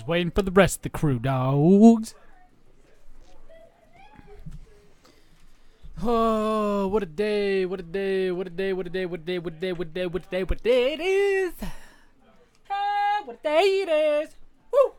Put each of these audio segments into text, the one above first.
Just waiting for the rest of the crew, dogs. Oh, what a day, what a day, what a day, what a day, what a day, what a day, what a day, what a day, what a day it is. Ah, what a day it is. Woo!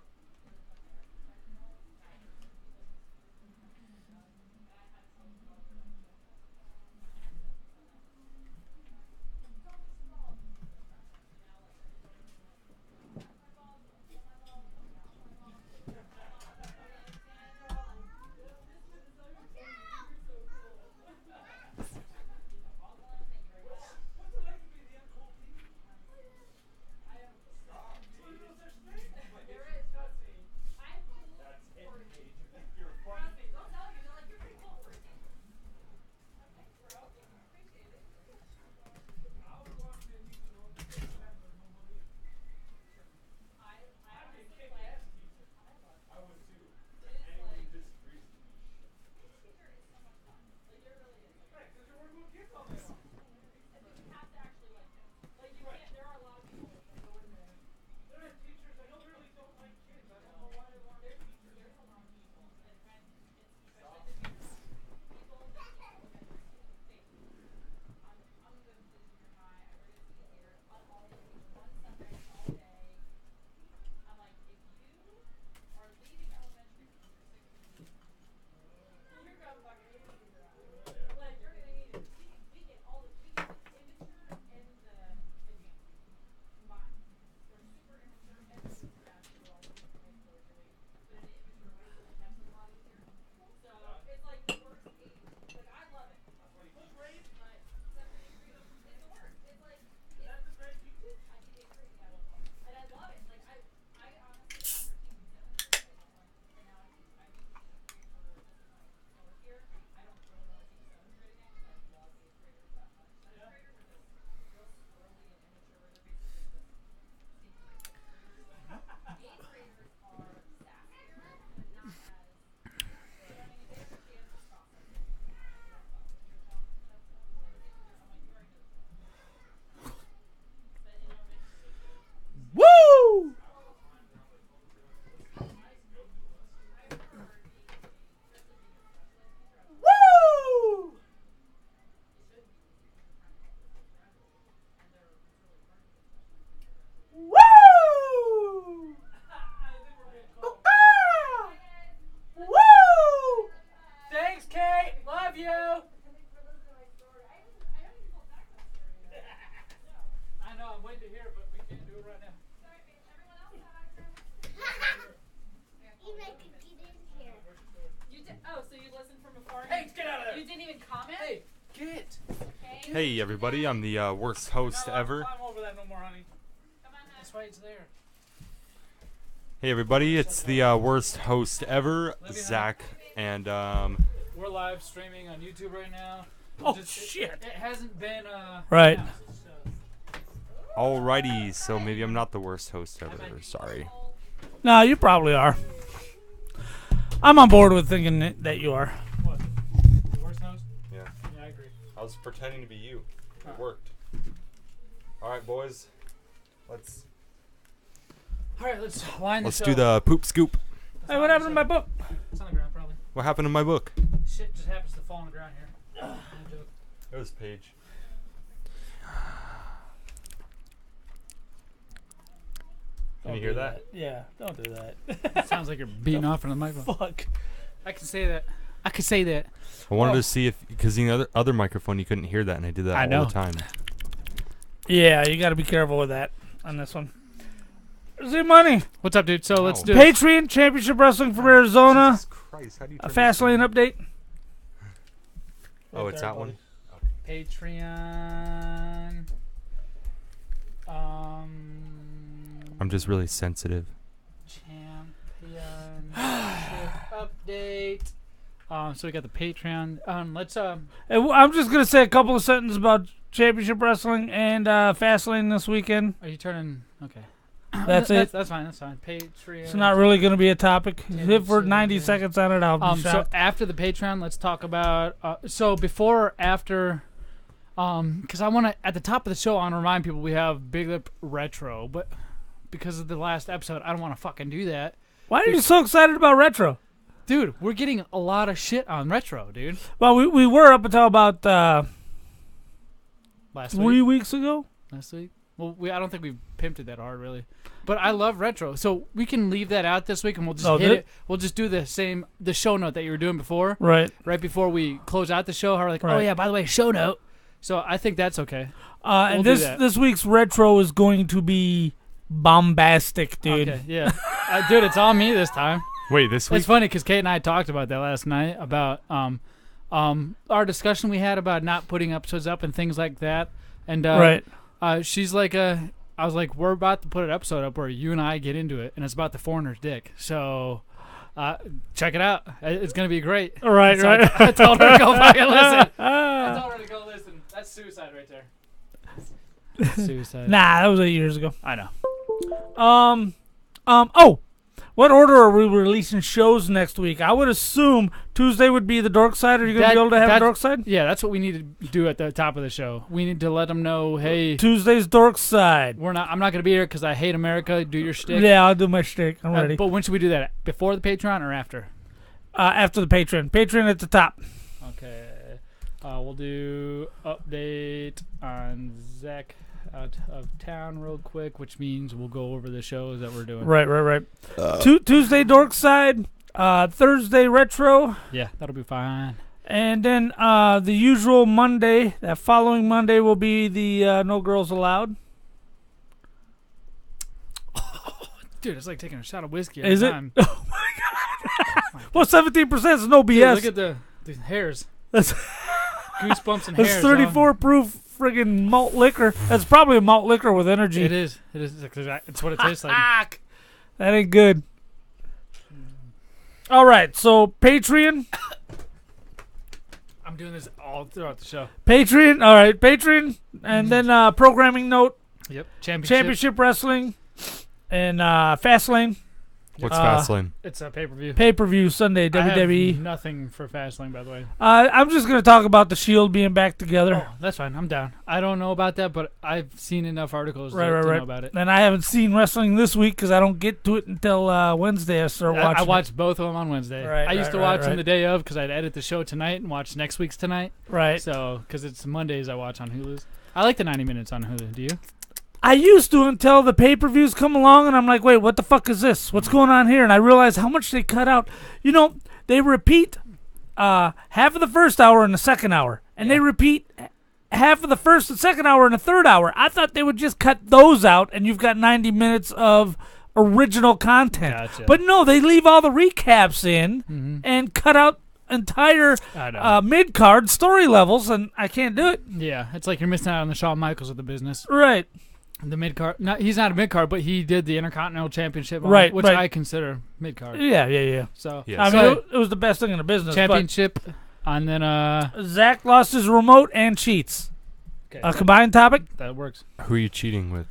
Woo! Woo! Woo! Ah! Woo! Thanks, Kate. Love you. I know. I'm waiting to hear it, but we can't do it right now. You make it get in here. You did, oh, so you listened from afar? Hey, get out of there. You didn't even comment? Hey, get. Okay. Hey everybody, I'm the worst host ever. Climb over that no more, honey. Come on, That's why it's there. Hey everybody, it's the worst host ever, Zach, and We're live streaming on YouTube right now. Oh, shit. It hasn't been Right. announced, so. alrighty, so maybe I'm not the worst host ever. Sorry. No, you probably are. I'm on board with thinking that you are. What? The worst host? Yeah, Yeah, I agree. I was pretending to be you. It worked. All right, boys, let's All right, let's wind let's the do show. the poop scoop. Hey, what happened to my book? It's on the ground, probably. What happened to my book? Shit just happens to fall on the ground here. No joke. It was Paige. Can you hear that? Yeah, don't do that. It sounds like you're beating off into the microphone. Fuck. I can say that. I can say that. I wanted to see if, because the other microphone you couldn't hear that, and I did that I all know. the time. Yeah, you got to be careful with that on this one. Z-Money. What's up, dude? So let's do it. Patreon Championship Wrestling from Arizona. Jesus Christ, how do you A turn fast this lane on? update. Oh, it's that one? Patreon. I'm just really sensitive. Championship update. So we got the Patreon. Let's And I'm just going to say a couple of sentences about Championship Wrestling and Fastlane this weekend. Are you turning? Okay. That's it. That's fine. That's fine. Patreon. It's not really going to be a topic. Hit for 90 Yeah. seconds on it. I'll be So shocked. after the Patreon, let's talk about. So before or after, because I want to at the top of the show, I want to remind people we have Big Lip Retro, but because of the last episode. I don't want to fucking do that. Why are you so excited about retro? Dude, we're getting a lot of shit on retro, dude. Well, we were up until about Last 3 week. weeks ago. Last week. Well, I don't think we've pimped it that hard, really. But I love retro, so we can leave that out this week, and we'll just hit it. We'll just do the show note that you were doing before, Right before we close out the show. How we're like, oh Right. yeah, by the way, show note. So I think that's okay. And We'll do that. this week's retro is going to be bombastic, dude. Okay, yeah, dude, it's on me this time. Wait, this week? It's funny because Kate and I talked about that last night about our discussion we had about not putting episodes up and things like that. And Right. She's like, I was like, we're about to put an episode up where you and I get into it, and it's about the foreigner's dick. So check it out. It's gonna be great. All right, So right. I told her to go fucking listen. I told her to go listen. That's suicide right there. Suicide. Nah, that was 8 years ago. I know. Oh, what order are we releasing shows next week? I would assume Tuesday would be the Dork Side. Are you going to be able to have a Dork Side? Yeah, that's what we need to do at the top of the show. We need to let them know, hey, Tuesday's Dork Side. I'm not going to be here because I hate America. Do your shtick. Yeah, I'll do my shtick. I'm ready. But when should we do that? Before the Patreon or after? After the Patreon. Patreon at the top. Okay. We'll do update on Zach out of town real quick, which means we'll go over the shows that we're doing. Right. Tuesday Dork Side. Thursday Retro. Yeah, that'll be fine. And then the usual Monday, that following Monday will be the No Girls Allowed. Dude, it's like taking a shot of whiskey every Is it? time. Oh my God. Well, 17% is no Dude, BS. look at the hairs. That's Goosebumps and that's hairs. 34 proof friggin' malt liquor. That's probably a malt liquor with energy. It is. It's what it tastes like. That ain't good. All right, so Patreon. I'm doing this all throughout the show. Patreon. All right, Patreon. And then programming note, Yep. Championship Wrestling, and Fastlane. What's Fastlane? It's a pay-per-view. Pay-per-view Sunday, I have WWE. nothing for Fastlane, by the way. I'm just going to talk about the Shield being back together. Oh, that's fine. I'm down. I don't know about that, but I've seen enough articles to Right. know about it. And I haven't seen wrestling this week because I don't get to it until Wednesday. I start watching. I watched both of them on Wednesday. Right, I used to right, watch them right. the day of because I'd edit the show tonight and watch next week's tonight. Right. So, because it's Mondays I watch on Hulu's. I like the 90 minutes on Hulu. Do you? I used to until the pay-per-views come along, and I'm like, wait, what the fuck is this? What's going on here? And I realize how much they cut out. You know, they repeat half of the first hour and the second hour, and they repeat half of the first and second hour and the third hour. I thought they would just cut those out, and you've got 90 minutes of original content. Gotcha. But no, they leave all the recaps in and cut out entire I know. mid-card story levels, and I can't do it. Yeah, it's like you're missing out on the Shawn Michaels of the business. Right. The mid card. He's not a mid card, but he did the Intercontinental Championship, Right, which right. I consider mid card. Yeah. So Yes. I mean, it was the best thing in the business. championship, and then But Zach lost his remote and cheats. okay, A combined topic? that works. Who are you cheating with?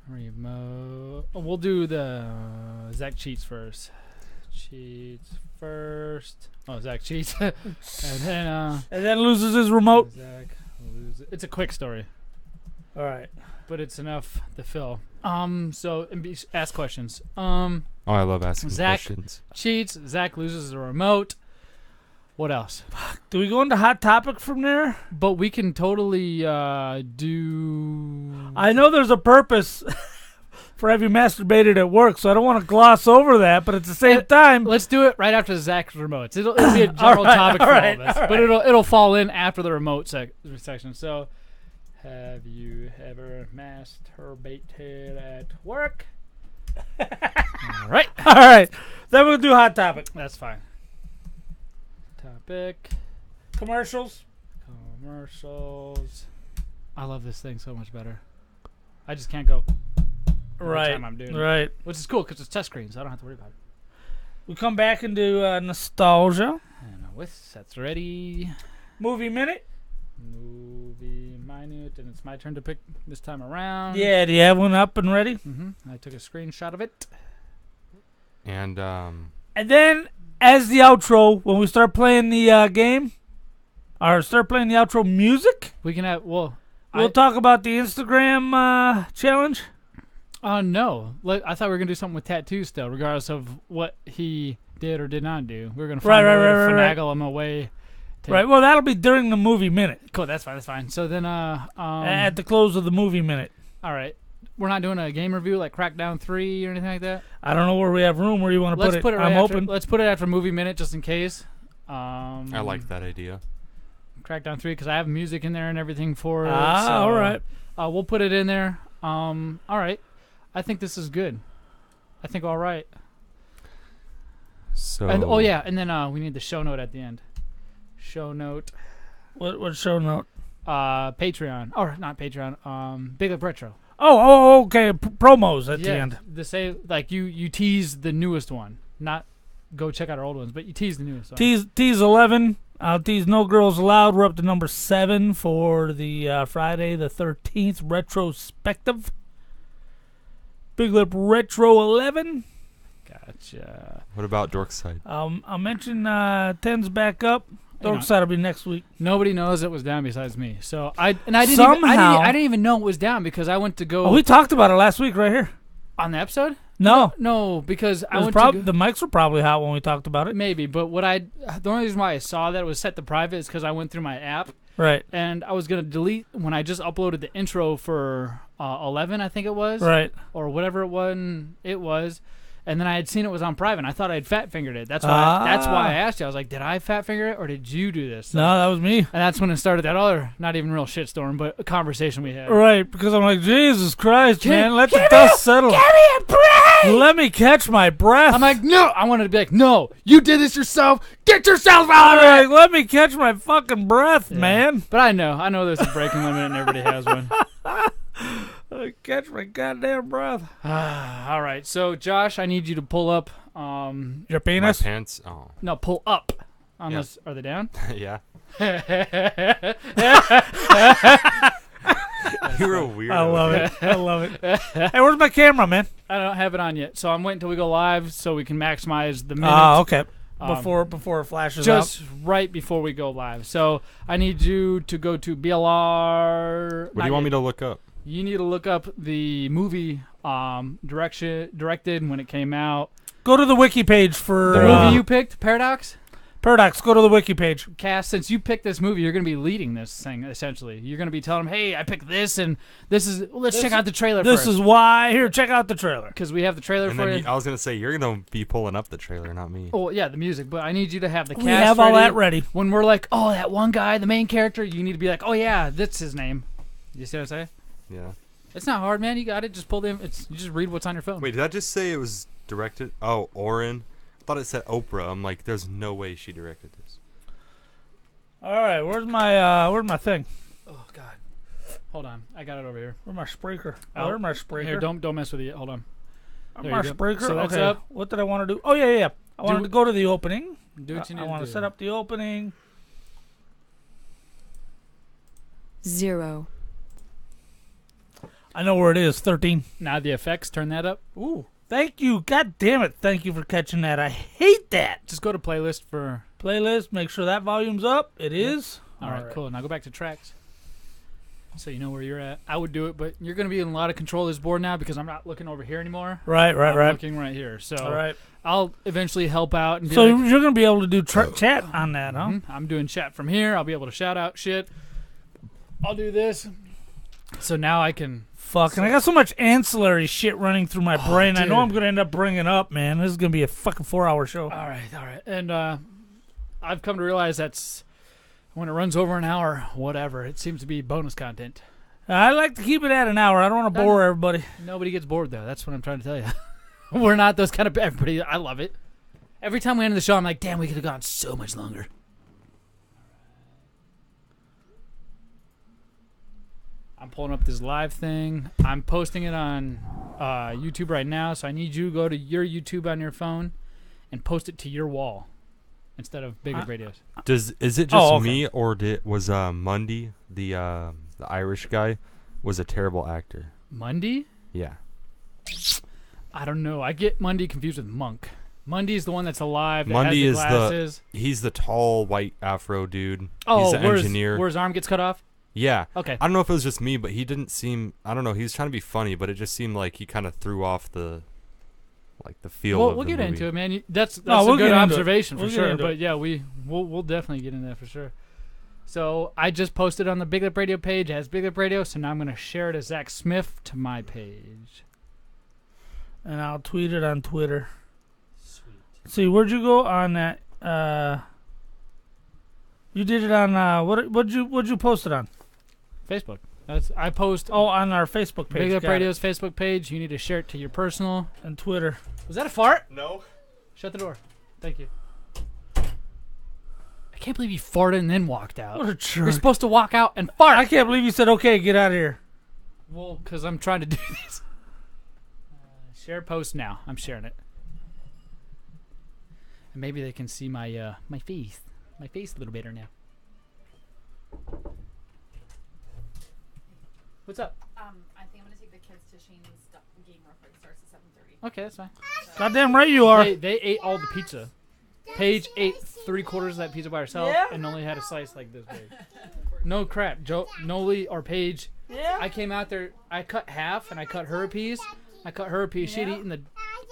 Remote. We'll do the Zach cheats first. Oh, Zach cheats, and then And then loses his remote. Zach loses. It's a quick story, All right. but it's enough to fill. So ask questions. Oh, I love asking Zach. questions. Cheats. Zach loses the remote. What else? Do we go into hot topic from there? But we can totally do. I know there's a purpose for having masturbated at work, so I don't want to gloss over that, but at the same time, Let's do it right after Zach's remotes. It'll be a general right, topic all for right, all of us, all but right. it'll fall in after the remote section. So, have you ever masturbated at work? All right, all right. Then we'll do hot topic. that's fine. Topic Commercials. commercials. I love this thing so much better. I just can't go. Every time I'm doing it. Right. Which is cool because it's touchscreen, so I don't have to worry about it. We come back and do nostalgia. And with sets ready. Movie minute. Movie minute, and it's my turn to pick this time around. Yeah, do you have one up and ready? I took a screenshot of it. And And then, as the outro, when we start playing the game, or start playing the outro music, We can have, we'll talk about the Instagram challenge. No. I thought we were gonna do something with tattoos still, regardless of what he did or did not do. We were gonna find a way to finagle him away. Right. Well, that'll be during the movie minute. Cool. That's fine. That's fine. So then, At the close of the movie minute. all right. We're not doing a game review like Crackdown 3 or anything like that. I don't know where we have room. Where you want to Let's put it? put it. I'm Right after, open. Let's put it after movie minute just in case. I like that idea. Crackdown 3 because I have music in there and everything for it. Ah, so, all right. We'll put it in there. All right. I think this is good. I think all right. So. And, oh yeah, and then we need the show note at the end. Show note. What show note? Patreon or not Patreon? Big Up Retro. Oh, okay. Promos at the end. The say like you tease the newest one, not go check out our old ones, but you tease the newest one. Tease 11. I'll tease No Girls Allowed. We're up to number 7 for the Friday the 13th retrospective. Big Lip Retro 11. Gotcha. What about Dorkside? I'll mention 10's back up. Dork Side will be next week. Nobody knows it was down besides me. So I didn't Somehow- I didn't even know it was down because I went to go Oh, we talked about it last week right here. on the episode. No, No, because I it was went prob- to go, the mics were probably hot when we talked about it. maybe, but the only reason why I saw that it was set to private is because I went through my app Right, and I was gonna delete when I just uploaded the intro for 11, I think it was, right. or whatever it was. And then I had seen it was on private. And I thought I'd fat fingered it. That's why I asked you. I was like, did I fat finger it or did you do this? No, that was me. And that's when it started that other, not even real shitstorm, but a conversation we had. Right, because I'm like, Jesus Christ, man, let the dust settle. Give me a break! Let me catch my breath. I'm like, no. I wanted to be like, no, you did this yourself. Get yourself out of I'm it. like, let me catch my fucking breath, man. But I know there's a breaking limit and everybody has one. Catch my goddamn breath. All right. So, Josh, I need you to pull up. Your My penis? pants. Oh. No, pull up. Unless, are they down? Yeah. You're a weirdo. I love it. I love it. Hey, where's my camera, man? I don't have it on yet. So I'm waiting until we go live so we can maximize the minutes. Oh, okay. Um, Before it flashes Just out. right before we go live. So I need you to go to BLR. What do you want me to look up? You need to look up the movie directed when it came out. Go to the wiki page for The movie you picked, Paradox? Paradox. Go to the wiki page. Cass, since you picked this movie, you're going to be leading this thing, essentially. You're going to be telling them, hey, I picked this, and let's check out the trailer This first. is why. Here, check out the trailer. Because we have the trailer And for then you. I was gonna say you're gonna be pulling up the trailer, not me. Oh, yeah, the music. But I need you to have the cast We have all that ready. When we're like, oh, that one guy, the main character, you need to be like, oh, yeah, that's his name. You see what I'm saying? Yeah. It's not hard, man. You got it. Just pull them. You just read what's on your phone. Wait, did that just say it was directed? Oh, Oren. I thought it said Oprah. I'm like, there's no way she directed this. All right, where's my thing? Oh God. Hold on. I got it over here. Where's my Spreaker? Oh, Where's my Spreaker? Here, don't mess with it yet. Hold on. There My you go. Spreaker. So that's okay. up. What did I want to do? Oh yeah. I wanted to go to the opening. Do what you need I want to to do. set up the opening. 0. I know where it is. 13. Now the effects. Turn that up. Ooh. Thank you. God damn it. Thank you for catching that. I hate that. Just go to playlist for. Playlist. Make sure that volume's up. It is. All right, cool. Now go back to tracks. So you know where you're at. I would do it, but you're going to be in a lot of control of this board now because I'm not looking over here anymore. Right. I'm looking right here. So All right. I'll eventually help out. And be So like, you're going to be able to do chat on that, huh? I'm doing chat from here. I'll be able to shout out shit. I'll do this. So now I can. Fucking, I got so much ancillary shit running through my brain. I know dude. I'm going to end up bringing up, man. This is going to be a fucking 4-hour show. All right. And I've come to realize that's when it runs over an hour, whatever. It seems to be bonus content. I like to keep it at an hour. I don't want to bore everybody. Nobody gets bored, though. That's what I'm trying to tell you. We're not those kind of everybody. I love it. Every time we end the show, I'm like, damn, we could have gone so much longer. I'm pulling up this live thing. I'm posting it on YouTube right now, so I need you to go to your YouTube on your phone and post it to your wall instead of Big Up Radios. Is it just okay. me or was Mundy the Irish guy was a terrible actor? Mundy? Yeah. I don't know. I get Mundy confused with Monk. Mundy's the one that's alive. That Mundy has is the glasses. he's the tall white afro dude. Oh, he's the engineer. where his arm gets cut off? Yeah. Okay. I don't know if it was just me, but he didn't seem. I don't know. He was trying to be funny, but it just seemed like he kind of threw off the feel Well, of we'll the get movie. into it, man. That's No, we'll a good get into it. observation for We'll get sure. into But it. yeah, we'll definitely get into that for sure. So I just posted on the Big Lip Radio page as Big Lip Radio, so now I'm gonna share it as Zach Smith to my page. And I'll tweet it on Twitter. Sweet. See, where'd you go on that? You did it on what'd you post it on? Facebook. I post On our Facebook page. Big Lip Got it. Radio's Facebook page. You need to share it to your personal. And Twitter. Was that a fart? No. Shut the door. Thank you. I can't believe you farted and then walked out. What a You're jerk. supposed to walk out and fart. I can't believe you said, okay, get out of here. Well, because I'm trying to do this. Share post now. I'm sharing it. And maybe they can see my my face. My face a little better now. What's up? I think I'm gonna take the kids to Shane's game real quick. Starts at 7:30. Okay, that's fine. Goddamn right you are. They ate all the pizza. Paige ate 3/4 of that pizza by herself and only had a slice like this big. No crap. Noli or Paige. Yeah. I came out there. I cut half and I cut her a piece. I cut her a piece. She'd eaten the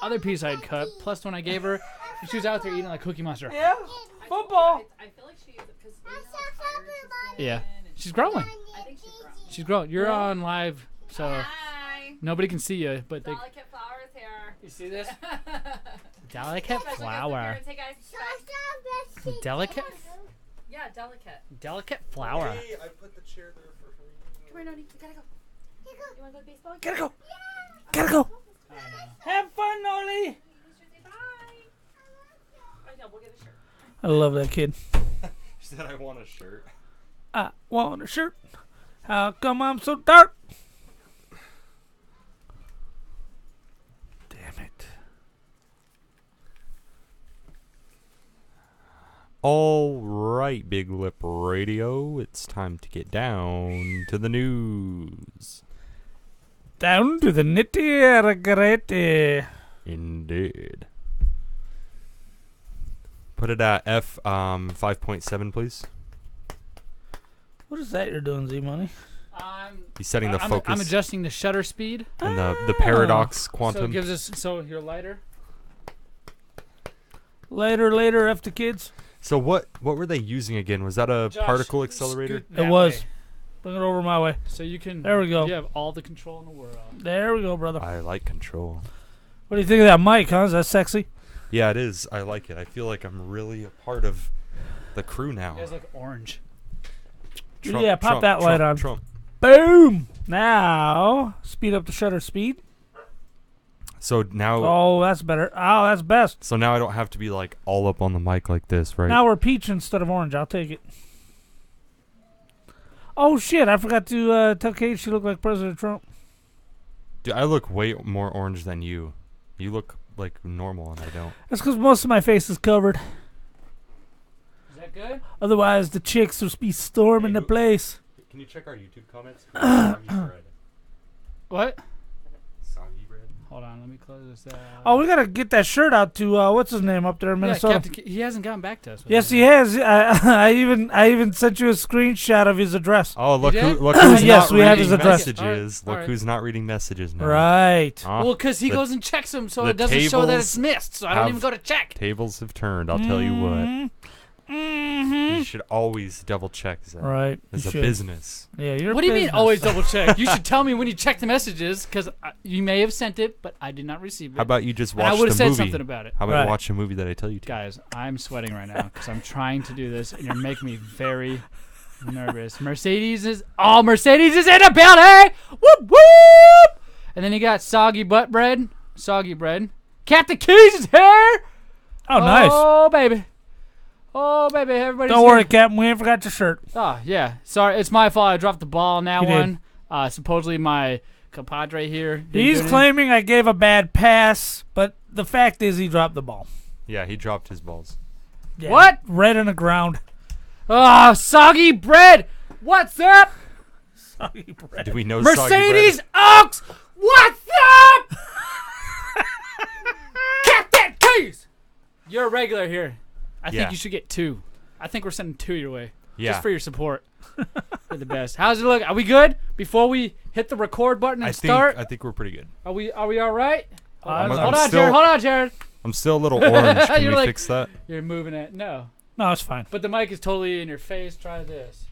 other piece I had cut, plus one I gave her. And she was out there eating like Cookie Monster. Yeah. Football. I feel like she is because you know how tired she's been. Yeah. and She's growing. I think she's grown. She's growing. You're on live, so Hi. nobody can see you, but they. Delicate flowers here. You see this? Special Delicate guest flower. appearance. Hey guys. Delicate, Yeah, delicate. delicate flower. I put the chair there for her. Come here, Noni. We gotta go. You wanna go to baseball? Gotta go. Gotta go. Have fun, Noli. Bye. Oh yeah, we'll get a shirt. I love that kid. She said I want a shirt. I want a shirt. How come I'm so dark? Damn it. All right, Big Lip Radio. It's time to get down to the news. Down to the nitty-gritty. Indeed. Put it at F 5.7, please. What is that you're doing, Z-Money? He's setting the I'm focus adjusting the shutter speed, and the paradox so it quantum. gives us your lighter. Later, F the kids. So what were they using again? Was that a Josh, particle accelerator? scoot that It was. way, Bring it over my way. so you can. There we go. You have all the control in the world. There we go, brother. I like control. What do you think of that mic, huh? Is that sexy? Yeah, it is. I like it. I feel like I'm really a part of the crew now. You guys look orange. Yeah, pop that light on. Trump. Boom! Now, speed up the shutter speed. So now, Oh, that's better. Oh, that's best. so now I don't have to be like all up on the mic like this, right? Now we're peach instead of orange. I'll take it. Oh, shit. I forgot to tell Kate she looked like President Trump. Dude, I look way more orange than you. You look like normal, and I don't. That's because most of my face is covered. Is that good? Otherwise, the chicks will be storming the place. Can you check our YouTube comments? Soggy bread. What? Soggy bread. Hold on, let me close this out. Oh, we got to get that shirt out to, what's his name up there in yeah, Minnesota? Captain, he hasn't gotten back to us. with Yes, it. he has. I even sent you a screenshot of his address. Oh, look You who did? look who's Yes, not we have reading his address. messages. Alright, Look alright. who's not reading messages now. Right. Huh? Well, because he The goes and checks them, so the it doesn't show that tables it's missed. So I don't have- even go to check. Tables have turned. I'll tell you what. Mm-hmm. You should always double check that. Right. It's you a should. business. Yeah, you're. What do you mean business. always double check? You should tell me when you check the messages, because you may have sent it, but I did not receive it. How about you just and I watch would the have said movie? something about it. How about Right. you watch a movie that I tell you to? Guys, I'm sweating right now because I'm trying to do this, and you're making me very nervous. Mercedes is in the building. Whoop whoop! And then you got soggy bread. Captain Keys is here. Oh, nice. Oh baby. Oh baby, everybody's Don't here. worry, Captain. We ain't forgot your shirt. Oh yeah, sorry, it's my fault. I dropped the ball on that You did. one. Supposedly my compadre here. did He's good in- claiming I gave a bad pass, but the fact is he dropped the ball. Yeah, he dropped his balls. Yeah, What? Right on the ground. Oh, soggy bread. What's up, Soggy bread. Do we know Soggy Mercedes bread? Oaks? What's up, Captain Keys? You're a regular here. I Yeah. think you should get 2. I think we're sending 2 your way. Yeah. Just for your support. You're the best. How's it look? Are we good? Before we hit the record button and start, I think we're pretty good. are we all right? I'm Hold on, still- Jared. Hold on, Jared. I'm still a little orange. Can You're we like- fix that? You're moving it. No, No, it's fine. but the mic is totally in your face. Try this.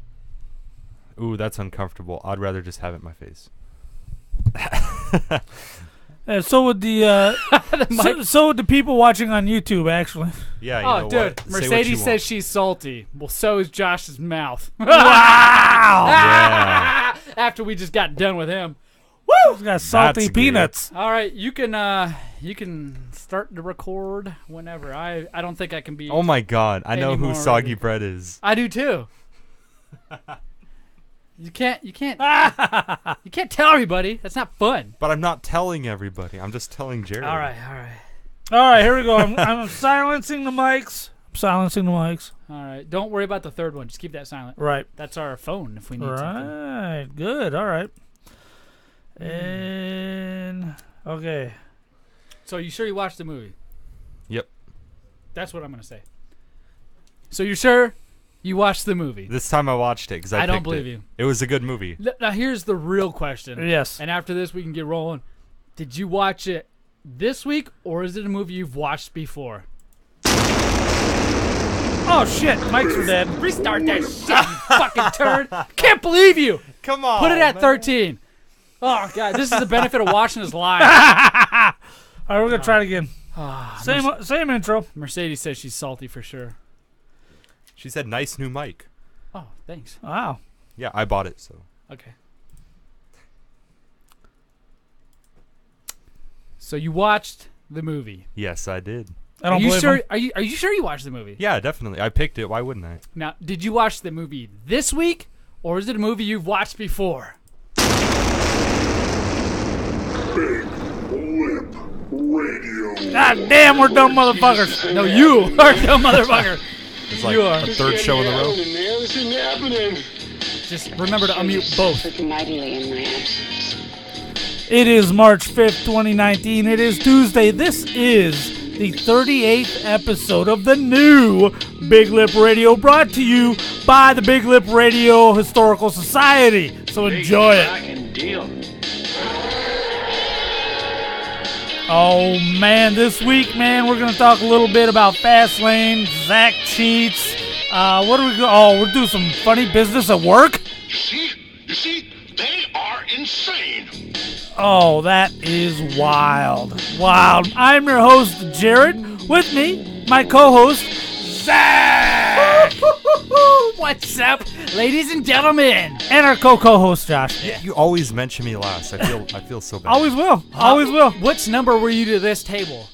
Ooh, that's uncomfortable. I'd rather just have it in my face. So would so would the people watching on YouTube, actually. Yeah, you Oh, know dude. what? Say what you Mercedes want. says she's salty. Well, so is Josh's mouth. Wow! Yeah. After we just got done with him. He's got salty That's good. peanuts. All right, you can start to record whenever. I don't think I can be. Oh my God! I know who Anymore Soggy already. Bread is. I do too. You can't tell everybody. That's not fun. But I'm not telling everybody. I'm just telling Jared. All right. All right, here we go. I'm silencing the mics. All right. Don't worry about the third one. Just keep that silent. Right. That's our phone if we need something. Right. Good. All right. And okay. So you sure you watched the movie? Yep. That's what I'm gonna say. So you're sure you watched the movie? This time I watched it because I don't picked believe it. you. It was a good movie. Now here's the real question. Yes. And after this, we can get rolling. Did you watch it this week, or is it a movie you've watched before? Oh shit! Mics are dead. Restart that shit, you fucking turd! Can't believe you! Come on. Put it at 13. Oh god, this is the benefit of watching us live. All right, we're gonna try it again. Ah, Same intro. Mercedes says she's salty for sure. She said, "Nice new mic." Oh, thanks. Wow. Yeah, I bought it. So Okay. So you watched the movie. yes, I did. I don't Are you believe sure? him. Are you sure you watched the movie? Yeah, definitely. I picked it. Why wouldn't I? Now, did you watch the movie this week, or is it a movie you've watched before? God damn, we're dumb motherfuckers. No, you are a dumb motherfucker. It's like You are. a third show in a row. Just remember to unmute both. Mightily in my absence. It is March 5th, 2019. It is Tuesday. This is the 38th episode of the new Big Lip Radio, brought to you by the Big Lip Radio Historical Society. So enjoy it. Oh man, this week, man, we're gonna talk a little bit about Fastlane, Zach cheats. What do we go? Oh, we'll do some funny business at work. You see, they are insane. Oh, that is wild. Wild. I'm your host, Jared. With me, my co-host, Zach. What's up, ladies and gentlemen? And our co-host, Josh. You always mention me last. I feel so bad. Always will. Always will. Which number were you to this table?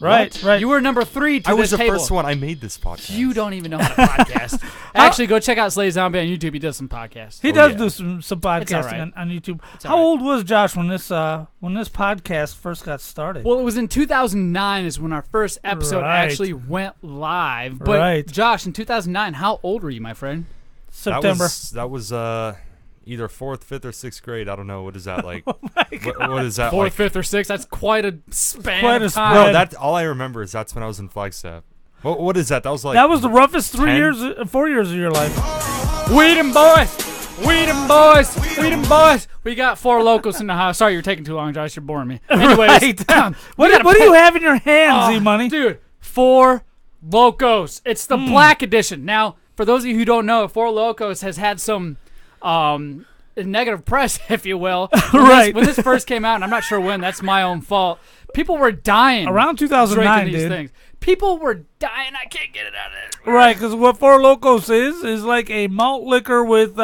Right, right. You were number 3 to I this was the table. first one. I made this podcast. You don't even know how to podcast. Actually, go check out Slay Zombie on YouTube. He does some podcasts. He Oh, does yeah. do some podcasting alright. on YouTube. It's How alright. old was Josh when this podcast first got started? Well, it was in 2009 is when our first episode Right. actually went live. But Right. Josh, in 2009, how old were you, my friend? September. That was either 4th, 5th, or 6th grade. I don't know. What is that like? Oh what is that 4th, like? 5th, or 6th. That's quite a span Quite a of time. spread. No, that all I remember is that's when I was in Flagstaff. What is that? That was like That was the roughest 10? 4 years of your life. Weed 'em boys! Weed 'em boys! Weed 'em boys! We got 4 locals in the house. Sorry, you're taking too long, Josh. You're boring me. Anyways, Right. What do you have in your hands, E-Money? Dude, 4 Locos. It's the Black Edition. Now, for those of you who don't know, 4 Locos has had some negative press, if you will. Right. When this first came out, and I'm not sure when, that's my own fault. People were dying. Around 2009, drinking these dude. things. People were dying. I can't get it out of there. Right, because what Four Locos is like a malt liquor with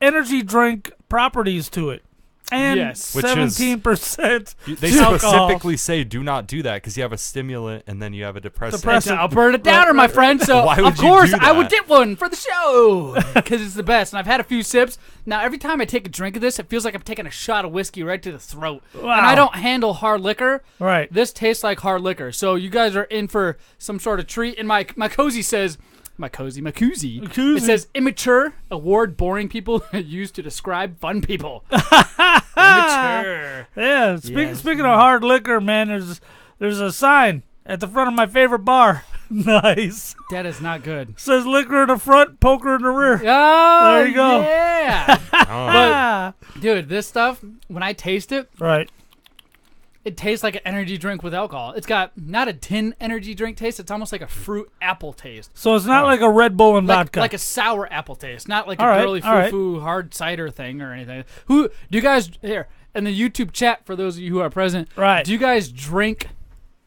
energy drink properties to it. And Yes. Which is- 17%. They alcohol. specifically say do not do that because you have a stimulant and then you have a depressant. Depressant. I'll burn it downer, my friend. So Why would of you course do I would that? get one for the show because it's the best. And I've had a few sips. Now every time I take a drink of this, it feels like I'm taking a shot of whiskey right to the throat. Wow. And I don't handle hard liquor. Right. This tastes like hard liquor. So you guys are in for some sort of treat. And my cozy says. My koozie. Koozie. It says immature, award boring people used to describe fun people. Immature. Yeah, Yes. speaking of hard liquor, man, there's a sign at the front of my favorite bar Nice. That is not good. Says liquor in the front, poker in the rear. Oh, There you go. Yeah. Ah. Dude, this stuff, when I taste it, Right. it tastes like an energy drink with alcohol. It's got not a tin energy drink taste. It's almost like a fruit apple taste. So it's not like a Red Bull and vodka. Like a sour apple taste. Not like All a right, girly all right. foo-foo hard cider thing or anything. Who do you guys, here, in the YouTube chat, for those of you who are present, Right. do you guys drink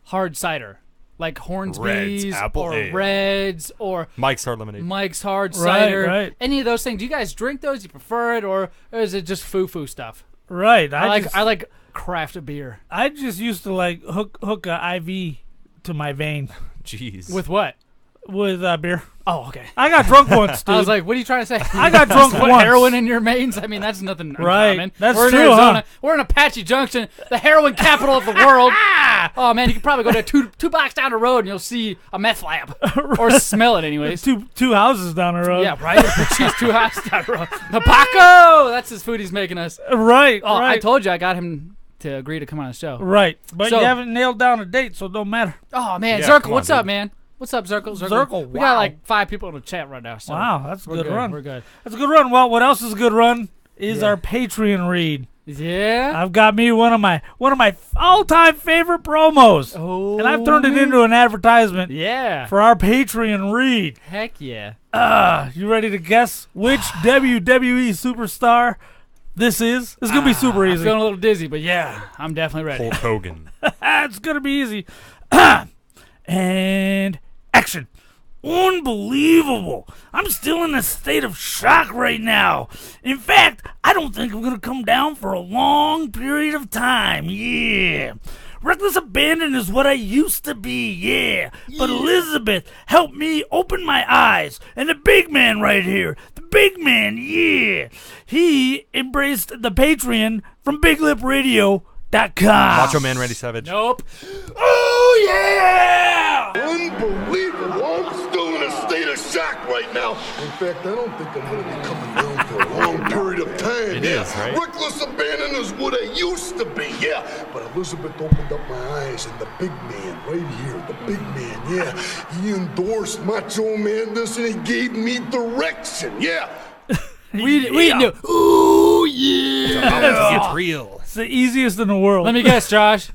hard cider? Like Hornsby's Apple or ale. Reds or Mike's Hard Lemonade. Mike's Hard Right, Cider. right. Any of those things. Do you guys drink those? Do you prefer it, or is it just foo-foo stuff? Right. I like craft beer. I just used to like hook a IV to my vein Jeez. With what? with beer. Oh, okay. I got drunk once, dude. I was like, what are you trying to say? I got drunk Put once. heroin in your veins? I mean, that's nothing Right. uncommon. That's We're in true, Arizona. huh? We're in Apache Junction, the heroin capital of the world. Oh, man, you could probably go to two blocks down the road and you'll see a meth lab. Or smell it anyways. two houses down the road. Yeah, right? She's 2 houses down the road. The Paco! That's his food he's making us. Right. Oh, right. I told you I got him to agree to come on the show. Right. But So- you haven't nailed down a date, so it don't matter. Oh, man. Yeah, Zirkle, come on, what's up, dude. man? What's up, Zirkle? Zirkle, We wow. got like 5 people in the chat right now. So Wow, that's a we're good run. We're good. That's a good run. Well, what else is a good run is Yeah. our Patreon read. Yeah? I've got me one of my all-time favorite promos. Oh. And I've turned it into an advertisement Yeah. for our Patreon read. Heck yeah. You ready to guess which WWE superstar this is? It's going to be super I'm easy. feeling a little dizzy, but yeah, I'm definitely ready. Hulk Hogan. It's going to be easy. And action. Unbelievable. I'm still in a state of shock right now. In fact, I don't think I'm going to come down for a long period of time. Yeah. Reckless abandon is what I used to be, yeah. But Elizabeth helped me open my eyes. And the big man right here, the big man, yeah. He embraced the Patreon from BigLipRadio.com. Macho Man Randy Savage. Nope. Oh, yeah! Unbelievable. I'm still in a state of shock right now. In fact, I don't think I'm going to be coming down for a long period of time. It is, right? Reckless abandon is what I used to be, yeah. But Elizabeth opened up my eyes, and the big man right here, the big man, yeah. He endorsed Macho Man this, and he gave me direction, yeah. We knew. Ooh, yeah. It's real. It's the easiest in the world. Let me guess, Josh.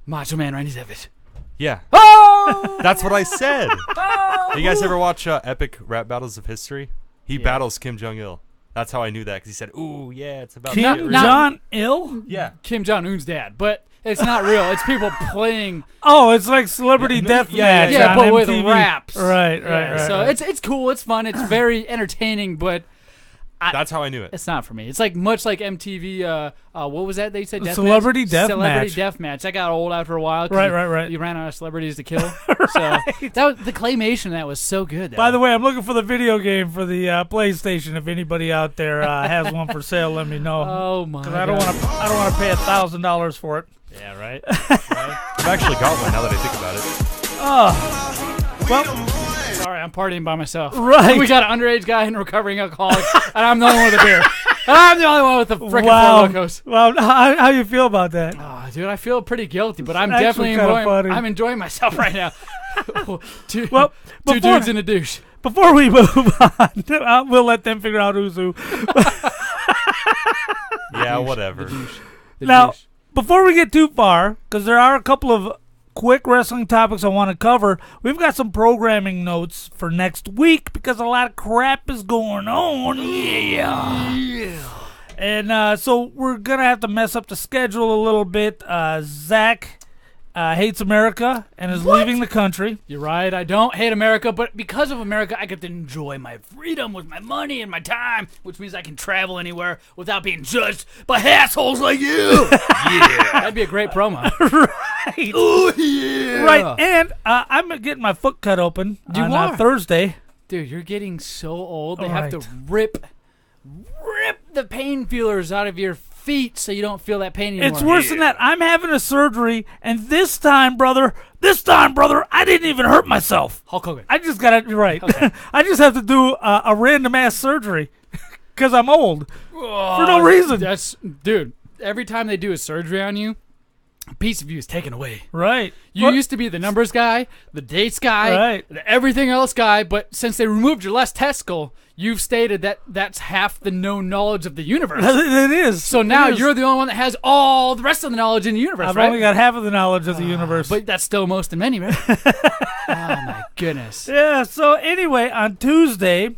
Macho Man Randy Savage. Yeah. Oh! That's what I said. You guys ever watch Epic Rap Battles of History? He battles Kim Jong-il. That's how I knew that, because he said, ooh, yeah, it's about Kim Not- Jong-il? Yeah. Kim Jong-un's dad, but it's not real. It's people playing. Oh, it's like Celebrity Deathmatch yeah, on but with MTV. raps. Right, Yeah, right. so it's cool. It's fun. It's very entertaining, but That's how I knew it. it's not for me. It's like much like MTV. What was that they said? Deathmatch? Celebrity Deathmatch. Celebrity Deathmatch. That got old after a while. 'cause Right. You ran out of celebrities to kill. So that was, the claymation of that was so good. By the way, I'm looking for the video game for the PlayStation. If anybody out there has one for sale, let me know. Oh my! 'Cause I don't want to pay $1,000 for it. Yeah, right. I've actually got one now that I think about it. Well, Sorry, I'm partying by myself. Right. We got an underage guy and a recovering alcoholic, and I'm the only one with a beer. And I'm the only one with the freaking wow. Four Locos. Wow. How you feel about that? Oh, dude, I feel pretty guilty, but I'm Actually definitely kinda enjoying. funny. I'm enjoying myself right now. two Well, two before- dudes in a douche. Before we move on, we'll let them figure out who's who. Yeah, whatever. The Now, douche. before we get too far, because there are a couple of quick wrestling topics I want to cover, we've got some programming notes for next week because a lot of crap is going on. Yeah. And so we're going to have to mess up the schedule a little bit. Zach hates America and is leaving the country. You're right. I don't hate America, but because of America, I get to enjoy my freedom with my money and my time, which means I can travel anywhere without being judged by assholes like you. Yeah, that'd be a great promo. Right. Oh yeah. Right. And I'm getting my foot cut open You on are. Thursday. Dude, you're getting so old. They All have to right. rip the pain feelers out of your feet so you don't feel that pain anymore. It's worse than that. I'm having a surgery, and this time, brother, I didn't even hurt myself. Hulk Hogan. I just got it right. Okay. I just have to do a random ass surgery because I'm old for no reason. That's dude. Every time they do a surgery on you, a piece of you is taken away. Right. You used to be the numbers guy, the dates guy, Right. the everything else guy, but since they removed your left testicle, you've stated that that's half the known knowledge of the universe. It is. So now It is. you're the only one that has all the rest of the knowledge in the universe, I've right? only got half of the knowledge of the universe. But that's still most of many, right? Oh, my goodness. Yeah, so anyway, on Tuesday,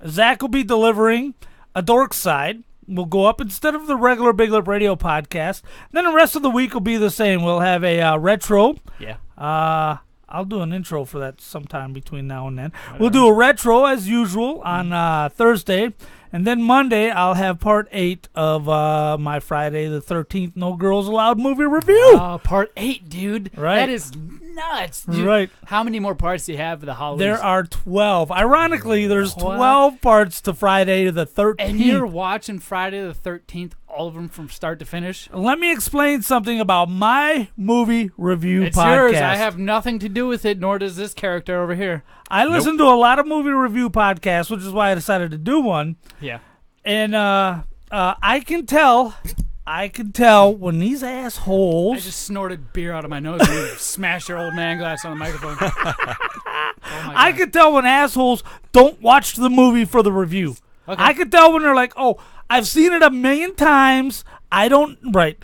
Zach will be delivering A Dork Side. We'll go up instead of the regular Big Lip Radio podcast. Then the rest of the week will be the same. We'll have a retro. Yeah. I'll do an intro for that sometime between now and then. We'll do a retro as usual on Thursday. And then Monday, I'll have part 8 of my Friday the 13th No Girls Allowed movie review. Part 8, dude. Right. That is nuts. Dude. Right. How many more parts do you have for the holidays? There are 12. Ironically, there's 12 parts to Friday the 13th. And you're watching Friday the 13th, all of them from start to finish? Let me explain something about my movie review It's podcast. yours. I have nothing to do with it, nor does this character over here. I listen to a lot of movie review podcasts, which is why I decided to do one. Yeah. And I can tell when these assholes. I just snorted beer out of my nose and you smashed your old man glass on the microphone. I can tell when assholes don't watch the movie for the review. Okay. I can tell when they're like, "Oh, I've seen it a million times. I don't need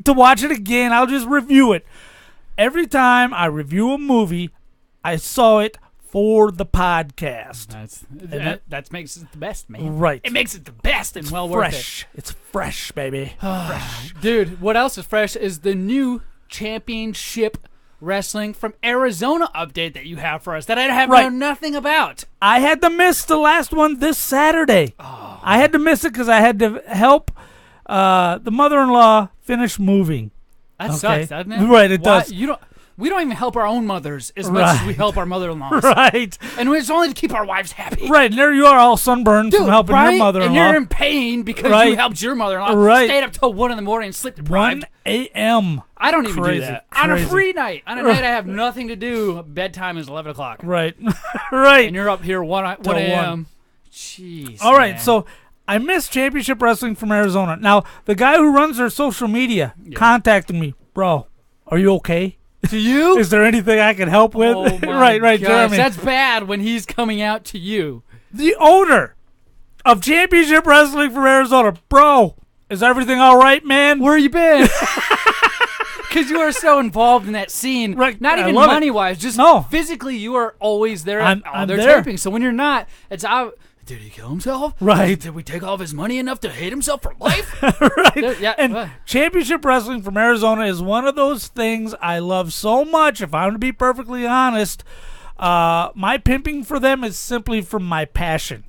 to watch it again. I'll just review it." Every time I review a movie, I saw it for the podcast. That makes it the best, man. Right. It makes it the best and well worth it. Fresh. It's fresh, baby. Fresh. Dude, what else is fresh is the new championship wrestling from Arizona update that you have for us that I have known nothing about. I had to miss the last one this Saturday. Oh. I had to miss it because I had to help the mother-in-law finish moving. That sucks, doesn't it? Right, it does. We don't even help our own mothers as much as we help our mother-in-laws. Right. And it's only to keep our wives happy. Right, and there you are all sunburned Dude, from helping your mother-in-law. And you're in pain because you helped your mother-in-law. Right. Stayed up till 1 in the morning and sleep deprived. 1 a.m. I don't even do that. On a Crazy. free night. On a night I have nothing to do, bedtime is 11 o'clock. Right. Right. And you're up here 1 a.m. Till 1. Jeez. All right, man. so I missed Championship Wrestling from Arizona. Now, the guy who runs their social media contacted me. Bro, are you okay? To you? Is there anything I can help with? Oh my right, gosh, Jeremy. that's bad when he's coming out to you. The owner of Championship Wrestling from Arizona. Bro, is everything all right, man? Where you been? Because you are so involved in that scene. Right, Not I even love it. money-wise. Just physically, you are always there at all I'm their there. tapings. So when you're not, it's out. Did he kill himself? Right. Did we take all of his money enough to hate himself for life? Right. Yeah. And Championship Wrestling from Arizona is one of those things I love so much. If I'm to be perfectly honest, my pimping for them is simply from my passion.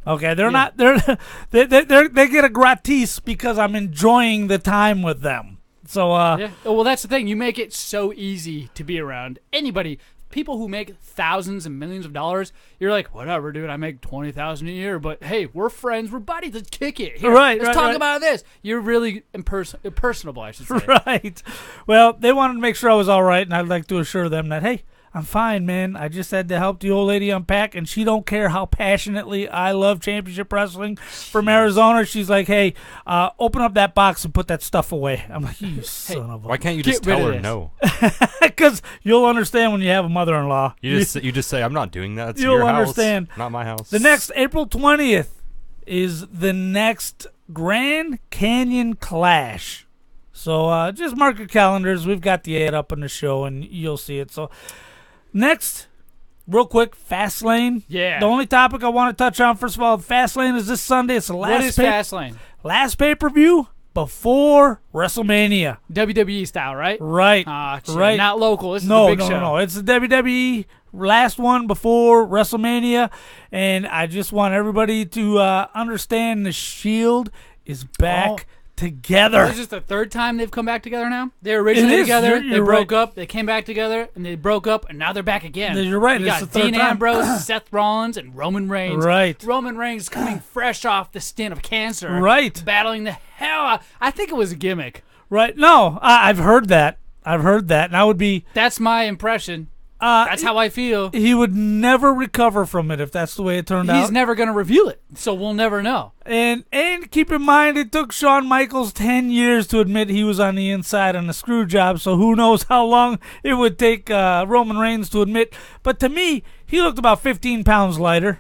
Okay, they're not. They get a gratis because I'm enjoying the time with them. So yeah. Well, that's the thing. You make it so easy to be around anybody. People who make thousands and millions of dollars, you're like, whatever, dude. I make $20,000 a year, but hey, we're friends, we're buddies. Let's kick it. Here, let's talk about this. You're really impersonable, I should say. Right. Well, they wanted to make sure I was all right, and I'd like to assure them that, hey, I'm fine, man. I just had to help the old lady unpack, and she don't care how passionately I love Championship Wrestling from Arizona. She's like, hey, open up that box and put that stuff away. I'm like, you son of a... Why can't you just tell her no? Because you'll understand when you have a mother-in-law. You just say, I'm not doing that. It's You'll your house, understand. not my house. The next April 20th is the next Grand Canyon Clash. So just mark your calendars. We've got the ad up on the show, and you'll see it. So next, real quick, Fastlane. Yeah. The only topic I want to touch on, first of all, Fastlane is this Sunday. It's the last What is Fastlane? Last pay-per-view before WrestleMania. WWE style, right? Right. Right. Not local. This is No, the big no, show. no. It's the WWE last one before WrestleMania, and I just want everybody to understand the Shield is back together. This is the third time they've come back together now? They were originally together, they broke up, they came back together, and they broke up, and now they're back again. You're right. You It's got the third Dean time. Ambrose, Seth Rollins, and Roman Reigns. Right. Roman Reigns coming fresh off the stint of cancer. Right. Battling the hell out. I think it was a gimmick. Right. No, I've heard that. And I would be... That's my impression. That's how I feel. He would never recover from it if that's the way it turned out. He's never going to reveal it, so we'll never know. And keep in mind, it took Shawn Michaels 10 years to admit he was on the inside on a screw job, so who knows how long it would take Roman Reigns to admit. But to me, he looked about 15 pounds lighter.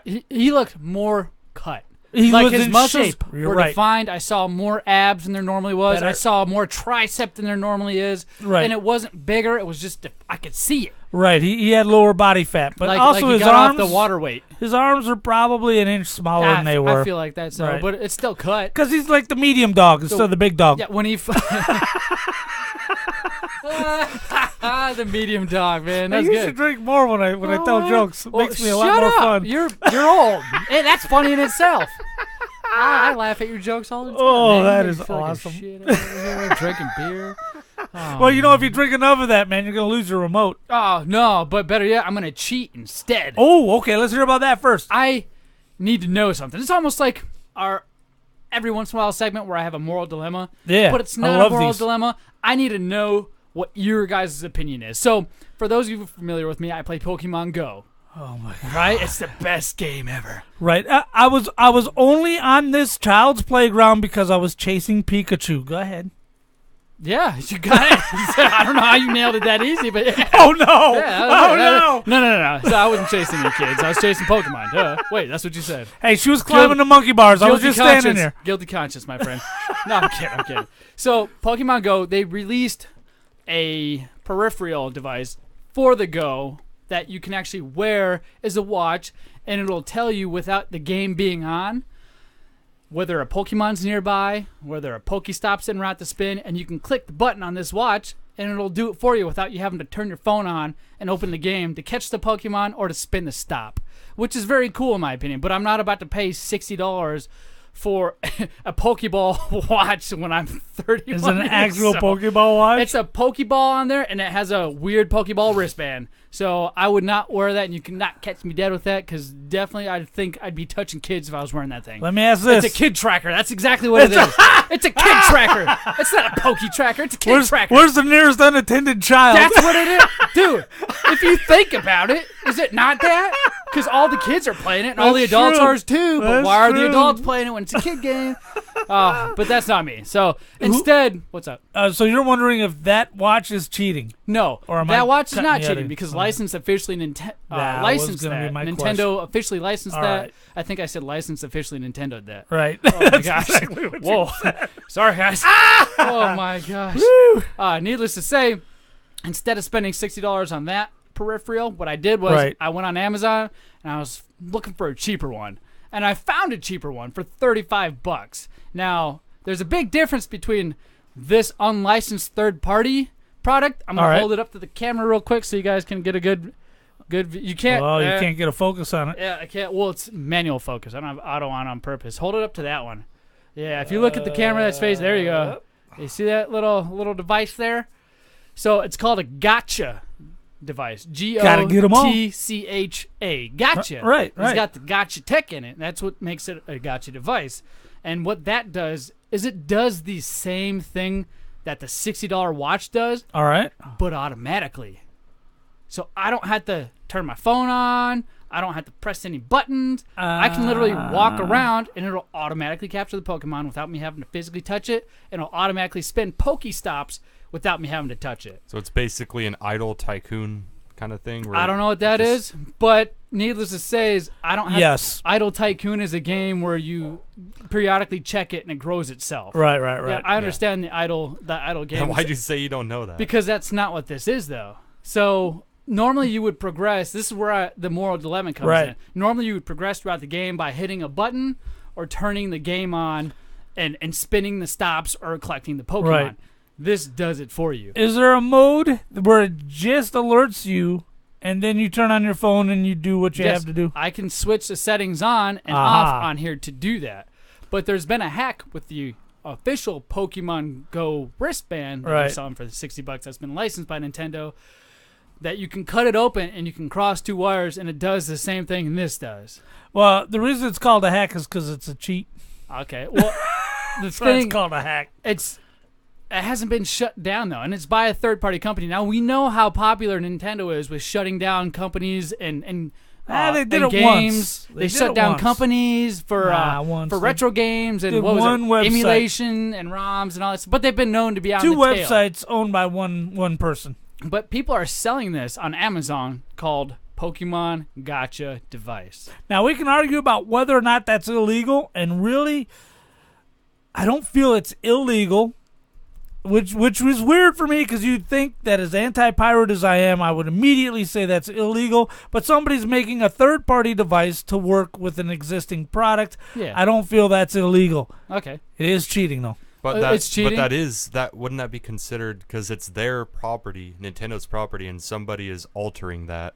He looked more cut. He like was his in muscles shape. You're were right. defined. I saw more abs than there normally was. Better. I saw more tricep than there normally is. Right. And it wasn't bigger. It was just I could see it. Right, he had lower body fat, but Like, also he his got arms. off the water weight. His arms are probably an inch smaller than they were. I feel like that's Right. but it's still cut. Because he's like the medium dog instead of the big dog. Yeah, when he the medium dog, man. Hey, That's you good. should drink more when I tell jokes. It makes me a lot shut more up. fun. You're old. Hey, that's funny in itself. I laugh at your jokes all the time. Oh, man. that You is feel like a awesome. shit over here, drinking beer. Oh, Well, you know, if you drink enough of that, man, you're going to lose your remote. oh, no, but better yet, I'm going to cheat instead. Oh, okay. Let's hear about that first. I need to know something. It's almost like our every once in a while segment where I have a moral dilemma. Yeah, But it's I not love a moral these. dilemma. I need to know what your guys' opinion is. So, for those of you familiar with me, I play Pokemon Go. Oh, my God. Right? It's the best game ever. Right. I was only on this child's playground because I was chasing Pikachu. Go ahead. Yeah, you got it. I don't know how you nailed it that easy, but yeah. Oh, no. Yeah, Oh, no. No. So I wasn't chasing your kids. I was chasing Pokemon. Wait, that's what you said. Hey, she was climbing the monkey bars. I was just standing there. Guilty conscience, my friend. No, I'm kidding. So, Pokemon Go, they released a peripheral device for the Go that you can actually wear as a watch, and it'll tell you without the game being on whether a Pokemon's nearby, whether a Pokestop's en route to spin, and you can click the button on this watch, and it'll do it for you without you having to turn your phone on and open the game to catch the Pokemon or to spin the stop, which is very cool in my opinion. But I'm not about to pay $60 for a Pokeball watch when I'm 30. Is it an actual Pokeball watch? It's a Pokeball on there, and it has a weird Pokeball wristband. So I would not wear that, and you cannot catch me dead with that, because definitely I think I'd be touching kids if I was wearing that thing. Let me ask this. It's a kid tracker. That's exactly what it is. It's a kid tracker. It's not a Poke tracker. It's a kid tracker. Where's the nearest unattended child? That's what it is. Dude, if you think about it, is it not that? Because all the kids are playing it, and all the That's adults true. are too. But That's why are the true. adults playing it when it's a kid game? But that's not me. So instead, what's up? So you're wondering if that watch is cheating? No, Or am I that watch is cutting not you out cheating of- because okay. licensed officially That licensed was gonna be that. my Nintendo question. officially licensed All that. right. I think I said licensed officially Nintendo'd that. Right. Oh my gosh! Whoa! Sorry, guys. Oh my gosh! Needless to say, instead of spending $60 on that peripheral, what I did was Right. I went on Amazon and I was looking for a cheaper one, and I found a cheaper one for $35. Now, there's a big difference between this unlicensed third-party product. I'm gonna All right. hold it up to the camera real quick so you guys can get a good. You can't. Oh, you can't get a focus on it. Yeah, I can't. Well, it's manual focus. I don't have auto on purpose. Hold it up to that one. Yeah, if you look at the camera that's facing, there you go. You see that little device there? So it's called a gotcha device. Gotta get 'em all. Gotcha. Gotcha. Right. It's got the gotcha tech in it. That's what makes it a gotcha device. And what that does is it does the same thing that the $60 watch does, All right. but automatically. So I don't have to turn my phone on. I don't have to press any buttons. I can literally walk around and it'll automatically capture the Pokemon without me having to physically touch it. And it'll automatically spin Pokestops without me having to touch it. So it's basically an idle tycoon kind of thing. Where I don't know what that is, but needless to say is I don't have Yes. Idle Tycoon is a game where you periodically check it and it grows itself. Right. Yeah, I understand the idle game. And why'd you say you don't know that? Because that's not what this is, though. So normally you would progress. This is where the moral dilemma comes Right. in. Normally you would progress throughout the game by hitting a button or turning the game on and spinning the stops or collecting the Pokemon. Right. This does it for you. Is there a mode where it just alerts you, and then you turn on your phone and you do what you Yes, have to do? I can switch the settings on and off on here to do that. But there's been a hack with the official Pokemon Go wristband that I'm Right. selling for the $60 that's been licensed by Nintendo, that you can cut it open and you can cross two wires and it does the same thing this does. Well, the reason it's called a hack is because it's a cheat. Okay, well, the That's why thing it's called a hack. it's it hasn't been shut down though, and it's by a third-party company. Now we know how popular Nintendo is with shutting down companies and they did and it games. once. They shut down companies for once. retro games and Did what was one it? website. Emulation and ROMs and all that. But they've been known to be on Two the tail. websites owned by one person. But people are selling this on Amazon called Pokemon Gotcha device. Now we can argue about whether or not that's illegal, and really, I don't feel it's illegal. Which was weird for me because you'd think that as anti-pirate as I am, I would immediately say that's illegal. But somebody's making a third-party device to work with an existing product. Yeah. I don't feel that's illegal. Okay. It is cheating, though. But that, it's cheating? But that wouldn't that be considered because it's their property, Nintendo's property, and somebody is altering that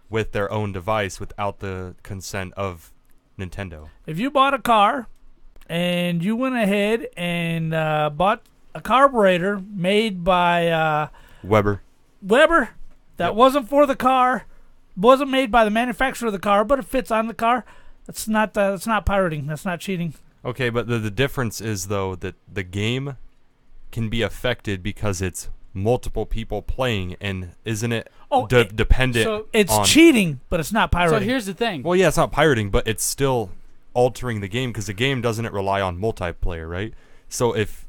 with their own device without the consent of Nintendo. If you bought a car and you went ahead and bought a carburetor made by Weber. That Yep. wasn't for the car, wasn't made by the manufacturer of the car, but it fits on the car. That's not pirating. That's not cheating. Okay, but the difference is though that the game can be affected because it's multiple people playing, and isn't it dependent? So it's on, cheating, but it's not So pirating. here's the thing. Well, yeah, it's not pirating, but it's still altering the game because the game doesn't rely on multiplayer, right? So if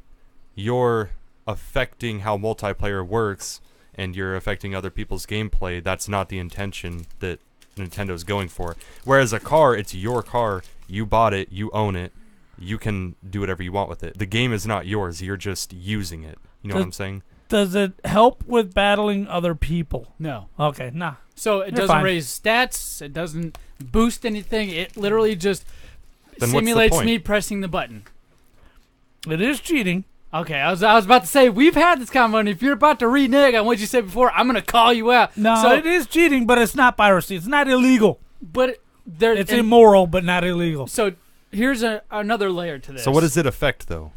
you're affecting how multiplayer works and you're affecting other people's gameplay, that's not the intention that Nintendo's going for. Whereas a car, it's your car, you bought it, you own it, you can do whatever you want with it. The game is not yours, you're just using it. You know what I'm saying? Does it help with battling other people? No. Okay, nah. So it You're doesn't fine. raise stats. It doesn't boost anything. It literally just Then what's the simulates point? me pressing the button. It is cheating. Okay, I was about to say, we've had this convo, if you're about to renege on what you said before, I'm going to call you out. No, So, it is cheating, but it's not piracy. It's not illegal. but there, It's and- immoral, but not illegal. So here's another layer to this. So what does it affect though?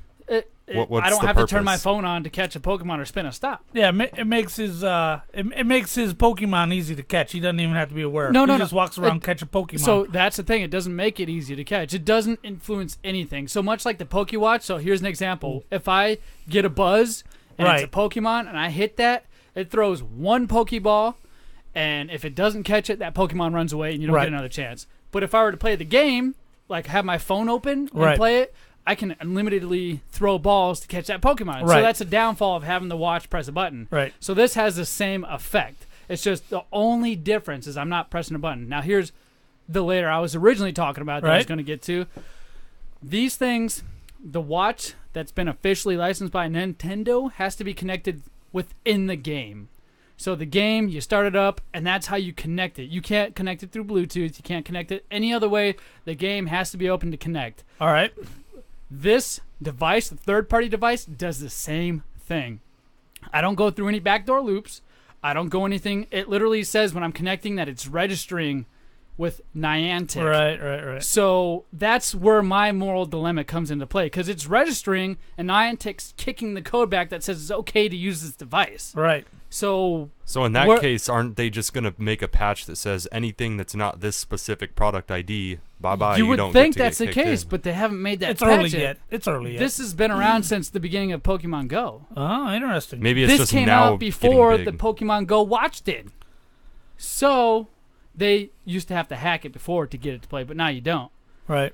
What's I don't the have to turn my purpose? phone on to catch a Pokemon or spin a stop. Yeah, it makes his it makes his Pokemon easy to catch. He doesn't even have to be aware. No, he no, just no. walks around catch a Pokemon. So that's the thing. It doesn't make it easy to catch. It doesn't influence anything. So much like the Pokewatch. So here's an example. If I get a buzz and it's a Right. Pokemon and I hit that, it throws one Pokeball, and if it doesn't catch it, that Pokemon runs away and you don't Right. get another chance. But if I were to play the game, like have my phone open and Right. play it, I can unlimitedly throw balls to catch that Pokemon. So Right. that's a downfall of having the watch press a button. Right. So this has the same effect. It's just the only difference is I'm not pressing a button. Now here's the layer I was originally talking about that I was Right. going to get to. These things, the watch that's been officially licensed by Nintendo has to be connected within the game. So the game, you start it up, and that's how you connect it. You can't connect it through Bluetooth. You can't connect it any other way. The game has to be open to connect. all right. This device, the third-party device, does the same thing. I don't go through any backdoor loops. I don't go anything. It literally says when I'm connecting that it's registering with Niantic. Right. So that's where my moral dilemma comes into play because it's registering and Niantic's kicking the code back that says it's okay to use this device. Right. So So in that Where- case, aren't they just going to make a patch that says anything that's not this specific product ID, bye-bye, you would don't think get to that's the get kicked case, in. but they haven't made that It's patch early yet. It's early yet. This has been around since the beginning of Pokemon Go. Oh, interesting. Maybe it's This just came now out before getting the big. Pokemon Go watch did. So they used to have to hack it before to get it to play, but now you don't. Right.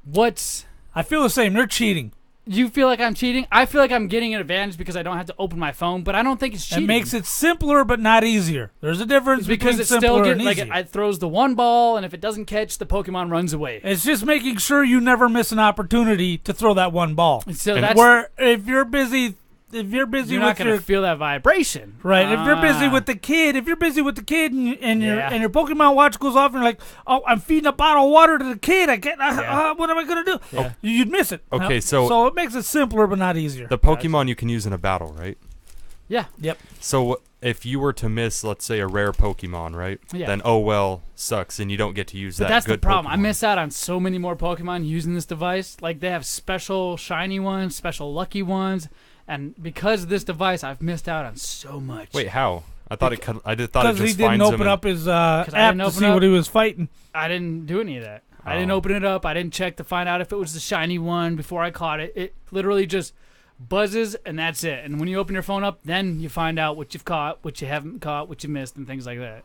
What's I feel the same. They're cheating. you feel like I'm cheating? I feel like I'm getting an advantage because I don't have to open my phone, but I don't think it's cheating. It makes it simpler, but not easier. There's a difference It's because between it's simpler still and getting like easy. it throws the one ball, and if it doesn't catch, the Pokemon runs away. It's just making sure you never miss an opportunity to throw that one ball. So And that's Where if you're busy you're with not going your to feel that vibration, right, if you're busy Ah. with the kid, and your Yeah. and your Pokemon watch goes off, and you're like, oh, I'm feeding a bottle of water to the kid. I can't. Yeah. What am I gonna do? Yeah. You'd miss it. Okay, so- so it makes it simpler, but not easier. The Pokemon you can use in a battle, right? Yeah. Yep. So if you were to miss, let's say, a rare Pokemon, right? Yeah. Then oh well, sucks, and you don't get to use But that that's the good problem. I Pokemon. miss out on so many more Pokemon using this device. Like they have special shiny ones, special lucky ones, and because of this device, I've missed out on so much. Wait, how? I thought it. I did thought it Because just he didn't finds open him. up his I app didn't to open see up- what he was fighting. I didn't do any of that. I didn't Oh. open it up. I didn't check to find out if it was the shiny one before I caught it. It literally just buzzes, and that's it. And when you open your phone up, then you find out what you've caught, what you haven't caught, what you missed, and things like that.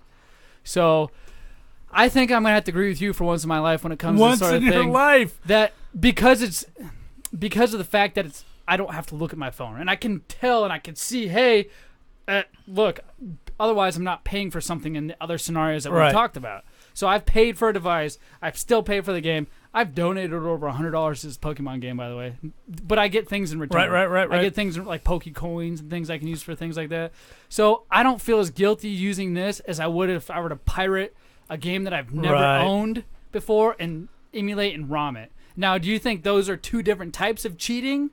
So I think I'm going to have to agree with you for once in my life when it comes to this sort of thing. Once in your life. That because of the fact that I don't have to look at my phone. And I can tell and I can see, hey, look, otherwise I'm not paying for something in the other scenarios that we talked about. So I've paid for a device. I've still paid for the game. I've donated over $100 to this Pokemon game, by the way. But I get things in return. Right. I get things like Pokecoins and things I can use for things like that. So I don't feel as guilty using this as I would if I were to pirate a game that I've never owned before and emulate and ROM it. Now, do you think those are two different types of cheating?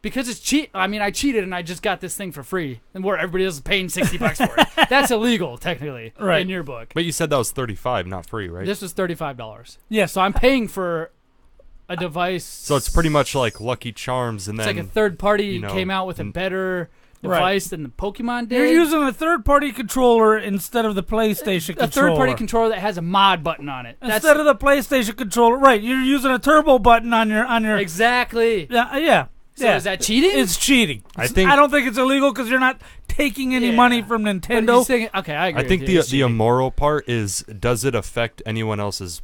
Because it's cheat. I mean, I cheated and I just got this thing for free, and where everybody else is paying $60 for it. That's illegal, technically, in your book. But you said that was $35, not free, right? This was $35. Yeah. So I'm paying for a device. So it's pretty much like Lucky Charms, and then it's like a third party came out with a better device than the Pokemon did. You're using a third-party controller instead of the PlayStation controller. A third-party controller that has a mod button on it. Instead of the PlayStation controller, right? You're using a turbo button on your. Exactly. Yeah. So is that cheating? It's cheating. I don't think it's illegal because you're not taking any money from Nintendo. Okay, I agree. I think the immoral part is, does it affect anyone else's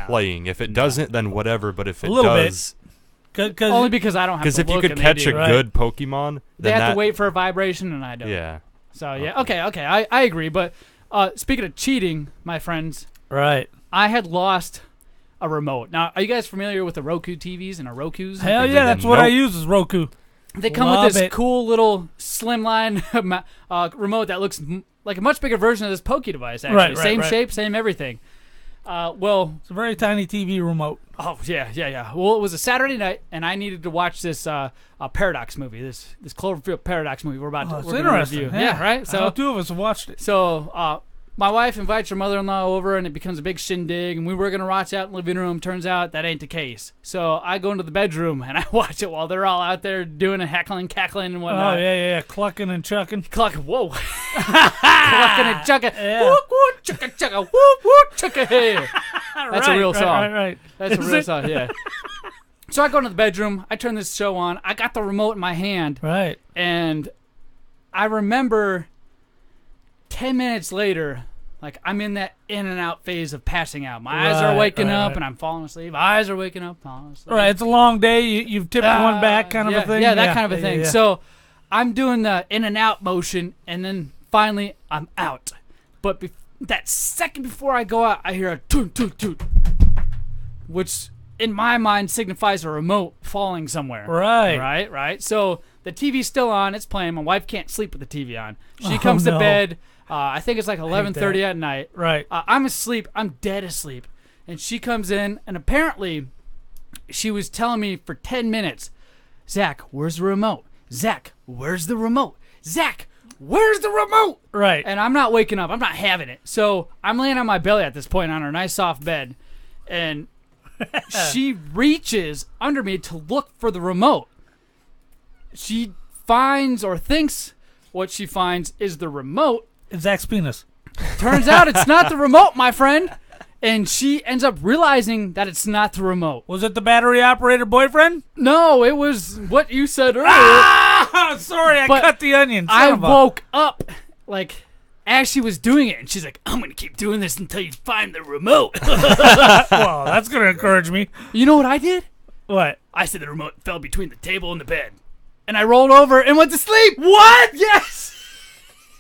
playing? If it doesn't, then whatever. But if it does, only because I don't have to look. Because if you could catch a good Pokemon, they have to wait for a vibration, and I don't. Yeah. So yeah, okay, I agree. But speaking of cheating, my friends, I had lost a remote. Now, are you guys familiar with the Roku TVs and the Rokus? Hell yeah, that's what I use is Roku. They come with this cool little slimline remote that looks like a much bigger version of this Poke device, actually. Same shape, same everything. Well, it's a very tiny TV remote. Oh, yeah. Well, it was a Saturday night, and I needed to watch this Paradox movie, this Cloverfield Paradox movie we're about to review. Yeah, right? So two of us have watched it. So my wife invites her mother-in-law over, and it becomes a big shindig, and we were going to watch out in the living room. Turns out that ain't the case. So I go into the bedroom, and I watch it while they're all out there doing a heckling, cackling, and whatnot. Oh, yeah. Clucking and chucking. Whoa. Clucking and chucking. Yeah. Whoop, whoop, chugga, chugga, whoop, whoop, chugga, hey. That's a real song. Right. That's a real song, yeah. So I go into the bedroom. I turn this show on. I got the remote in my hand. Right. And I remember 10 minutes later, like I'm in that in and out phase of passing out. My eyes are waking up and I'm falling asleep. Eyes are waking up, falling asleep. Right, it's a long day. You've tipped one back kind of a thing. Yeah, that kind of a thing. Yeah. So I'm doing the in and out motion, and then finally I'm out. But that second before I go out, I hear a toot, toot, toot, which in my mind signifies a remote falling somewhere. Right. So the TV's still on. It's playing. My wife can't sleep with the TV on. She comes to bed. I think it's like 11:30 at night. Right. I'm asleep. I'm dead asleep. And she comes in, and apparently she was telling me for 10 minutes, Zach, where's the remote? Zach, where's the remote? Zach, where's the remote? Right. And I'm not waking up. I'm not having it. So I'm laying on my belly at this point on her nice soft bed, and she reaches under me to look for the remote. She finds or thinks what she finds is the remote. It's Zach's penis. Turns out it's not the remote, my friend. And she ends up realizing that it's not the remote. Was it the battery-operated boyfriend? No, it was what you said earlier. Sorry, I cut the onion. I woke up, like, as she was doing it, and she's like, I'm going to keep doing this until you find the remote. Well, that's going to encourage me. You know what I did? What? I said the remote fell between the table and the bed. And I rolled over and went to sleep. What? Yes.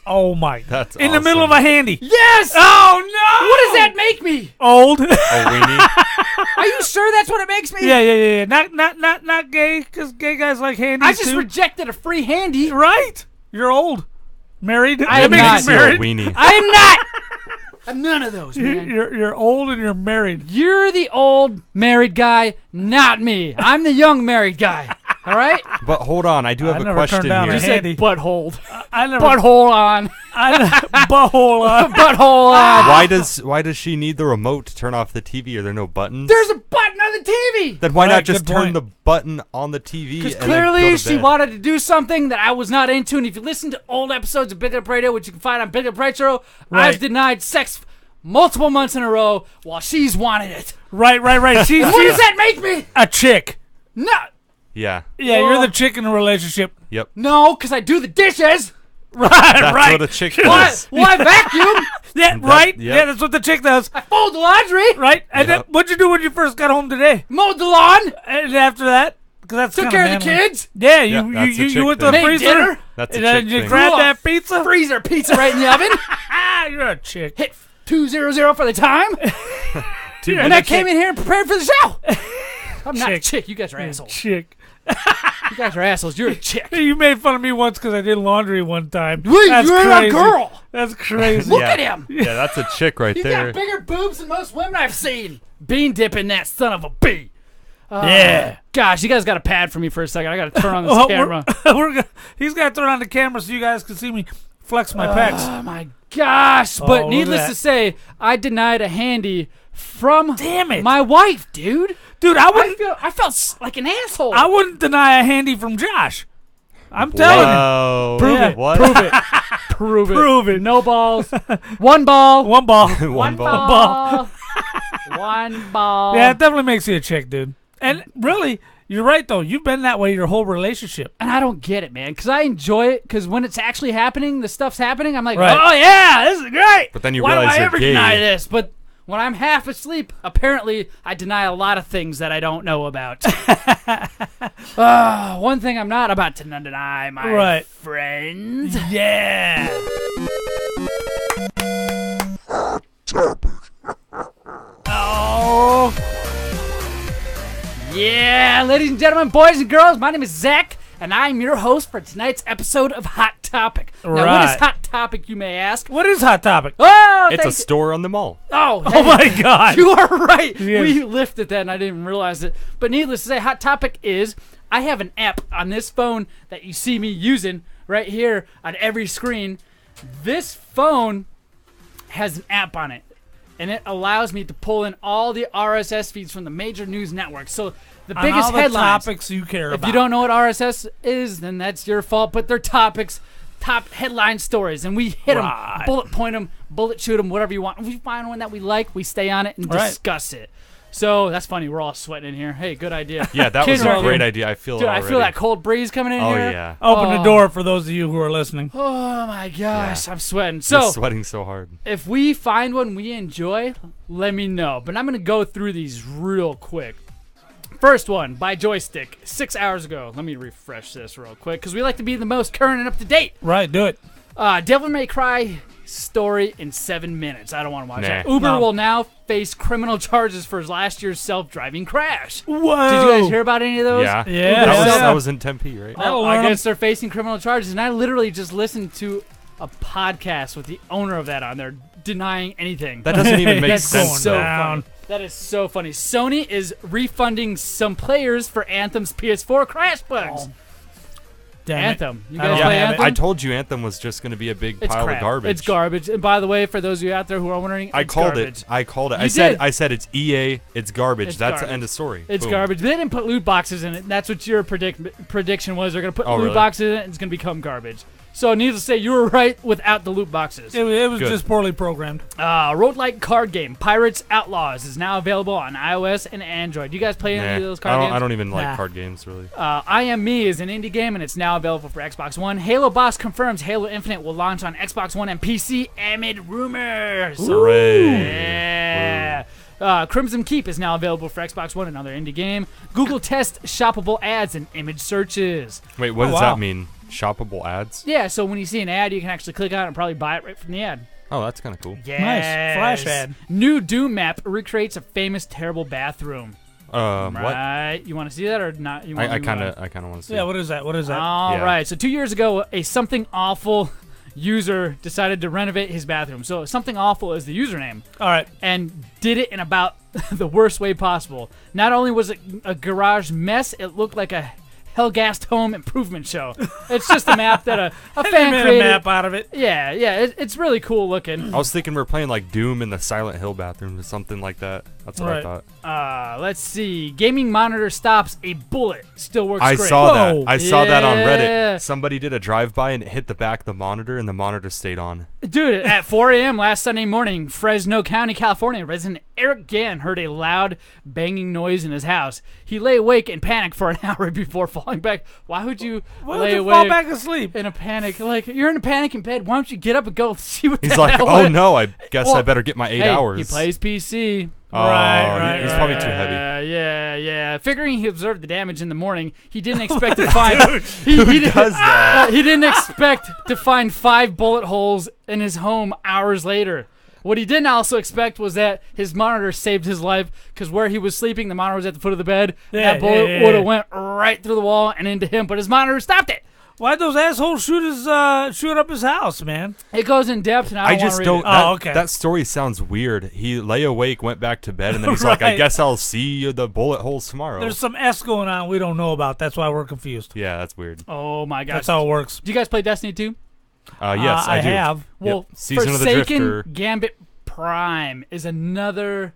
Oh, my. That's in the middle of a handy. Yes. Oh, no. What does that make me? Old. Oh, weenie. Are you sure that's what it makes me? Yeah. Not gay, because gay guys like handies, I just rejected a free handy. Right. You're old. Married. I am not. Married. Weenie. I am not. I'm none of those, man. You're old and you're married. You're the old married guy, not me. I'm the young married guy. All right? But hold on, I do have a question here. You said butthole. I never butthole on. Butthole on. Butthole on. Why does she need the remote to turn off the TV? Are there no buttons? There's a button on the TV. Then why not just turn the button on the TV? Because clearly she wanted to do something that I was not into. And if you listen to old episodes of Big Up Radio, which you can find on Big Up Radio, I've denied sex multiple months in a row while she's wanted it. Right. What does that make me? A chick. No. Yeah. Yeah, you're the chick in the relationship. Yep. No, because I do the dishes. Right, That's right. what a chick What? does. Well, I vacuum. Yeah, That- right. yep. Yeah, that's what the chick does. I fold the laundry. Right. And then Yep. what'd you do when you first got home today? Mowed the lawn. And after that, because that's Took kinda care of the manly. kids. Yeah, Yeah, you that's a you chick went to the thing. Made freezer. dinner. That's a And then chick you thing. grabbed Cool. that pizza. Freezer pizza right in the oven. Ah, you're a chick. Hit 200 for the time. You're And a I chick. came in here and prepared for the show. I'm not a Chick. chick. You guys are assholes. Chick. You guys are assholes. You're a chick. Hey, you made fun of me once because I did laundry one time. Wait, That's you're crazy. a girl. That's crazy. Look Yeah. at him. Yeah, that's a chick right He's there. got bigger boobs than most women I've seen. Bean dipping that son of a bee. Yeah. Gosh, you guys got a pad for me for a second. I got to turn on this Oh, camera. He's got to turn on the camera so you guys can see me flex my pecs. Oh my gosh! Oh, But look needless at to that. say, I denied a handy from Damn it. my wife, dude. Dude, I felt like an asshole. I wouldn't deny a handy from Josh. I'm telling you. Whoa. Prove Yeah. it. What? Prove it. Prove it. Prove it. No balls. One ball. One ball. One ball. ball. One ball. Yeah, it definitely makes you a chick, dude. And really, you're right, though. You've been that way your whole relationship. And I don't get it, man, because I enjoy it. Because when it's actually happening, the stuff's happening. I'm like, Right. oh yeah, this is great. But then you Why realize do I you're ever gay. deny this? But when I'm half asleep, apparently I deny a lot of things that I don't know about. One thing I'm not about to deny, my Right. friends. Yeah. Oh. Yeah, ladies and gentlemen, boys and girls, my name is Zach, and I'm your host for tonight's episode of Hot Topic. Now, what Right. is Hot Topic, you may ask? What is Hot Topic? Oh, It's a thank- store on the mall. Oh, Oh, my God. You are right. Yes. We lifted that and I didn't even realize it. But needless to say, Hot Topic is I have an app on this phone that you see me using right here on every screen. This phone has an app on it, and it allows me to pull in all the RSS feeds from the major news networks. So the On biggest all the headlines. topics you care If about. you don't know what RSS is, then that's your fault. But they're topics, top headline stories, and we hit them, Right. bullet point them, bullet shoot them, whatever you want. If we find one that we like, we stay on it and Right. discuss it. So that's funny. We're all sweating in here. Hey, good idea. Yeah, that Kids was are a great here. idea. I feel Dude, it I already. feel that cold breeze coming in Oh, here. yeah. Open the Oh. door for those of you who are listening. Oh my gosh, I'm sweating. You're So sweating so hard. if we find one we enjoy, let me know. But I'm gonna go through these real quick. First one by Joystick, 6 hours ago. Let me refresh this real quick because we like to be the most current and up to date. Right, do it. Devil May Cry story in 7 minutes. I don't want to watch Nah. that. Uber No. will now face criminal charges for his last year's self-driving crash. Whoa. Did you guys hear about any of those? Yeah. Yeah. That was in Tempe, right? That'll I learn 'em. guess they're facing criminal charges, and I literally just listened to a podcast with the owner of that on there denying anything. That doesn't even make That's sense. so though. funny. That is so funny. Sony is refunding some players for Anthem's PS4 crash bugs. Damn it. Anthem. You I guys don't play have it. Anthem? I told you Anthem was just going to be a big It's pile crap. of garbage. It's garbage. And by the way, for those of you out there who are wondering, I it's called garbage. it. I called it. You I said. did. I said it's EA. It's garbage. It's That's garbage. the end of story. It's Boom. garbage. They didn't put loot boxes in it. That's what your prediction was. They're going to put Oh, loot really? boxes in it, and it's going to become garbage. So, needless to say, you were right without the loot boxes. It was Good. just poorly programmed. Roguelike card game, Pirates Outlaws, is now available on iOS and Android. You guys play any of Nah, those card games? I don't even like Nah. card games really. I Am Me is an indie game, and it's now available for Xbox One. Halo Boss confirms Halo Infinite will launch on Xbox One and PC amid rumors. Hooray! Yeah. Crimson Keep is now available for Xbox One, another indie game. Google test shoppable ads and image searches. Wait, what Oh, does wow. that mean? Shoppable ads? Yeah, so when you see an ad, you can actually click on it and probably buy it right from the ad. Oh, that's kind of cool. Yes. Flash ad. New Doom map recreates a famous terrible bathroom. What? Right. You want to see that or not? You want I me to kind move of want to see. Yeah, what is that? What is that? All Yeah. right. So 2 years ago, a Something Awful user decided to renovate his bathroom. So Something Awful is the username, All right. and did it in about the worst way possible. Not only was it a garage mess, it looked like a Hellgast home improvement show. It's just a map that a They fan made created. a map out of it. Yeah, it's really cool looking. I was thinking we're playing like Doom in the Silent Hill bathroom or something like that. That's what Right. I thought. Let's see. Gaming monitor stops a bullet. Still works I great. saw Whoa. that. I saw that on Yeah. Reddit. Somebody did a drive-by and it hit the back of the monitor, and the monitor stayed on. Dude, at 4 a.m. last Sunday morning, Fresno County, California, resident Eric Gann heard a loud banging noise in his house. He lay awake in panic for an hour before falling back. Why would you lay awake fall back asleep in a panic? Like, you're in a panic in bed. Why don't you get up and go see what He's the like, hell oh is-" no, I guess Well, I better get my 8 Hey, hours. he plays PC. Oh, Right, he's probably too heavy. Yeah. Figuring he observed the damage in the morning, he didn't expect to find. he does that? he didn't expect to find 5 bullet holes in his home hours later. What he didn't also expect was that his monitor saved his life, because where he was sleeping, the monitor was at the foot of the bed. Yeah, that bullet yeah. would have went right through the wall and into him, but his monitor stopped it. Why'd those assholes shoot up his house, man? It goes in depth, and I don't just want to don't. read it. That, okay. That story sounds weird. He lay awake, went back to bed, and then he's like, "I Right. guess I'll see the bullet holes tomorrow." There's some S going on we don't know about. That's why we're confused. Yeah, that's weird. Oh my gosh. That's how it works. Do you guys play Destiny 2? Yes, I do. have. Yep. Well, Season of the Forsaken Drifter. Gambit Prime is another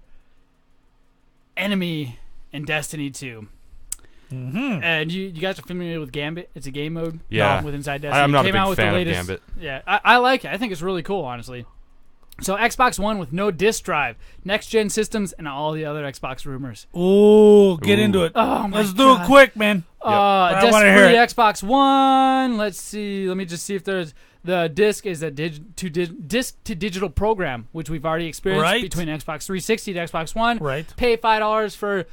enemy in Destiny 2. Mm-hmm. And you guys are familiar with Gambit? It's a game mode Yeah. with Inside Destiny. I'm not It a came out big with fan the of latest, Gambit. Yeah, I like it. I think it's really cool, honestly. So Xbox One with no disc drive, next-gen systems, and all the other Xbox rumors. Ooh, get Ooh. into it. Oh, my Let's do it God. quick, man. Disc wanna for hear the it. Xbox One. Let's see. Let me just see if there's the disc is a disc to digital program, which we've already experienced Right. between Xbox 360 to Xbox One. Right. Pay $5 for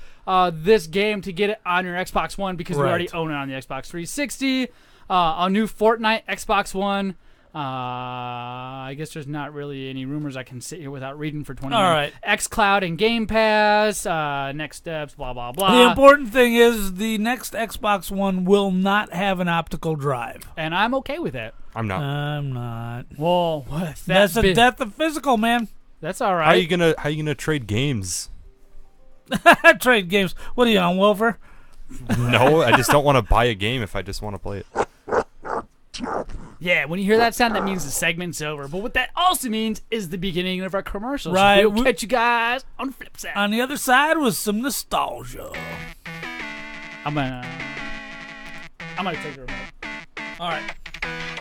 this game to get it on your Xbox One because we Right. already own it on the Xbox 360. A new Fortnite Xbox One. I guess there's not really any rumors I can sit here without reading for 20 All minutes. xCloud and Game Pass. Next steps. Blah blah blah. The important thing is the next Xbox One will not have an optical drive. And I'm okay with that. I'm not. I'm not. Whoa, what? That's the death of physical, man. That's all How right. you gonna trade games? Trade games. What are you on, welfare? No, I just don't want to buy a game if I just want to play it. Yeah, when you hear that sound, that means the segment's over. But what that also means is the beginning of our commercials. Right. We'll catch you guys on the flip side. On the other side was some nostalgia. I'm gonna take the remote. All right.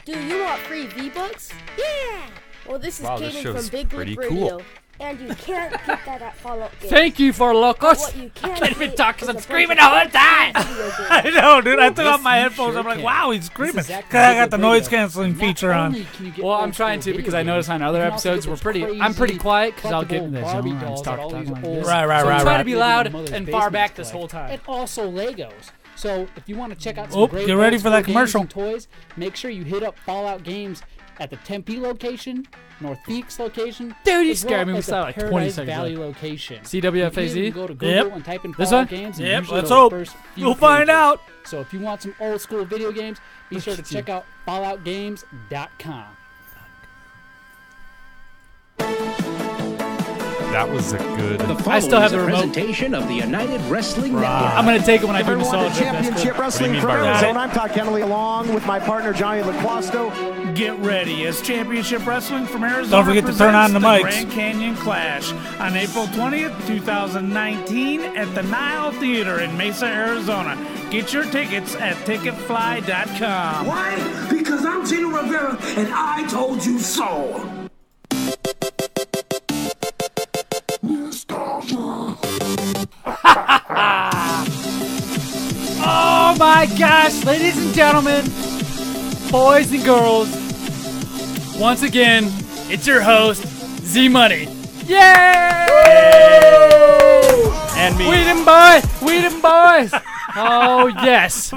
Do you want free V-Bucks? Yeah! Well, this is Wow, this Kaden show's from Big pretty League cool. Radio. And you can't get that at Fallout Games. Thank you for locos. What you can I can't even get talk because is I'm a screaming bunch the whole time. of video games. I know, dude. I took off my you headphones. sure I'm like, can. wow, he's screaming. This is Because Zach from I got Big the League noise Radio. canceling feature on. Well, I'm trying to because I noticed on other episodes I'm pretty quiet because I'll get in this zone and start talking like this. Right, So I'm trying right. to be loud and far back this whole time. And also Legos. So if you want to check out some Oh, great get ready old for that school games commercial. and toys, make sure you hit up Fallout Games at the Tempe location, North Phoenix location, Dude, you as scared me. well We as the saw like 20 Paradise seconds Valley left. location. CWFAZ? You can go to Google Yep. and type in This Fallout one? Games. And Yep, usually let's go to hope. the first few We'll find pages. out. So if you want some old school video games, be sure to check out FalloutGames.com. That was a good. I still have the remote. presentation of the United Wrestling Network. I'm gonna take it when I do Everyone, the nostalgia. That's championship cool. wrestling mean from by remote? Arizona. I'm Todd Kennelly along with my partner Johnny LaQuasto. Get ready as Championship Wrestling from Arizona. Don't forget to turn on the mics. Grand Canyon Clash on April 20th, 2019 at the Nile Theater in Mesa, Arizona. Get your tickets at ticketfly.com. Why? Because I'm Gino Rivera and I told you so. Oh my gosh, ladies and gentlemen, boys and girls, once again, it's your host, Z Money. Yay! And me. We them boys. Oh yes.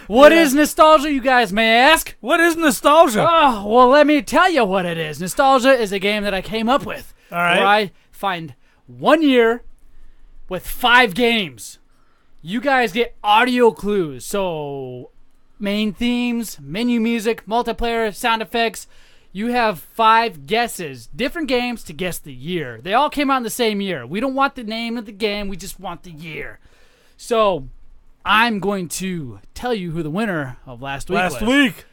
What is nostalgia, you guys may ask? What is nostalgia? Oh, well, let me tell you what it is. Nostalgia is a game that I came up with. All right. Where I find 1 year with 5 games. You guys get audio clues. So, main themes, menu music, multiplayer, sound effects. You have 5 guesses. Different games to guess the year. They all came out in the same year. We don't want the name of the game. We just want the year. So, I'm going to tell you who the winner of last week was. Last week.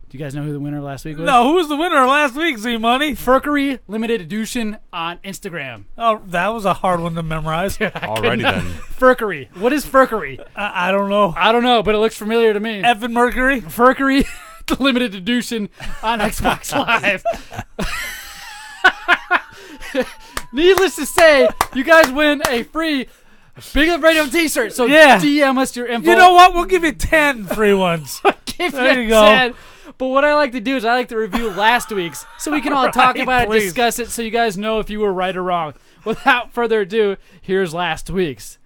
Do you guys know who the winner of last week was? No, who was the winner of last week, Z Money? Furkery Limited Edition on Instagram. Oh, that was a hard one to memorize. Alrighty then. Furkery. What is Furkery? I don't know. I don't know, but it looks familiar to me. Effing Mercury? Furkery Limited Edition on Xbox Live. Needless to say, you guys win a free Big Up Radio t-shirt. So DM us your info. You know what? We'll give you 10 free ones. There you go. 10. But what I like to do is I like to review last week's so we can all talk about it, discuss it, so you guys know if you were right or wrong. Without further ado, here's last week's.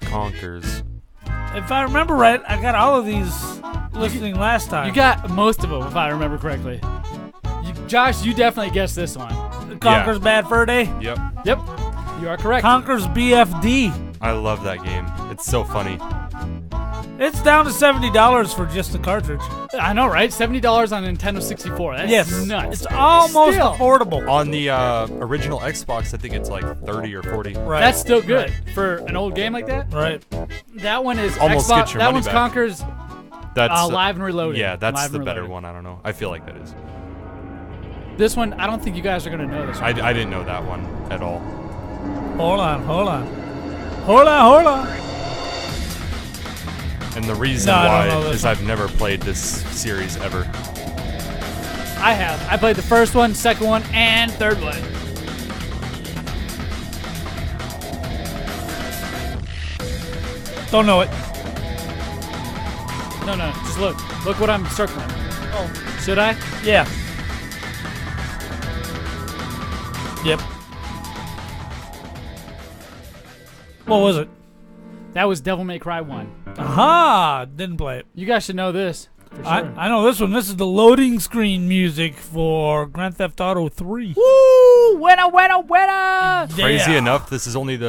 Conkers. If I remember right, I got all of these listening last time. You got most of them, if I remember correctly. Josh, you definitely guessed this one. Conker's Bad Fur Day? Yep. Yep. You are correct. Conker's BFD. I love that game. It's so funny. It's down to $70 for just the cartridge. I know, right? $70 on Nintendo 64. That's nuts. It's almost affordable. On the original Xbox, I think it's like 30 or 40. Right. That's still good for an old game like that. Right. That one is Almost Xbox. get your That money one's back. Conker's That's Live and Reloaded. Yeah, that's Live the and better Reloaded. one. I don't know. I feel like that is. This one, I don't think you guys are going to know this one. I didn't know that one at all. Hold on. And the reason why is I've never played this series ever. I have. I played the first one, second one, and third one. Don't know it. No, just look. Look what I'm circling. Oh. Should I? Yeah. Yep. What was it? That was Devil May Cry 1. Aha! Didn't play it. You guys should know this. For sure. I know this one. This is the loading screen music for Grand Theft Auto 3. Woo! Winner! Crazy enough, this is one of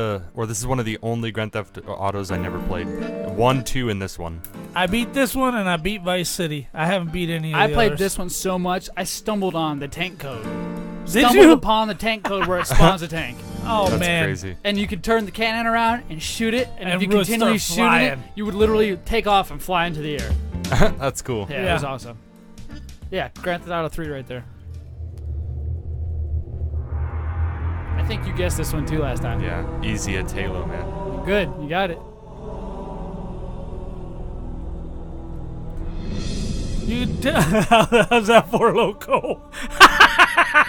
the only Grand Theft Autos I never played. 1, 2, and this one. I beat this one and I beat Vice City. I haven't beat any of the I played others. this one so much, I stumbled on the tank code. Did Stumbled you? upon the tank code where it spawns a tank. Oh, That's man. crazy. And you could turn the cannon around and shoot it, and if you really continually start shooting it, flying. you would literally take off and fly into the air. That's cool. Yeah, it was awesome. Yeah, Grand Theft Auto 3 right there. I think you guessed this one too last time. Yeah, easy at Halo, man. Good, you got it. How's that for Loco?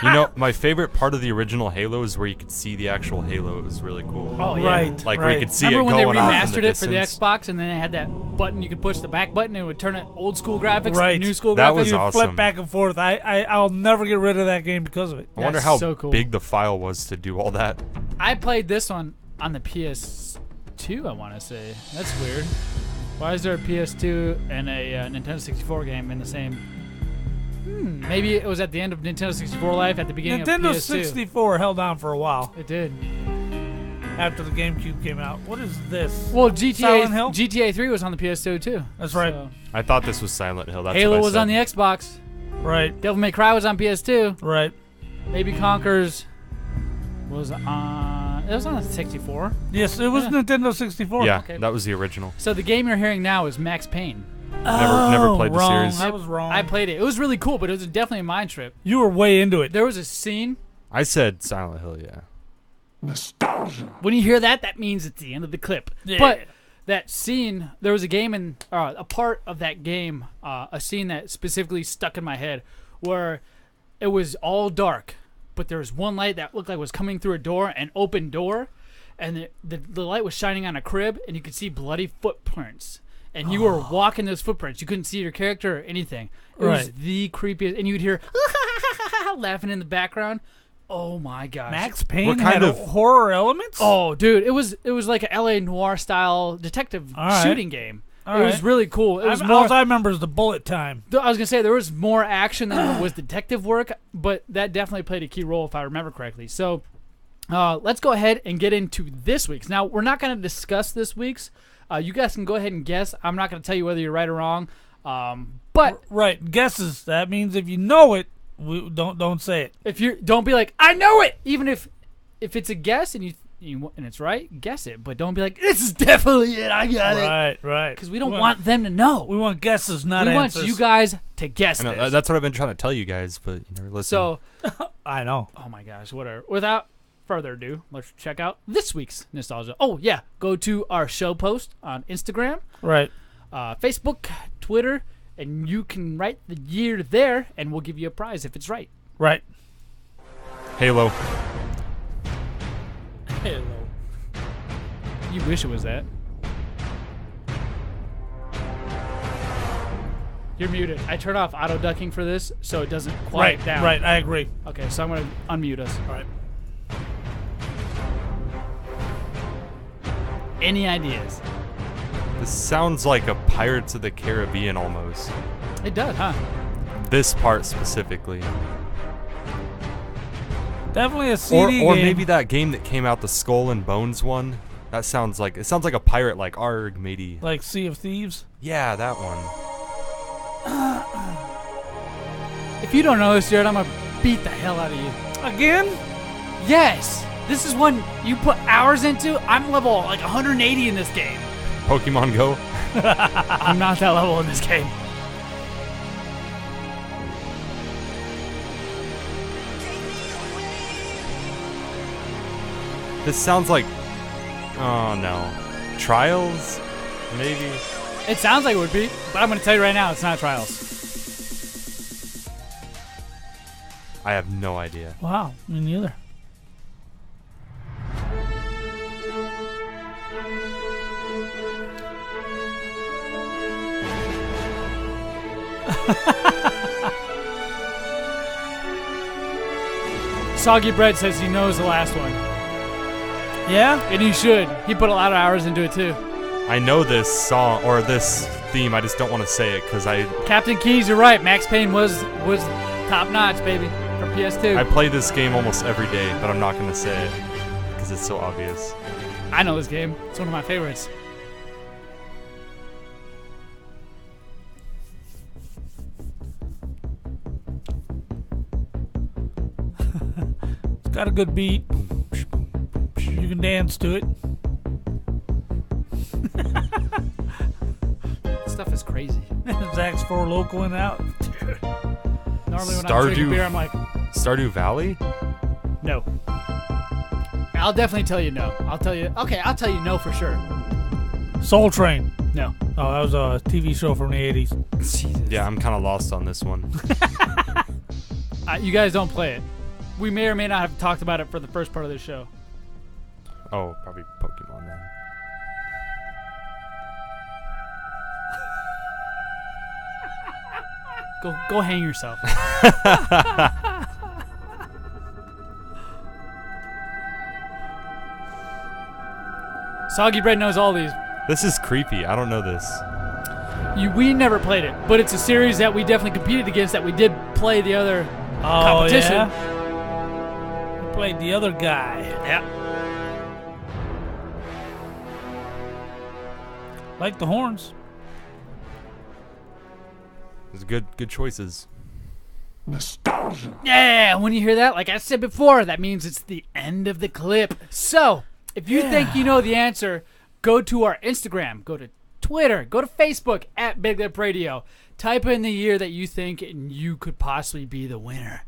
You know, my favorite part of the original Halo is where you could see the actual Halo. It was really cool. Oh, yeah. Right. Like where you could see Remember it when going they off in remastered the it for the distance. Xbox, and then they had that button you could push the back button and it would turn it old school graphics Right. to new school That graphics? was You awesome. flip back and forth. I'll never get rid of that game because of it. I wonder That's how so cool. big the file was to do all that. I played this one on the PS2, I want to say. That's weird. Why is there a PS2 and a Nintendo 64 game in the same... maybe it was at the end of Nintendo 64 life, at the beginning Nintendo of PS2. 64 held on for a while It did. after the GameCube came out. What is this? Well, Silent Hill? GTA 3 was on the PS2 too. That's right. So, I thought this was Silent Hill. That's Halo what I was said. on the Xbox. Right. Devil May Cry was on PS2. Right. Maybe Conker's was on... It was on the 64. Yes, it was Nintendo 64. Yeah, Okay. that was the original. So the game you're hearing now is Max Payne. Never played the wrong. series. I was wrong. I played it. It was really cool, but it was definitely a mind trip. You were way into it. There was a scene. I said Silent Hill, yeah. Nostalgia. When you hear that, that means it's the end of the clip. Yeah. But that scene, there was a game in a part of that game, a scene that specifically stuck in my head, where it was all dark, but there was one light that looked like it was coming through a door, an open door, and the light was shining on a crib, and you could see bloody footprints. And you were walking those footprints. You couldn't see your character or anything. It was Right. the creepiest. And you'd hear laughing in the background. Oh my gosh. Max Payne What had kind of- horror elements? Oh, dude, it was like a LA Noire style detective All right. shooting game. All it was right. really cool. It was all more. I remember is the bullet time. I was gonna say there was more action than was detective work, but that definitely played a key role if I remember correctly. So let's go ahead and get into this week's. Now we're not gonna discuss this week's. You guys can go ahead and guess. I'm not gonna tell you whether you're right or wrong. But Right. Guesses. That means if you know it, don't say it. if you don't be like I know it, even if it's a guess and and it's right, guess it. But don't be like this is definitely it. I got it. Right. Because we don't want them to know. We want guesses, not We want answers. you guys to guess I know, this. that's what I've been trying to tell you guys, but you never listen. So, I know. oh my gosh, whatever. Without further ado, let's check out this week's nostalgia. Oh yeah, go to our show post on Instagram, Right. Facebook, Twitter, and you can write the year there, and we'll give you a prize if it's right. Right. Halo. Halo. You wish it was that. You're muted. I turn off auto ducking for this so it doesn't quiet down. Right, I agree. Okay, so I'm going to unmute us. All right. Any ideas? This sounds like a Pirates of the Caribbean almost. It does, huh? This part specifically. Definitely a CD Or game. maybe that game that came out, the Skull and Bones one. That sounds like a pirate, like arg, matey. Like Sea of Thieves? Yeah, that one. If you don't know this, Jared, I'm going to beat the hell out of you. Again? Yes! This is one you put hours into. I'm level like 180 in this game. Pokemon Go. I'm not that level in this game. This sounds like, oh no, Trials, maybe. It sounds like it would be, but I'm going to tell you right now, it's not Trials. I have no idea. Wow, me neither. Soggy Bread says he knows the last one. Yeah? And he should. He put a lot of hours into it too. I know this song or this theme. I just don't want to say it because Captain Keys, you're right. Max Payne was top notch, baby, for PS2. I play this game almost every day, but I'm not going to say it because it's so obvious. I know this game. It's one of my favorites. It's got a good beat. You can dance to it. This stuff is crazy. Zach's for local and out. Normally when I'm drinking beer, I'm like, Stardew Valley? no. I'll definitely tell you no. I'll tell you no for sure. Soul Train. No. Oh, that was a TV show from the 80s. Jesus. Yeah, I'm kind of lost on this one. You guys don't play it. We may or may not have talked about it for the first part of this show. Oh, probably Pokemon then. Go hang yourself. Soggy Bread knows all these. This is creepy. I don't know this. We never played it, but it's a series that we definitely competed against. That we did play the other competition. Yeah? We played the other guy. Yeah. Like the horns. It's good choices. Nostalgia. Yeah, when you hear that, like I said before, that means it's the end of the clip. So, if you think you know the answer, go to our Instagram, go to Twitter, go to Facebook at Big Lip Radio. Type in the year that you think and you could possibly be the winner.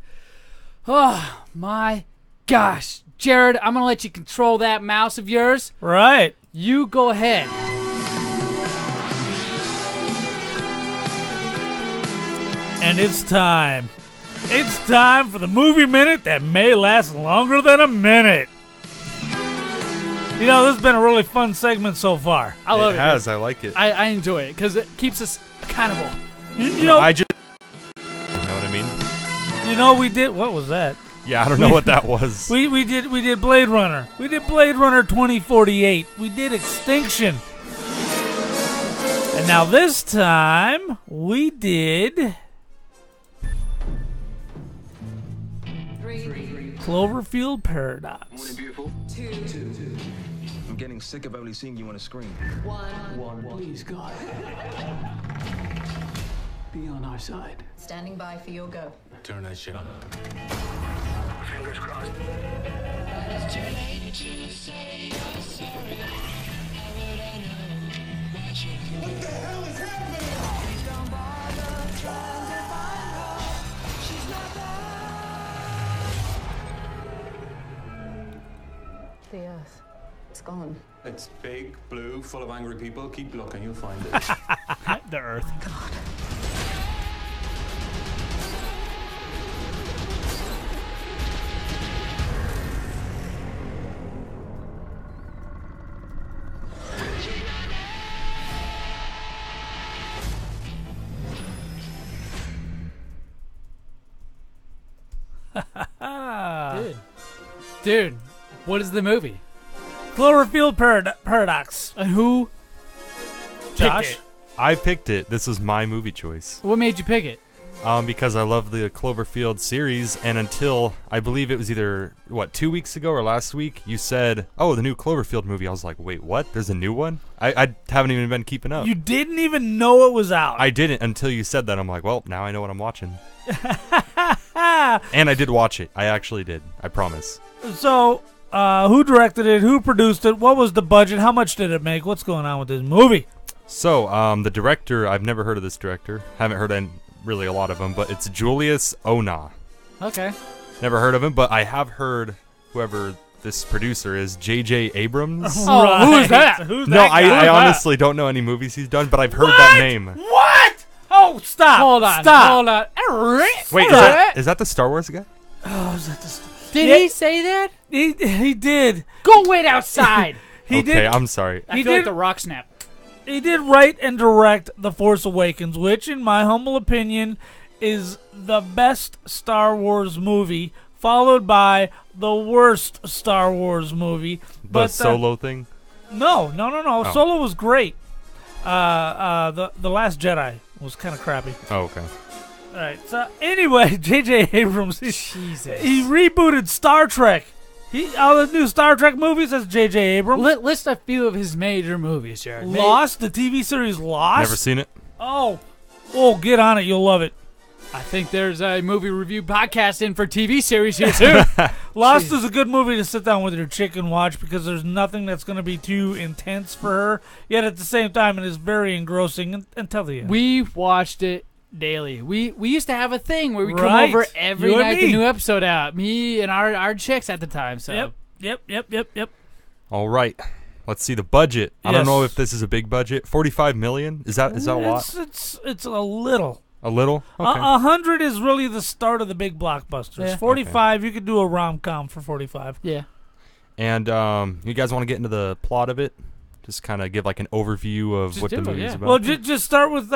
Oh, my gosh. Jared, I'm going to let you control that mouse of yours. Right. You go ahead. And it's time. It's time for the movie minute that may last longer than a minute. You know, this has been a really fun segment so far. I love it. It has. I like it. I enjoy it because it keeps us accountable. You know, You know what I mean? You know, we did. What was that? Yeah, I don't know what that was. We did Blade Runner. We did Blade Runner 2048. We did Extinction. And now this time we did Cloverfield Paradox. Beautiful. Two. I'm getting sick of only seeing you on a screen. One. Please, God. Be on our side. Standing by for your go. Turn that shit on. Fingers crossed. What the hell is The Earth. It's gone. It's big, blue, full of angry people. Keep looking, you'll find it. The Earth. Dude, what is the movie? Cloverfield Paradox. And who Josh? picked it? I picked it. This was my movie choice. What made you pick it? Because I love the Cloverfield series, and until I believe it was either 2 weeks ago or last week, you said, "Oh, the new Cloverfield movie." I was like, "Wait, what? There's a new one?" I haven't even been keeping up. You didn't even know it was out. I didn't until you said that. I'm like, well, now I know what I'm watching. And I did watch it. I actually did. I promise. So, who directed it? Who produced it? What was the budget? How much did it make? What's going on with this movie? So, the director, I've never heard of this director. Haven't heard really a lot of them, but it's Julius Ona. Okay. Never heard of him, but I have heard whoever this producer is, J.J. Abrams. Oh, right. Who is that? Who's No, that guy? I honestly don't know any movies he's done, but I've heard that name. What? Oh, stop. Hold on. Stop. Hold on. Wait, is that the Star Wars guy? Oh, is that the... Did he say that? He did. Go wait outside. He okay, did. I'm sorry. I feel like the rock snap. He did write and direct The Force Awakens, which, in my humble opinion, is the best Star Wars movie, followed by the worst Star Wars movie. The Solo thing? No. Oh. Solo was great. The Last Jedi was kind of crappy. Oh, okay. All right. So anyway, J.J. Abrams, Jesus. he rebooted Star Trek. All the new Star Trek movies, that's J.J. Abrams. List a few of his major movies, Jared. Lost, the TV series Lost. Never seen it. Oh, get on it. You'll love it. I think there's a movie review podcast in for TV series here, too. Lost is a good movie to sit down with your chick and watch because there's nothing that's going to be too intense for her, yet at the same time it is very engrossing until the end. We watched it daily. We used to have a thing where we come Right. over every You and night me. the new episode out. Me and our chicks at the time. So Yep. All right. Let's see the budget. I Yes. don't know if this is a big budget. 45 million? Is that a lot? It's a little. A little? Okay. 100 is really the start of the big blockbusters. Yeah. 45, you could do a rom-com for 45. Yeah. And you guys want to get into the plot of it? Just kind of give like an overview of what the movie is about. Well, just start with,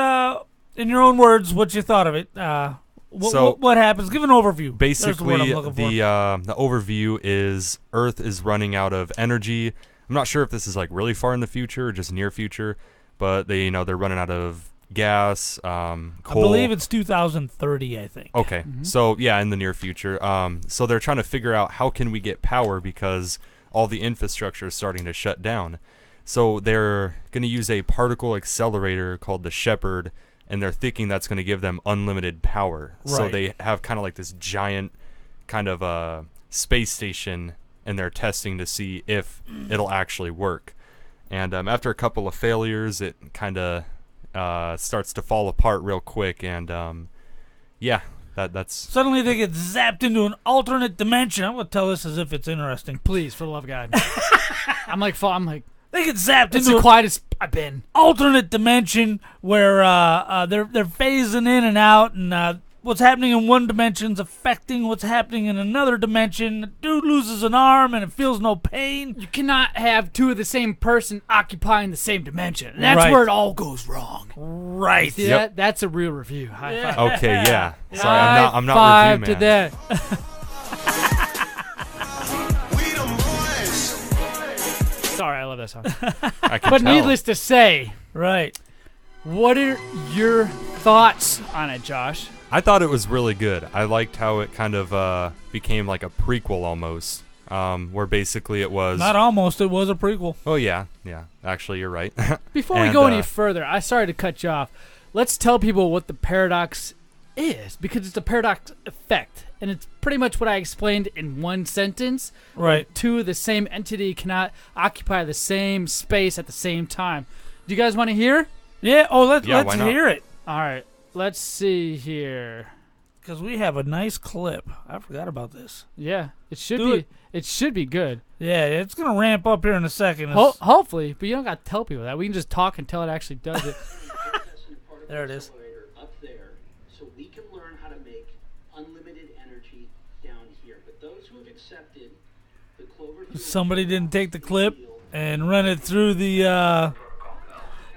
in your own words, what you thought of it. What happens? Give an overview. There's the word Basically, I'm looking for. the overview is Earth is running out of energy. I'm not sure if this is like really far in the future or just near future, but they're running out of gas, coal. I believe it's 2030, I think. Okay, so yeah, in the near future. So they're trying to figure out how can we get power because all the infrastructure is starting to shut down. So they're going to use a particle accelerator called the Shepherd, and they're thinking that's going to give them unlimited power. Right. So they have kind of like this giant kind of space station, and they're testing to see if it'll actually work. And after a couple of failures, it kind of starts to fall apart real quick, and that's Suddenly they get zapped into an alternate dimension. I'm going to tell this as if it's interesting. Please, for the love of God. I'm like, they get zapped it's into the an quietest I've been. alternate dimension where they're phasing in and out, and what's happening in one dimension's affecting what's happening in another dimension. The dude loses an arm and it feels no pain. You cannot have two of the same person occupying the same dimension. That's Right. where it all goes wrong. Right. See that? That's a real review. High five. okay. Yeah. Sorry, I'm not Five review to man. that. Sorry, I love that song. I can But tell. needless to say, Right. what are your thoughts on it, Josh? I thought it was really good. I liked how it kind of became like a prequel almost, where basically it was. Not almost. It was a prequel. Oh yeah. Actually, you're right. Before we go any further, I sorry to cut you off. Let's tell people what the paradox is, because it's a paradox effect, and it's pretty much what I explained in one sentence. Right. Two of the same entity cannot occupy the same space at the same time. Do you guys want to hear? Yeah. Oh, let's why not? hear it. All right. Let's see here. Because we have a nice clip. I forgot about this. Yeah, it should Do be. it. It should be good. Yeah, it's going to ramp up here in a second. It's- Hopefully, but you don't got to tell people that. We can just talk until it actually does it. There it is. Up there, so we can learn how to make unlimited energy down here. But those who have accepted the Cloverfield, Somebody didn't take the clip and run it through the.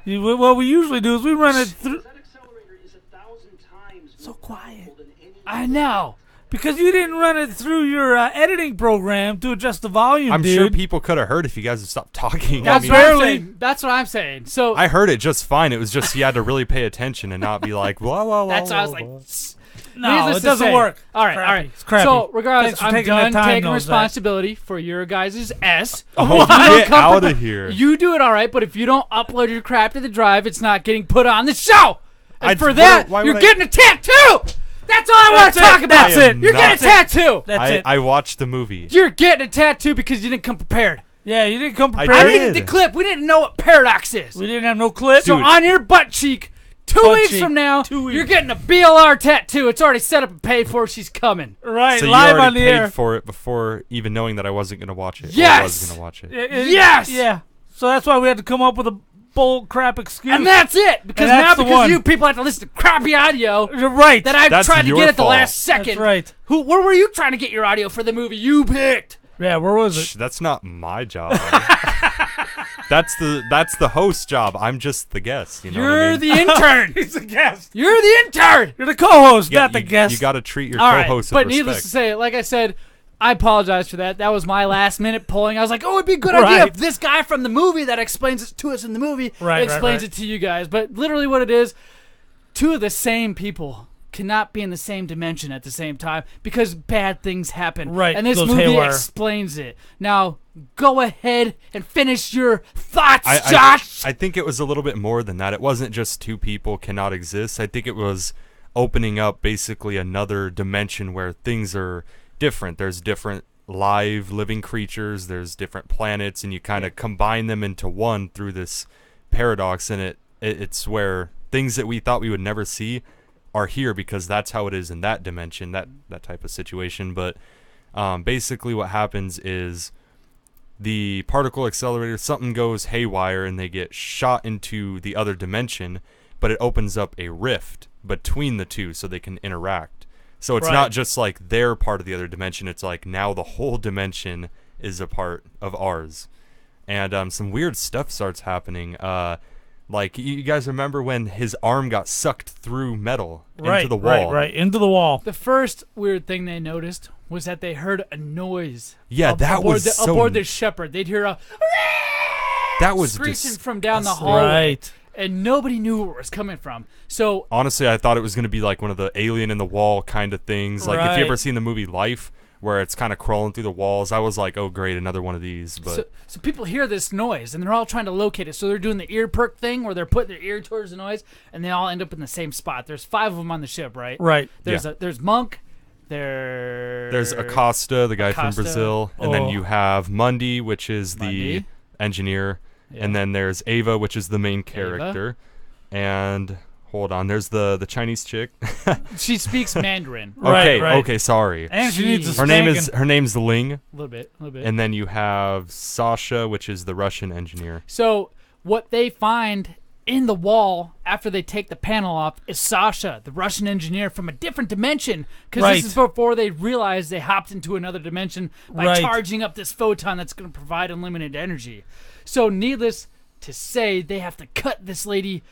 What we usually do is we run it through. that accelerator is 1,000 times So quiet. than any I know. Because you didn't run it through your editing program to adjust the volume, I'm dude. sure people could have heard if you guys had stopped talking. That's what I'm saying. That's what I'm saying. So I heard it just fine. It was just you had to really pay attention and not be like, blah, blah, blah. that's why I was blah, like, blah. No, needless it to doesn't say- work. All right, Crappy. all right. It's crappy. So regardless, Thanks for I'm taking the done time, taking knows that. responsibility for your guys' S. Oh, If you don't get come out prepa- of here. You do it all right, but if you don't upload your crap to the drive, it's not getting put on the show. And I- for why- that, why you're would I- getting a tattoo. That's all I want to talk about. That's it. You're getting a tattoo. That's it. I watched the movie. You're getting a tattoo because you didn't come prepared. Yeah, you didn't come I prepared. I needed did. the clip. We didn't know what paradox is. We didn't have no clip. So on your butt cheek, 2 Butt weeks cheek, from now, 2 weeks. you're getting a BLR tattoo. It's already set up and paid for. She's coming. Right, So you live already on the paid air. for it before even knowing that I wasn't going to watch it. Or Yes! was going to watch it. Yes! Yeah. So that's why we had to come up with a bull crap excuse. And that's it. Because And now that's the because one. you people have to listen to crappy audio You're right. that I've That's tried to your get at the fault. last second. That's right. Where were you trying to get your audio for the movie you picked? Yeah, where was it? Shh, that's not my job. That's the host job. I'm just the guest. You know what I You're mean? the intern. He's a guest. You're the intern. You're the co-host, Yeah, not the guest. You got to treat your All right, co-host but with needless respect. to say, like I said, I apologize for that. That was my last minute pulling. I was like, oh, it'd be a good idea Right. if this guy from the movie that explains it to us in the movie Right, explains right. it to you guys. But literally what it is, two of the same people cannot be in the same dimension at the same time because bad things happen. Right, And this goes movie haywire. explains it. Now, go ahead and finish your thoughts, I Josh. I think it was a little bit more than that. It wasn't just two people cannot exist. I think it was opening up basically another dimension where things are different. There's different live living creatures, there's different planets, and you kind of combine them into one through this paradox, and it's where things that we thought we would never see are here because that's how it is in that dimension, that type of situation. But basically what happens is the particle accelerator, something goes haywire and they get shot into the other dimension, but it opens up a rift between the two so they can interact. So it's Right. not just like they're part of the other dimension, it's like now the whole dimension is a part of ours. And some weird stuff starts happening. Like, you guys remember when his arm got sucked through metal into the wall? Right, into the wall. The first weird thing they noticed was that they heard a noise. Yeah, that aboard was the, so... aboard the Shepherd. They'd hear a that was screeching just from down the hallway, Right. and nobody knew where it was coming from. So Honestly, I thought it was going to be like one of the alien in the wall kind of things. Like, if you ever Right. seen the movie Life, where it's kind of crawling through the walls, I was like, oh, great, another one of these. But So people hear this noise, and they're all trying to locate it. So they're doing the ear perk thing, where they're putting their ear towards the noise, and they all end up in the same spot. There's 5 of them on the ship, right? Right. There's Monk. There's Acosta, the guy Acosta. from Brazil, and then Oh. you have Mundy, which is the Mundy. engineer, Yeah. and then there's Ava, which is the main character, and hold on, there's the Chinese chick. She speaks Mandarin. Okay, Right. okay, sorry. And she needs a Her spanking. name's Ling, A little bit. and then you have Sasha, which is the Russian engineer. So what they find in the wall after they take the panel off is Sasha, the Russian engineer from a different dimension. Because Right. this is before they realized they hopped into another dimension by Right. charging up this photon that's going to provide unlimited energy. So needless to say, they have to cut this lady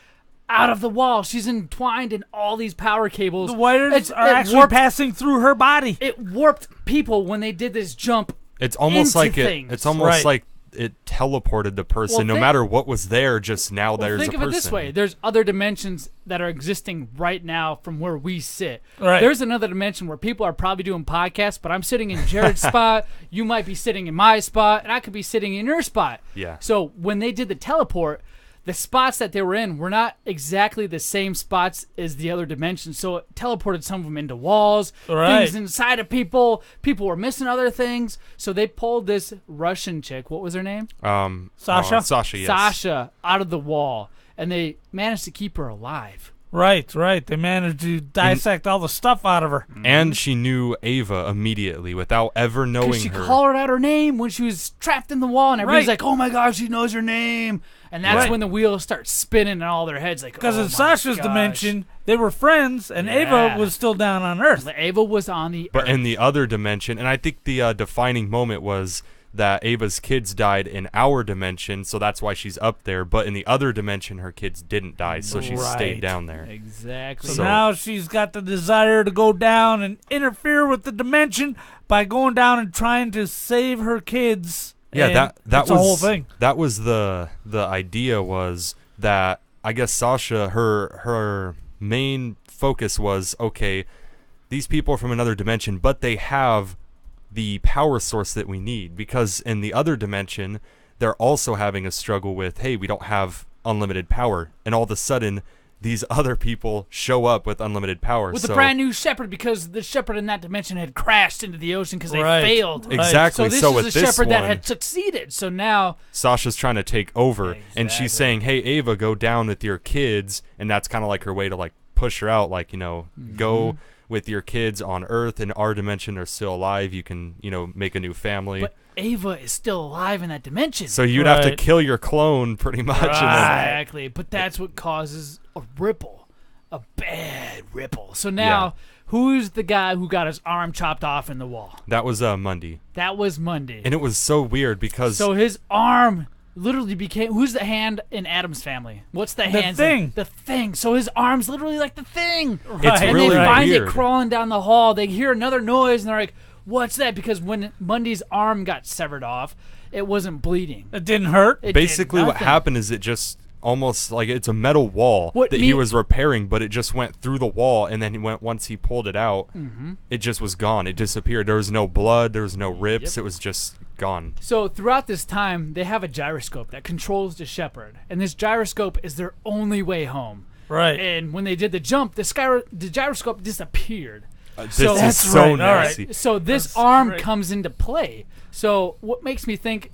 out of the wall. She's entwined in all these power cables. The wires are it actually warped, passing through her body. it warped people when they did this jump. It's almost into like things. it's almost Right. like it teleported the person. Well, no think- matter what was there, just now Well, there's think a of person. it this way: there's other dimensions that are existing right now from where we sit. Right. There's another dimension where people are probably doing podcasts, but I'm sitting in Jared's spot. You might be sitting in my spot, and I could be sitting in your spot. Yeah. So when they did the teleport, the spots that they were in were not exactly the same spots as the other dimensions. So it teleported some of them into walls, Right. things inside of people. People were missing other things. So they pulled this Russian chick. What was her name? Sasha? Sasha, yes. Sasha out of the wall, and they managed to keep her alive. Right. They managed to dissect all the stuff out of her. And she knew Ava immediately without ever knowing Because she her. called out her name when she was trapped in the wall, and everybody's Right. like, "Oh my gosh, she knows her name!" And that's Right. when the wheels start spinning in all their heads, like, Because oh in my Sasha's gosh. dimension, they were friends, and Yeah. Ava was still down on Earth. Ava was on the But Earth. in the other dimension, and I think the defining moment was that Ava's kids died in our dimension, so that's why she's up there. But in the other dimension, her kids didn't die, so she stayed down there. Exactly. So now she's got the desire to go down and interfere with the dimension by going down and trying to save her kids. Yeah, that was the whole thing. That was the idea, was that I guess Sasha, her main focus was, okay, these people are from another dimension, but they have the power source that we need, because in the other dimension they're also having a struggle with, hey, we don't have unlimited power, and all of a sudden these other people show up with unlimited power with a brand new shepherd, because the shepherd in that dimension had crashed into the ocean because they failed. Exactly. So this with is a shepherd that had succeeded. So now Sasha's trying to take over, and she's saying, hey, Ava, go down with your kids, and that's kind of like her way to like push her out, like, go with your kids on Earth. In our dimension, they're still alive. You can, make a new family. But Ava is still alive in that dimension. So you'd have to kill your clone, pretty much. Exactly. But that's what causes a ripple, a bad ripple. So now, who's the guy who got his arm chopped off in the wall? That was Mundy. That was Mundy. And it was so weird because... So his arm literally became... Who's the hand in Adam's family? What's the hand? The Thing. The Thing. So his arm's literally like the Thing. It's and really they find weird. it crawling down the hall. They hear another noise, and they're like, what's that? Because when Mundy's arm got severed off, it wasn't bleeding. It didn't hurt? Basically, what happened is it just almost like it's a metal wall he was repairing, but it just went through the wall, and then once he pulled it out, it just was gone. It disappeared. There was no blood. There was no rips. It was just gone. So throughout this time, they have a gyroscope that controls the shepherd, and this gyroscope is their only way home. Right. And when they did the jump, the gyroscope disappeared. This is so nasty. Right. So this arm comes into play. So what makes me think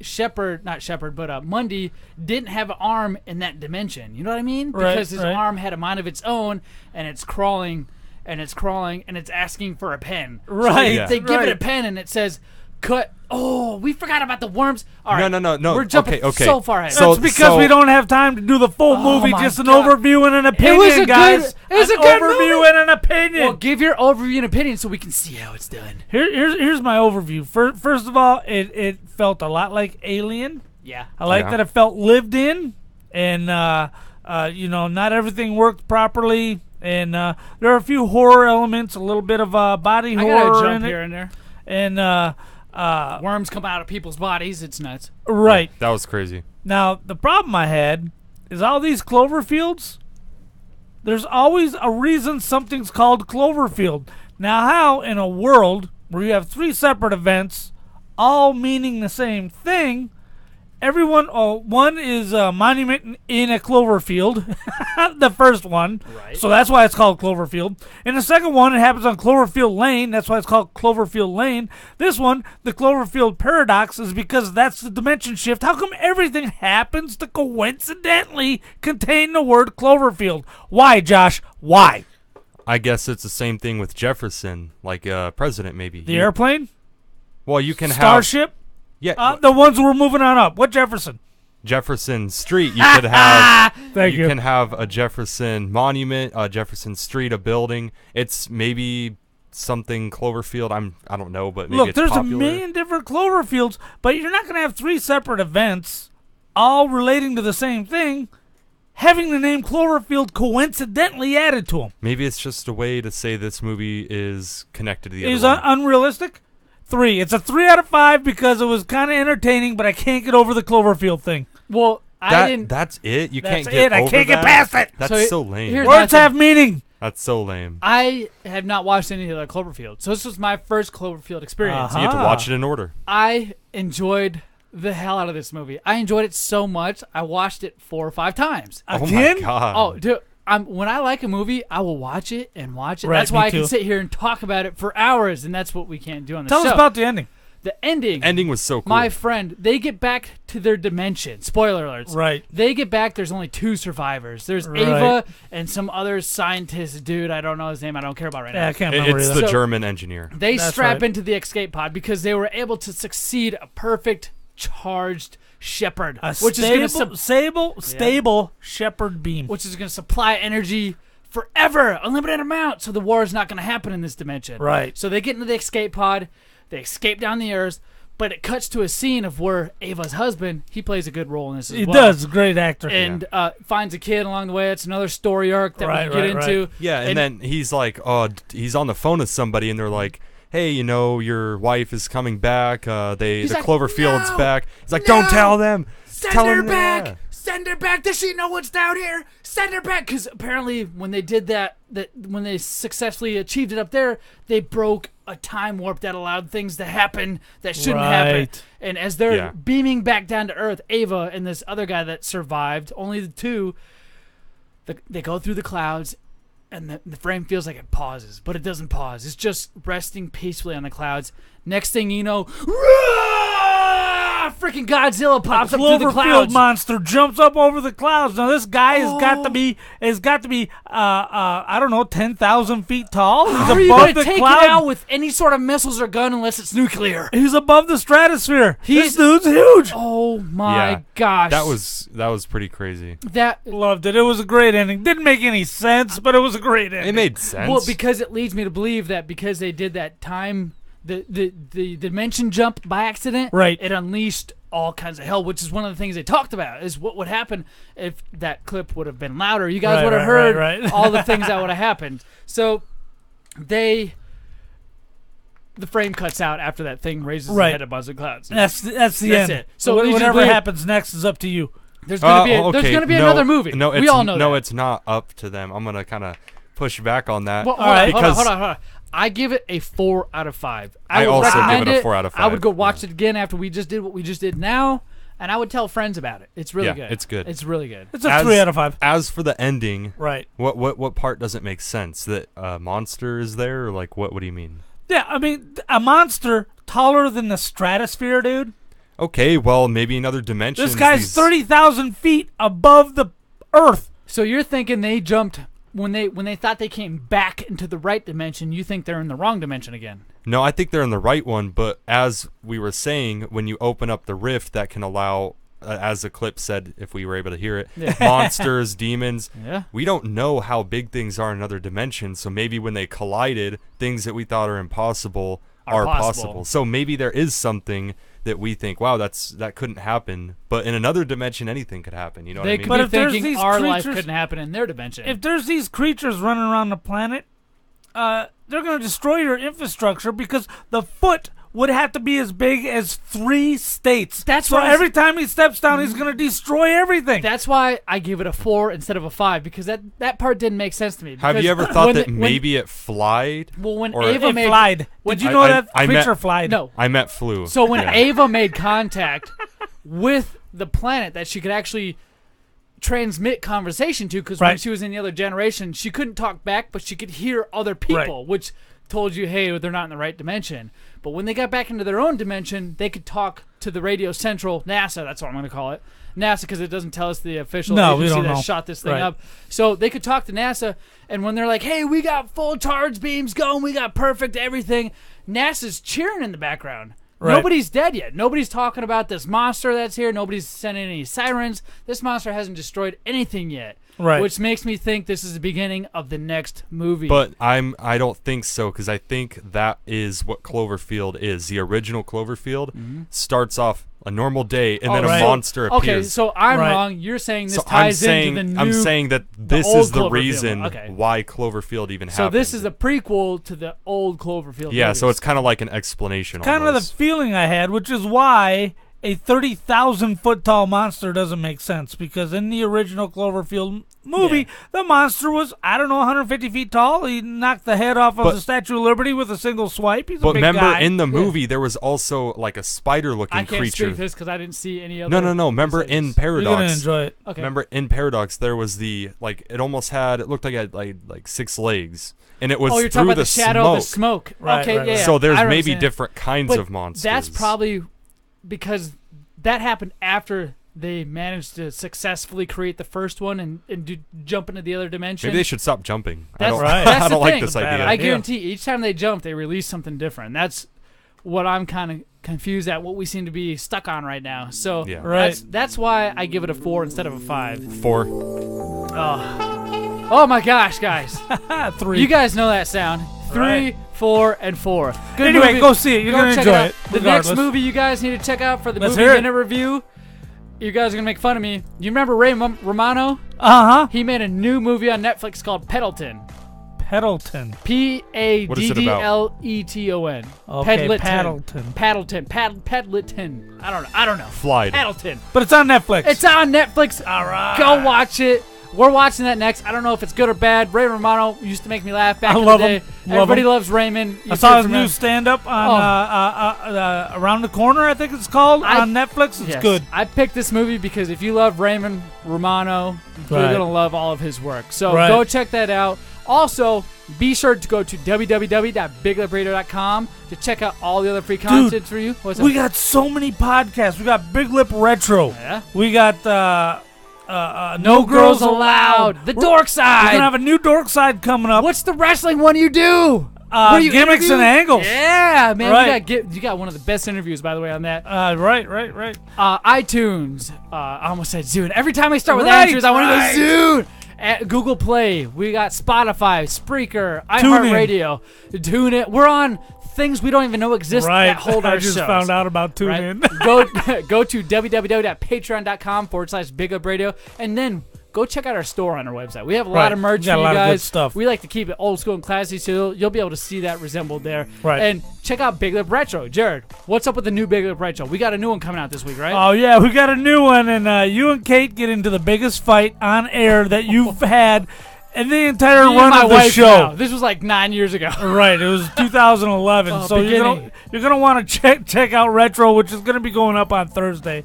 Mundy didn't have an arm in that dimension. You know what I mean? Because his arm had a mind of its own, and it's crawling, and it's crawling, and it's asking for a pen. Right. So they give it a pen, and it says, cut. Oh, we forgot about the worms. All right. No. We're jumping so far ahead. That's because we don't have time to do the full movie. Just an overview and an opinion, it was a guys. It was a good overview movie. and an opinion. Well, give your overview and opinion so we can see how it's done. Here's my overview. First of all, it felt a lot like Alien. Yeah. I like that it felt lived in, and not everything worked properly, and there are a few horror elements, a little bit of body horror I gotta jump in it. here and there. And worms come out of people's bodies. It's nuts. Right. That was crazy. Now, the problem I had is all these Cloverfields, there's always a reason something's called Cloverfield. Now, how in a world where you have 3 separate events, all meaning the same thing, one is a monument in a Cloverfield, the first one, so that's why it's called Cloverfield. And the second one, it happens on Cloverfield Lane, that's why it's called Cloverfield Lane. This one, the Cloverfield paradox, is because that's the dimension shift. How come everything happens to coincidentally contain the word Cloverfield? Why, Josh? Why? I guess it's the same thing with Jefferson, like president maybe. The airplane? Well, you can have... Starship? Yeah. The ones we're moving on up. What Jefferson? Jefferson Street. You could have... Thank you. You can have a Jefferson monument, a Jefferson Street, a building. It's maybe something Cloverfield. I don't know, but maybe Look, it's there's popular. a million different Cloverfields, but you're not going to have 3 separate events all relating to the same thing, having the name Cloverfield coincidentally added to them. Maybe it's just a way to say this movie is connected to the other Is one. unrealistic? 3. It's a 3 out of 5 because it was kind of entertaining, but I can't get over the Cloverfield thing. Well, That's it? You can't get over I can't get that? past it. That's so lame. Words have meaning. That's so lame. I have not watched any of the Cloverfield, so this was my first Cloverfield experience. So you have to watch it in order. I enjoyed the hell out of this movie. I enjoyed it so much, I watched it 4 or 5 times. Again? Oh, my God. Oh, dude. When I like a movie, I will watch it and watch it. Right, that's why me I can too. sit here and talk about it for hours, and that's what we can't do on the Tell show. us about the ending. The ending. Ending was so cool. My friend, they get back to their dimension. Spoiler alerts. Right. They get back. There's only 2 survivors. There's Ava and some other scientist dude. I don't know his name. I don't care about right now. I can't remember It's either. the German engineer. They strap into the escape pod because they were able to succeed a perfect charged shepherd, which is going to stable shepherd beam, which is going to supply energy forever, unlimited amount. So the war is not going to happen in this dimension. Right. So they get into the escape pod. They escape down the earth, But it cuts to a scene of where Ava's husband, he plays a good role in this as He well. does, great actor. And finds a kid along the way. It's another story arc that we get into. Yeah, and then he's like, he's on the phone with somebody, and they're like, hey, your wife is coming back. The like, Cloverfield's "No, back. He's like, don't tell them. Send her back. Yeah. Send her back. Does she know what's down here? Send her back. Because apparently when they did that when they successfully achieved it up there, they broke a time warp that allowed things to happen that shouldn't happen. And as they're beaming back down to Earth, Ava and this other guy that survived, only the two, they go through the clouds, and the frame feels like it pauses, but it doesn't pause. It's just resting peacefully on the clouds. Next thing you know, freaking Godzilla pops up through the clouds. Cloverfield monster jumps up over the clouds. Now this guy has got to be I don't know, 10,000 feet tall. He's How are you above going to the take cloud. it out with any sort of missiles or gun unless it's nuclear? He's above the stratosphere. This dude's huge. Oh my gosh. That was pretty crazy. Loved it. It was a great ending. Didn't make any sense, but it was a great ending. It made sense. Well, because it leads me to believe that because they did that time, the dimension jump by accident, right? It unleashed all kinds of hell, which is one of the things they talked about, is what would happen if that clip would have been louder. You guys would have heard all the things that would have happened. So the frame cuts out after that thing raises its head above the clouds. That's the end. It. So whatever happens next is up to you. There's gonna be another movie. No, we all know that. No, it's not up to them. I'm gonna kind of push back on that. Well, hold on. I give it a 4 out of 5. I also give it a 4 out of 5. I would go watch it again after we just did what we just did now, and I would tell friends about it. It's really good. It's good. It's really good. It's a 3 out of 5. As for the ending, right? What part doesn't make sense? That monster is there, or like what do you mean? Yeah, I mean a monster taller than the stratosphere, dude. Okay, well maybe another dimension. This guy's 30,000 feet above the Earth. So you're thinking they jumped when they thought they came back into the right dimension? You think they're in the wrong dimension again? No, I think they're in the right one. But as we were saying, when you open up the rift, that can allow, as the clip said, if we were able to hear it, monsters, demons. Yeah. We don't know how big things are in another dimension. So maybe when they collided, things that we thought are impossible are possible. So maybe there is something that we think, wow, that couldn't happen, but in another dimension, anything could happen. You know what I mean? But if thinking our life couldn't happen in their dimension. If there's these creatures running around the planet, they're going to destroy your infrastructure because the foot would have to be as big as 3 states. That's so why every time he steps down, he's going to destroy everything. That's why I give it a 4 instead of a 5, because that part didn't make sense to me. Have you ever thought that maybe it flied? Well, when or Ava it flied. Did you know that creature flied? No. I meant flew. So when Ava made contact with the planet that she could actually transmit conversation to, because when she was in the other generation, she couldn't talk back, but she could hear other people, which told you, hey, they're not in the right dimension. But when they got back into their own dimension, they could talk to the Radio Central, NASA, that's what I'm going to call it. NASA, because it doesn't tell us the official agency that shot this thing up. So they could talk to NASA, and when they're like, hey, we got full charge beams going, we got perfect everything, NASA's cheering in the background. Nobody's dead yet. Nobody's talking about this monster that's here. Nobody's sending any sirens. This monster hasn't destroyed anything yet. Which makes me think this is the beginning of the next movie. But I don't think so, because I think that is what Cloverfield is. The original Cloverfield starts off a normal day, and then a monster appears. Okay, so I'm wrong. You're saying this ties into the new. I'm saying that this is the reason why Cloverfield even happened. So this is a prequel to the old Cloverfield. Yeah, movies. so it's kind of like an explanation. Kind of the feeling I had, which is why a 30,000 foot tall monster doesn't make sense, because in the original Cloverfield movie, the monster was, I don't know, 150 feet tall. He knocked the head off of the Statue of Liberty with a single swipe. He's a big guy. But remember, in the movie, there was also like a spider-looking creature. I can't speak this because I didn't see any other. No. Remember in Paradox? You're gonna enjoy it. Okay. Remember in Paradox, there was it looked like it had like 6 legs. And it was you're talking about the shadow of the smoke. Yeah. So there's maybe different kinds of monsters. That's probably because that happened after they managed to successfully create the first one and jump into the other dimension. Maybe they should stop jumping. That's I don't like this idea. idea. I guarantee each time they jump, they release something different. That's what I'm kind of confused at, what we seem to be stuck on right now. So that's why I give it a 4 instead of a 5. 4. Oh my gosh, guys. 3. You guys know that sound. 3, 4 and 4. Good Anyway, movie. go see it. You're going to check enjoy out. it. The regardless. next movie you guys need to check out for the Let's movie hear it. minute review. You guys are going to make fun of me. You remember Ray Romano? Uh-huh. He made a new movie on Netflix called Pendleton. Pendleton. Paddleton. Okay, Paddleton. Paddleton. I don't know. Flied. Paddleton. But it's on Netflix. It's on Netflix. All right. Go watch it. We're watching that next. I don't know if it's good or bad. Ray Romano used to make me laugh back I in love the day. him. Everybody loves Raymond. I saw his new stand-up on Around the Corner, I think it's called, on Netflix. It's good. I picked this movie because if you love Raymond Romano, you're Right. going to love all of his work. So Right. go check that out. Also, be sure to go to www.biglipradio.com to check out all the other free content for you. What's we up? got so many podcasts. We got Big Lip Retro. Yeah. We got No Girls Allowed. The Dork Side. We're going to have a new Dork Side coming up. What's the wrestling one you do? What do you Gimmicks interview? and Angles. Yeah, man. Right. You got one of the best interviews, by the way, on that. Right. iTunes. I almost said Zune. Every time I start with Right, answers, I want right. to go Zune. At Google Play. We got Spotify, Spreaker, Tune in. iHeartRadio. Tune it. We're on things we don't even know exist Right. that hold our I just shows. found out about Tune Right? In. go to www.patreon.com/BigUpRadio, and then go check out our store on our website. We have a lot Right. of merch We got for a you lot of guys. good stuff. We like to keep it old school and classy, so you'll be able to see that resembled there. Right. And check out Big Lip Retro. Jared, what's up with the new Big Lip Retro? We got a new one coming out this week, right? Oh, yeah, we got a new one, and you and Kate get into the biggest fight on air that you've had in the entire Me and run my of the wife show. now. This was like 9 years ago. Right, it was 2011. Oh, So you're gonna want to check out Retro, which is gonna be going up on Thursday.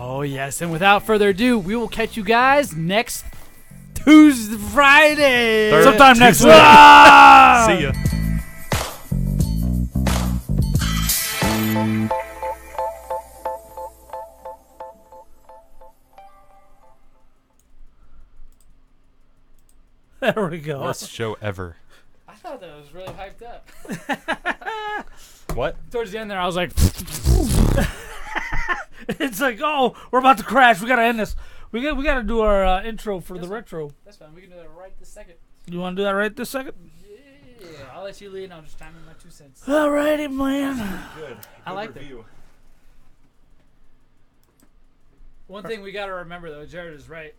Oh yes, and without further ado, we will catch you guys next Friday. Sometime next week. See ya. There we go. Best show ever. I thought that was really hyped up. What? Towards the end there, I was like, It's like, oh, we're about to crash. We gotta end this. We gotta do our intro for the Retro. that's fine. We can do that right this second. You want to do that right this second? Yeah, I'll let you lead, and I'll just time in my 2 cents. Alrighty, man. Good. I like that. One thing we got to remember, though, Jared is right.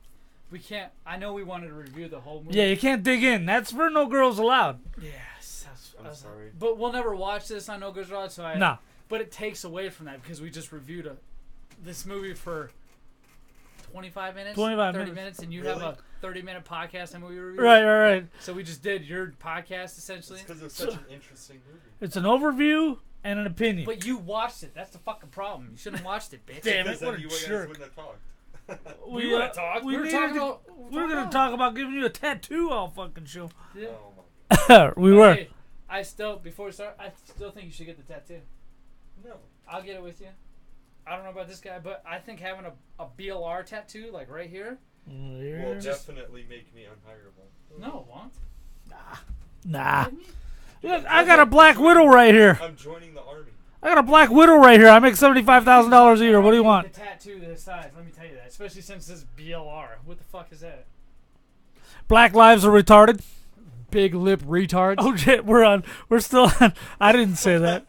We can't. I know we wanted to review the whole movie. Yeah, you can't dig in. That's for No Girls Allowed. Yes. I'm sorry. But we'll never watch this on No Girls Allowed, so I. Nah. But it takes away from that because we just reviewed this movie for 25 minutes, 25 30 minutes. and you have a 30-minute podcast and movie review. Right. So we just did your podcast essentially. Because it's such an interesting movie. It's an overview and an opinion. But you watched it. That's the fucking problem. You shouldn't have watched it, bitch. Damn it! Because What then a you guys jerk. wouldn't have talked. We would have talked. We were talking about. We were gonna talk about giving you a tattoo all fucking show. Yeah. Oh my god. We were. Hey, I still before we start. I still think you should get the tattoo. No. I'll get it with you. I don't know about this guy, but I think having a BLR tattoo like right here. Will definitely make me unhireable. No, it won't. Nah. Look, I got a Black Widow right here. I'm joining the army. I got a Black Widow right here. I make $75,000 a year. What do you want? The tattoo this size. Let me tell you that. Especially since this is BLR. What the fuck is that? Black lives are retarded. Big lip retards. Oh shit, we're still on. I didn't say that.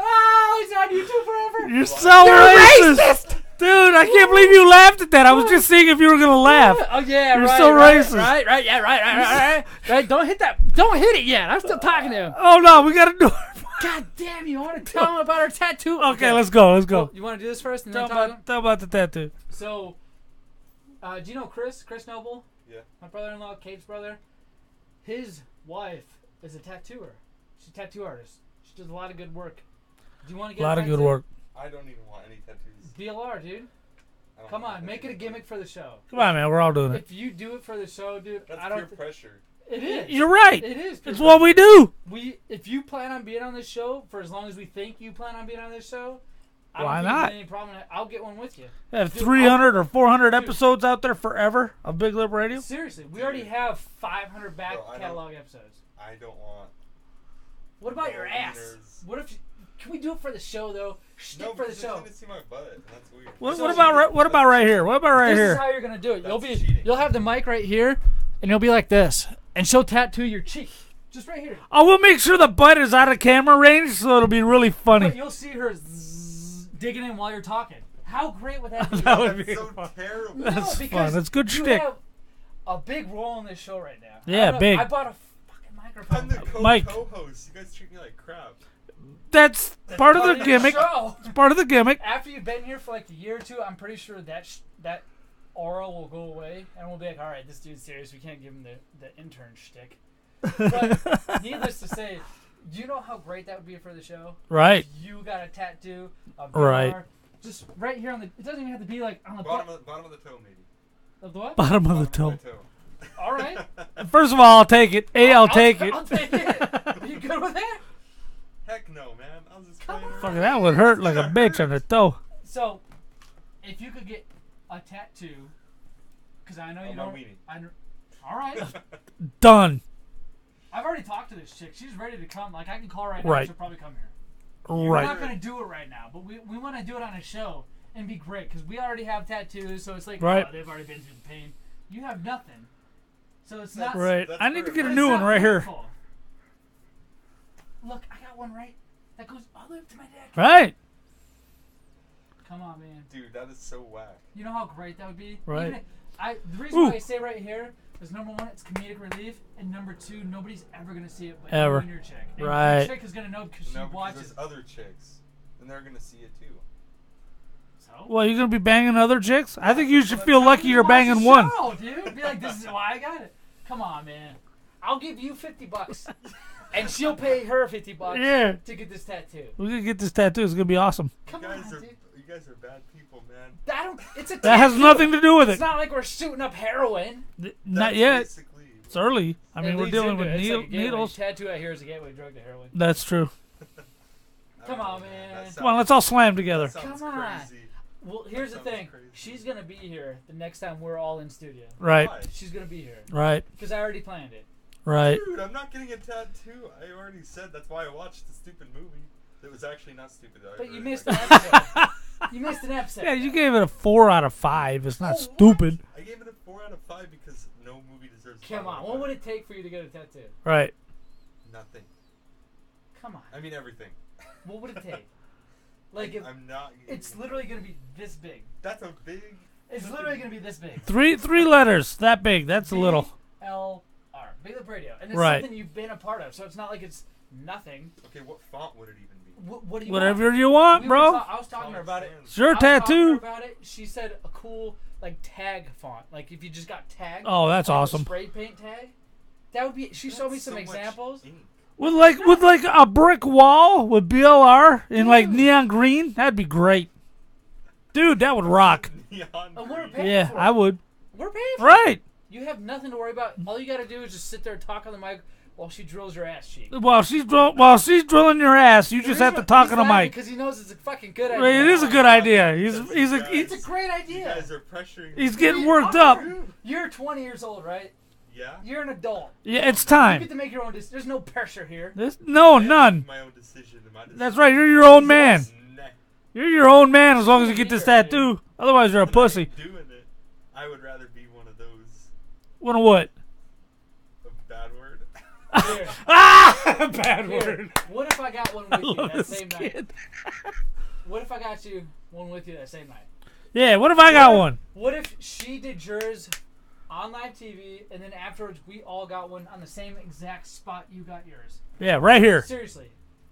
Oh, he's on YouTube forever. You're so racist. Dude, I can't believe you laughed at that. I was just seeing if you were gonna laugh. Oh yeah, You're right. so right, racist. Right. Yeah, right. Right. Don't hit that. Don't hit it yet. I'm still talking to him. Oh no, we gotta do it. God damn, you want to tell him about our tattoo? Okay, let's go. Well, you want to do this first and then talk? Tell about the tattoo. So, do you know Chris? Chris Noble? Yeah. My brother-in-law, Kate's brother. His wife is a tattooer. She's a tattoo artist. She does a lot of good work. Do you want to get a lot of good work? I don't even want any tattoos. BLR, dude. Come on, make it a gimmick for the show. Come on, man. We're all doing it. If you do it for the show, dude, That's I don't. peer pressure. It is. You're right. It is. It's what we do. If you plan on being on this show for as long as we think you plan on being on this show, I Why don't think not? there's any problem. I'll get one with you. I have Dude, 300 or 400 episodes out there forever of Big Lip Radio. Seriously, we already have 500 back Bro, catalog episodes. I don't want. What about your ass? wieners. What if? Can we do it for the show though? No, for the because show. you're gonna see my butt. And that's weird. What about right here? What about right This here? is how you're gonna do it. That's cheating. You'll have the mic right here, and you'll be like this, and she'll tattoo your cheek. Just right here. I will make sure the butt is out of camera range, so it'll be really funny. But you'll see her digging in while you're talking. How great would that be? That would be so terrible. That's because fun. That's good you shtick. have a big role in this show right now. Yeah, I don't know, big. I bought a fucking microphone. I'm the Mike. co-host. You guys treat me like crap. That's part of the gimmick. show. It's part of the gimmick. After you've been here for like a year or two, I'm pretty sure that aura will go away, and we'll be like, all right, this dude's serious. We can't give him the intern shtick. But needless to say, do you know how great that would be for the show? Right. You got a tattoo, a Right. VR, just right here on the. It doesn't even have to be like on the Bottom of the toe, maybe. Of the what? Bottom of the toe. All right. First of all, I'll take it. I'll take it. I'll take it. Are you good with that? Heck no, man. I was just playing around. Fucking that would hurt like a bitch on the toe. So, if you could get a tattoo, because I know you my don't. weenie. All right. Done. I've already talked to this chick. She's ready to come. Like I can call her right now. Right. She'll probably come here. Right. We're not gonna do it right now, but we want to do it on a show and be great because we already have tattoos. So it's like, Right. oh, they've already been through the pain. You have nothing, so it's not Right. I need to get a it's new not one right here. painful. Look, I got one right that goes all the way up to my neck. Right. Come on, man. Dude, that is so whack. You know how great that would be? Right. Even the reason Ooh. why I say right here is number one, it's comedic relief, and number two, nobody's ever gonna see it but Ever. you and your chick. And Right. your chick is gonna know because she No, because watches. there's other chicks, and they're gonna see it too. So? Well, you gonna be banging other chicks? I think you should feel lucky you're Watch banging the one. show, dude. Be like, this is why I got it. Come on, man. I'll give you $50, and she'll pay her $50 Yeah. to get this tattoo. We're gonna get this tattoo. It's gonna be awesome. Come You on, guys are dude. you guys are bad people, man. It's a That has tattoo. nothing to do with It's it. not like we're shooting up heroin. Not yet. Basically, It's early. I It mean, we're leads dealing into with it. It's like a gateway. needles. Tattoo out here is a gateway drug to heroin. That's true. Come on, man. Come on, let's all slam together. Come on. Well, here's the thing. She's gonna be here the next time we're all in studio. Right. She's gonna be here. Right. Because I already planned it. Right. Dude, I'm not getting a tattoo. I already said that's why I watched the stupid movie. That was actually not stupid. But you missed an episode. You missed an episode. Yeah, you gave it a 4 out of 5. It's not stupid. I gave it a 4 out of 5 because no movie deserves. Come on. What would it take for you to get a tattoo? Right. Nothing. Come on. I mean everything. What would it take? Like if I'm not. it's literally gonna be this big. That's a big. It's literally gonna be this big. Three letters. That big. That's a little. BLR. Big Lip Radio. And it's Right. something you've been a part of, so it's not like it's nothing. Okay, what font would it even be? What do you Whatever want? you want, We were bro. I was talking to her about it. It's your I was talking to tattoo. her about it. She said a cool like tag font. Like if you just got tag. Oh, that's like a awesome. Spray paint tag. That would be. She showed me some so much examples. With like a brick wall with BLR in like neon green. That'd be great. Dude, that would rock. And we're paying Yeah, for it. I would. We're paying for Right. it. You have nothing to worry about. All you got to do is just sit there and talk on the mic while she drills your ass cheek. While she's drilling your ass, you just have to talk on the mic. Because he knows it's a fucking good idea. Right, it is a good idea. He's It's a great You idea. guys are pressuring. he's me. getting worked up. You're 20 years old, right? Yeah. You're an adult. Yeah, it's You time. get to make your own decision. There's no pressure here. No, none. My own decision. That's right. You're your own man. Nah. You're your own man as long as you get this tattoo. Otherwise, you're a pussy. Doing it, I would rather be one of those. What a what? A bad word. Here. Bad Here. word. What if I got one with you love that this same kid. night? What if I got you one with you that same night? Yeah, what if I got one? What if she did yours on live TV, and then afterwards we all got one on the same exact spot you got yours? Yeah, right here. Seriously.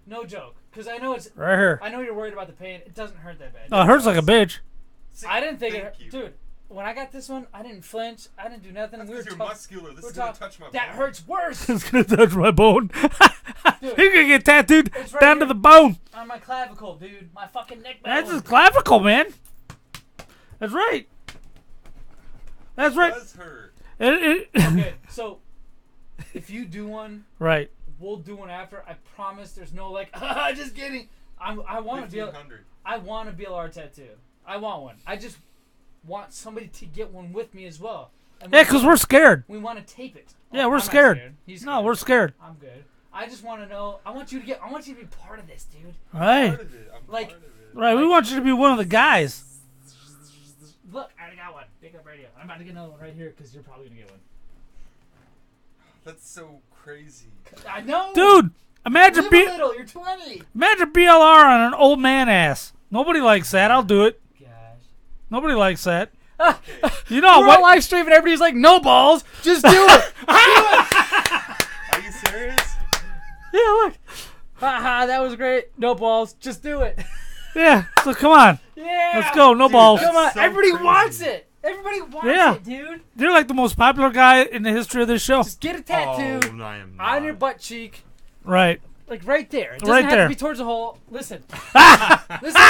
No joke. Because I know it's... Right here. I know you're worried about the pain. It doesn't hurt that bad. Oh, it hurts like a bitch. I didn't think it Thank hurt. you. Dude, when I got this one, I didn't flinch. I didn't do nothing. That's We were 'cause you're talk- muscular. This we is were gonna talk- touch my That bone. hurts worse. It's gonna touch my bone. Dude. He's gonna get tattooed It's right down to here. the bone. On my clavicle, dude. My fucking neck bone. That's his clavicle, man. That's right. That's right. It does hurt. Okay, so if you do one, Right. we'll do one after. I promise there's no like, just kidding. I want to be. 1500. I want a BLR tattoo. I want one. I just want somebody to get one with me as well. And Yeah, because we're scared. We want to tape it. Yeah, Oh, we're I'm not scared. He's No, scared. we're scared. I'm good. I just want to know. I want you to be part of this, dude. Right. Part of it. I'm Like- part of it. Right. We want you to be one of the guys. Look, I already got one. Big Up Radio. I'm about to get another one right here because you're probably gonna get one. That's so crazy. I know. Dude, imagine Live a little. You're 20. Imagine BLR on an old man ass. Nobody likes that. I'll do it. Gosh. Nobody likes that. You know We're what? on live stream and everybody's like, no balls. Just do it. Are you serious? Yeah, look. Haha, that was great. No balls. Just do it. Yeah, so come on. Yeah. Let's go. No balls. Come on. so Everybody crazy. wants it. Everybody wants Yeah. it, dude. You're like the most popular guy in the history of this show. Just get a tattoo Oh, no, I am not. on your butt cheek. Right. Like right there. It doesn't Right have there. to be towards the hole. Listen. Listen.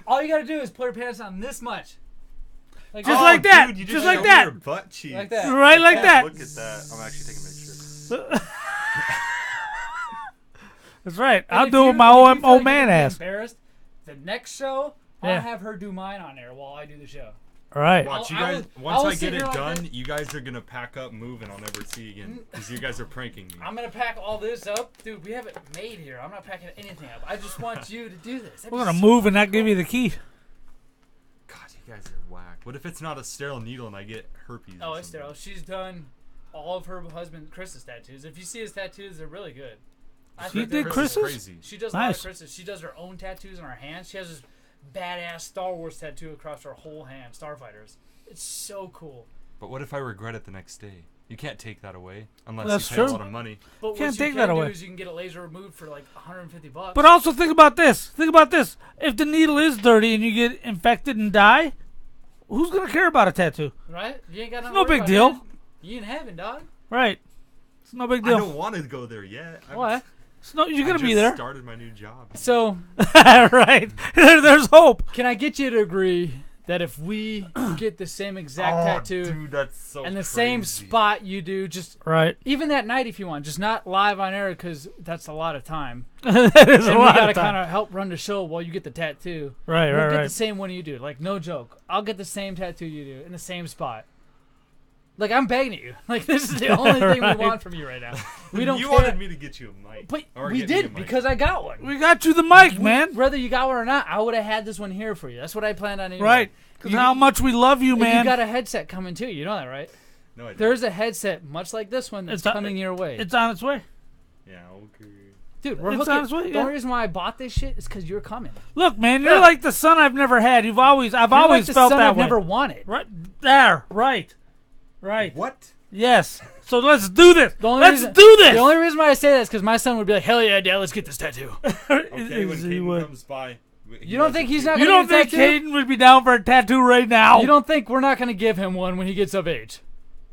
All you gotta do is put your pants on this much. Like Just Oh, like that. Dude, you Just showed like me that. Your butt cheeks. Like that. Right like that. Look at that. I'm actually taking pictures. That's right. And I'll if do it you- with my if you old, feel old like man you're gonna be ass. Embarrassed. The next show, I'll Yeah. have her do mine on there while I do the show. All right. Watch, you I guys. will- Once I will I sit get it here like done, that. you guys are gonna pack up, move, and I'll never see you again because you guys are pranking me. I'm gonna pack all this up, dude. We have it made here. I'm not packing anything up. I just want you to do this. That'd We're be going to so move and not give you the key. God, you guys are whack. What if it's not a sterile needle and I get herpes? Oh, or it's something? sterile. She's done all of her husband Chris's tattoos. If you see his tattoos, they're really good. I She think they're did really Chris's? good. Crazy. She does a lot Nice. of Chris's. She does her own tattoos on her hands. She has this badass Star Wars tattoo across her whole hand, Starfighters. It's so cool. But what if I regret it the next day? You can't take that away unless That's you pay true. a lot of money. But Can't what take you that can do away. is you can get a laser removed for like $150. But also think about this. Think about this. If the needle is dirty and you get infected and die, who's going to care about a tattoo? Right? You ain't got nothing No to worry big about, deal. man. You in heaven, dog. Right. It's no big I deal. don't want to go there yet. What? You're going to be I there. just started my new job. So, Right. There's hope. can I get you to agree that if we get the same exact tattoo dude, that's so and the same crazy. spot you do, just Right. even that night if you want, just not live on air because that's a lot of time. That is a And we lot gotta of time. kind of help run the show while you get the tattoo. Right, we'll right, get right. the same one you do. Like, no joke. I'll get the same tattoo you do in the same spot. Like, I'm begging you. Like, this is the only thing Right. we want from you right now. We don't You care. wanted me to get you a mic. But Or we get me a did mic. because I got one. We got you the mic, man. Whether you got one or not, I would have had this one here for you. That's what I planned on anyway. Right. Because how much we love you, And man. you got a headset coming too. You know that, right? No, I don't. There's a headset much like this one that's It's on- coming your way. It's on its way. Yeah, okay. Dude, we're it's hooking. on its way, The yeah. only reason why I bought this shit is because you're coming. Look, man, you're like the son I've never had. I've You're always like the felt son that I've way. never wanted. Right there, right. What? Yes. So let's do this. The only Let's reason- do this. The only reason why I say that is because my son would be like, "Hell yeah, Dad, let's get this tattoo." Okay, when He Caden would. comes by. You don't think he's not? You Gonna don't get think a tattoo? Caden would be down for a tattoo right now? You don't think we're not going to give him one when he gets of age?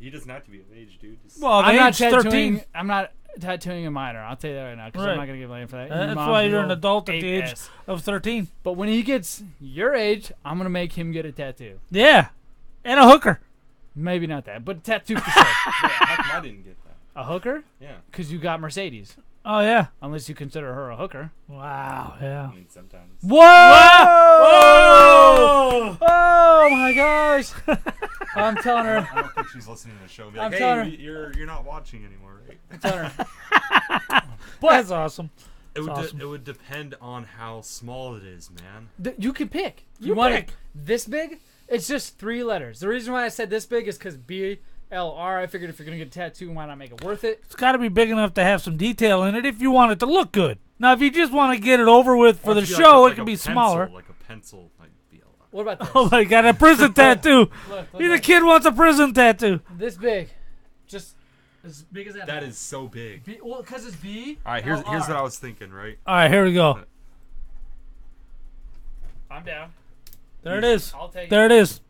He doesn't have to be of age, dude. Just Well, I'm the not age tattooing. 13. I'm not tattooing a minor. I'll tell you that right now because Right. I'm not going to give him for that. That's Your why mom's you're an little adult at the age 8S. of 13. But when he gets your age, I'm going to make him get a tattoo. Yeah. And a hooker. Maybe not that, but a tattoo for sure. yeah, how come I didn't get that? A hooker? Yeah. Because you got Mercedes. Oh, yeah. Unless you consider her a hooker. Wow, yeah. I mean, sometimes. Whoa! Whoa! Oh my gosh! I'm telling her. I don't think she's listening to the show. And be I'm like, telling hey, you're not watching anymore, right? I'm telling her. That's awesome. It would awesome. it would depend on how small it is, man. You can pick. You want pick. it this big? It's just 3 letters. The reason why I said this big is because BLR. I figured if you're gonna get a tattoo, why not make it worth it? It's got to be big enough to have some detail in it if you want it to look good. Now, if you just want to get it over with for Or the if you show, like it can a be pencil, smaller. Like a pencil, like BLR. What about this? Oh my God, a prison tattoo. Look, The kid wants a prison tattoo. This big, just as big as that. That is so big. B, well, because it's B. All right, here's LR. what I was thinking, right? All right, here we go. I'm down. There it is. I'll take There it is.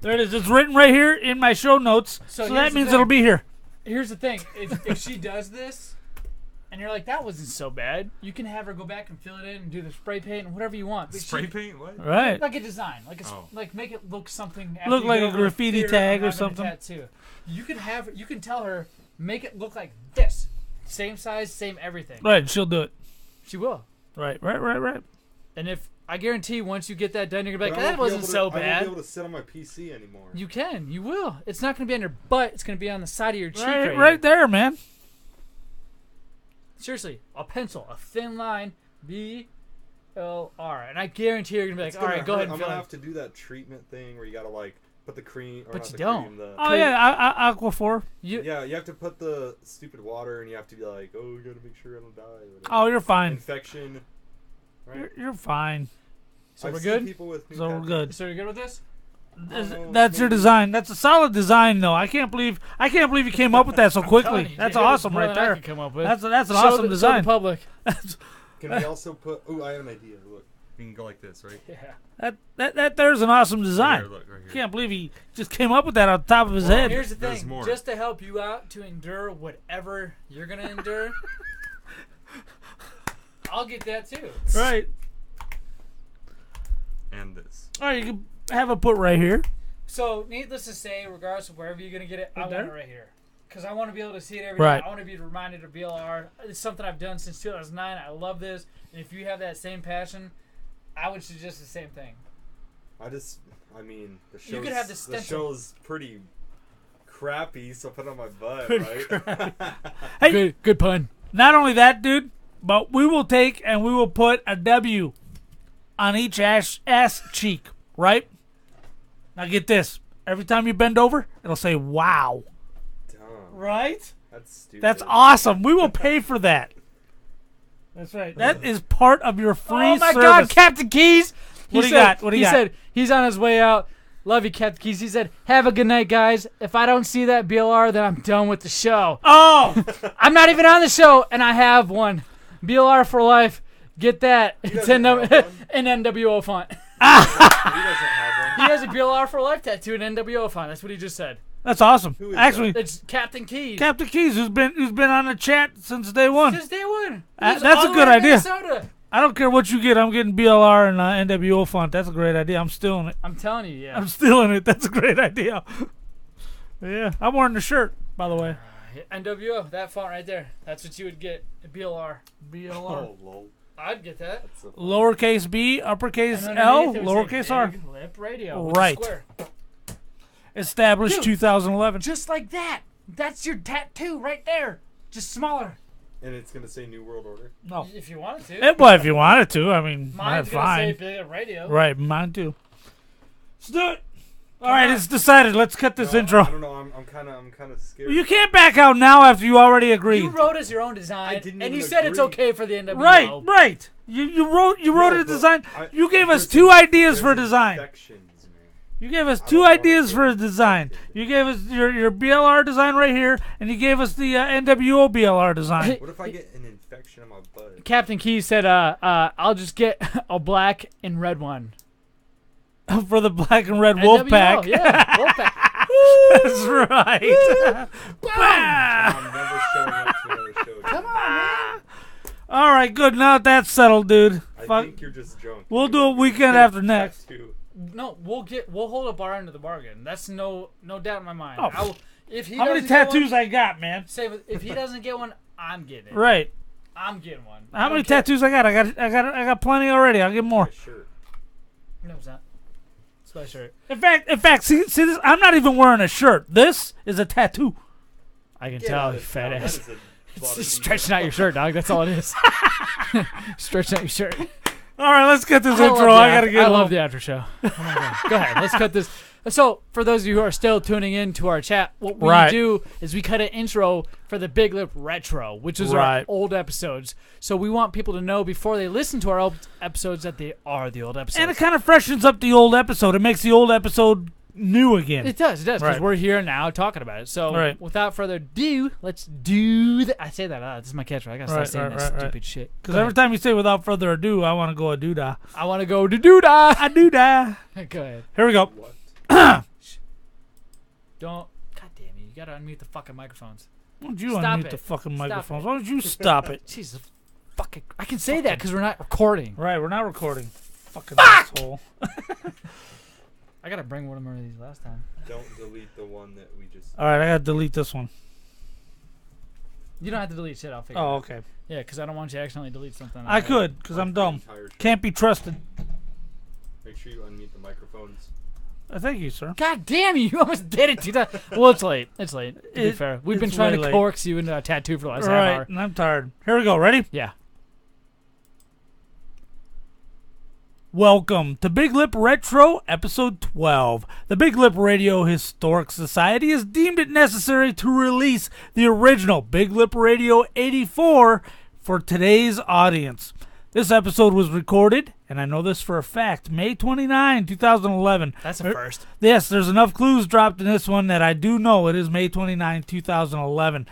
There it is. It's written right here in my show notes, so here's that the means thing. it'll be here. Here's the thing: if she does this, and you're like, "That wasn't so bad," you can have her go back and fill it in and do the spray paint and whatever you want. But Spray she- paint? What? Right. Like a design, like Oh. like make it look something. after Look you like get a over the graffiti fear of tag or having a something. Tattoo. You can tell her make it look like this, same size, same everything. Right, she'll do it. She will. Right. And if I guarantee once you get that done, you're gonna be But like, I that won't be wasn't able so to- I won't bad. be able to sit on my PC anymore. You can. You will. It's not gonna be on your butt. It's gonna be on the side of your cheek. Right, Right, right here. there, man. Seriously, a pencil, a thin line, BLR, and I guarantee you're gonna be like, It's all right, gonna go hurt. ahead and I'm fill gonna in. have to do that treatment thing where you gotta like put the cream. Or But not you the don't. Cream, the, Oh yeah, Aquaphor. yeah, you have to put the stupid water, and you have to be like, oh, you gotta make sure I don't die. Or whatever. Oh, you're fine. Infection. Right? You're fine. So I've we're seen good? People with new So we're tattoos. good. So you're good with this? That's your design. That's a solid design, though. I can't believe you came up with that so quickly. you, That's dude, awesome more right than I there. could come up with. That's an Show awesome the design. public. Can we also put? Oh, I have an idea. Look, you can go like this, right? Yeah. That there's an awesome design. Right here, look, right here. Can't believe he just came up with that on top of his head. Here's the There's thing. more. Just to help you out to endure whatever you're gonna endure, I'll get that too. Right. And this. All right, you can have it put right here. So, needless to say, regardless of wherever you're gonna get it, I want there? it right here. Because I want to be able to see it every day. Right. I want to be reminded of BLR. It's something I've done since 2009. I love this. And if you have that same passion, I would suggest the same thing. I mean, the show's, You could have the the stencil. show's pretty crappy, so put it on my butt, right? Hey, Good pun. not only that, dude, but we will take and we will put a W on each ass cheek, right? Now get this. Every time you bend over, it'll say "Wow." Dumb. Right? That's stupid. That's awesome. We will pay for that. That's right. That is part of your free Oh my service. God, Captain Keys! What do you got? What do you got? He said he's on his way out. Love you, Captain Keys. He said, "Have a good night, guys. If I don't see that BLR, then I'm done with the show." Oh! I'm not even on the show, and I have one. BLR for life. Get that. It's in NWO font. He doesn't have He has a BLR for life tattoo in NWO font. That's what he just said. That's awesome. Who is Actually, It's Captain Keys. Captain Keys, who's been on the chat since day one. Since day one. That's He's all a the good way in idea. Minnesota. I don't care what you get. I'm getting BLR and NWO font. That's a great idea. I'm stealing it. I'm telling you, yeah. I'm stealing it. That's a great idea. Yeah, I'm wearing the shirt, by the way. NWO, that font right there. That's what you would get. BLR. BLR. Oh, lol. I'd get that. Lowercase b, uppercase And L, underneath it would say lowercase r. Big Lip Radio. with a Right. square. Established Dude. 2011. Just like that. That's your tattoo right there. Just smaller. And it's gonna say New World Order. No. If you wanted to. Well, if you wanted to, I mean, Mine's that's going to say fine. Big Lip Radio. Right, mine too. Let's do it. All right, it's decided. Let's cut this intro. I don't know. I'm kind of scared. You can't back out now after you already agreed. You wrote us your own design, didn't and even you said it's agree. okay for the NWO. Right. You wrote No, a but design. I- You gave us there's two ideas there's for a design. infections, man. You gave us I two don't wanna ideas get for a design. You gave us your BLR design right here, and you gave us the NWO BLR design. What if I get an infection on my butt? Captain Keys said, I'll just get a black and red one. For the black and red wolf NWO, pack. Yeah, wolf pack. That's right. I'm never showing up to another show again. Come on, man. All right, good. Now that's settled, dude. I Fuck. think you're just drunk. We'll do a weekend after next. Tattoo. No, we'll hold up our end of the bargain. That's no doubt in my mind. Oh. If he How many doesn't get tattoos one, I got, man? if he doesn't get one, I'm getting it. Right. I'm getting one. How many tattoos I got? I got plenty already. I'll get more. My shirt. No, it's not. It's my shirt. In fact, see this. I'm not even wearing a shirt. This is a tattoo. I can Get tell, out you of fat town. ass. That is a It's lot just of stretching out your shirt, dog. That's all it is. Stretching out your shirt. All right, let's get this love intro. the I gotta after- get I love home. the after show. Oh my God. Go ahead. Let's cut this. So, for those of you who are still tuning in to our chat, what we Right. do is we cut an intro for the Big Lip Retro, which is our Right. old episodes. So we want people to know before they listen to our old episodes that they are the old episodes. And it kind of freshens up the old episode. It makes the old episode new again. It does, because Right. we're here now talking about it. So, Right. without further ado, let's do that. I say that. This is my catchphrase. I gotta start Right, saying right, that right, stupid shit. Because every time you say "without further ado," I want to go a doodah. I want to go to doodah. A doodah. Go ahead. Here we go. Don't. God damn you! You gotta unmute the fucking microphones. Why don't you Stop unmute it. the fucking Stop microphones? it. Why don't you stop it? Jesus, fucking. I can say that because we're not recording. Right, we're not recording. Fucking asshole. I gotta bring one of these last time. Don't delete the one that we just. All right, I gotta delete this one. You don't have to delete shit. I'll figure. Oh, it out. okay. Yeah, because I don't want you to accidentally delete something. I could, because I'm dumb. Can't be trusted. Make sure you unmute the microphones. Thank you, sir. God damn you! You almost did it 2 times. Well, it's late. It's late. To be It- fair, we've been it's trying way to late. coax you into a tattoo for the last half Right, hour. and I'm tired. Here we go. Ready? Yeah. Welcome to Big Lip Retro, Episode 12. The Big Lip Radio Historic Society has deemed it necessary to release the original Big Lip Radio 84 for today's audience. This episode was recorded, and I know this for a fact, May 29, 2011. That's a first. Yes, there's enough clues dropped in this one that I do know it is May 29, 2011.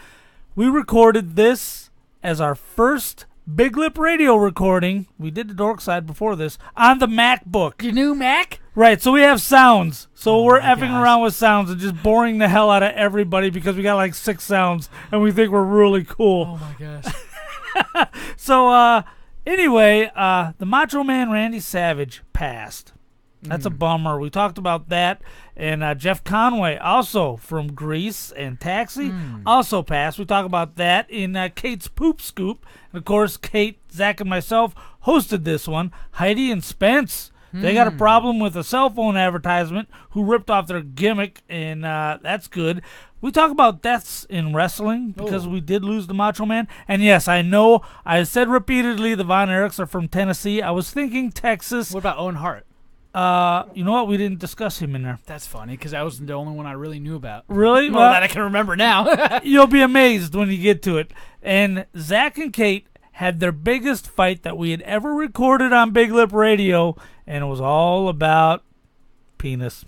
We recorded this as our first Big Lip Radio recording. We did the Dork Side before this on the MacBook. Your new Mac? Right, so we have sounds. So we're effing around with sounds and just boring the hell out of everybody because we got like 6 sounds and we think we're really cool. Oh my gosh. So, anyway, the Macho Man Randy Savage passed. That's a bummer. We talked about that. And Jeff Conway, also from Grease and Taxi, also passed. We talked about that in Kate's Poop Scoop. And, of course, Kate, Zach, and myself hosted this one. Heidi and Spence, they got a problem with a cell phone advertisement who ripped off their gimmick, and that's good. We talk about deaths in wrestling because we did lose the Macho Man. And, yes, I know I said repeatedly the Von Erichs are from Tennessee. I was thinking Texas. What about Owen Hart? You know what? We didn't discuss him in there. That's funny because that was the only one I really knew about. Really? Well, that I can remember now. You'll be amazed when you get to it. And Zach and Kate had their biggest fight that we had ever recorded on Big Lip Radio, and it was all about penis.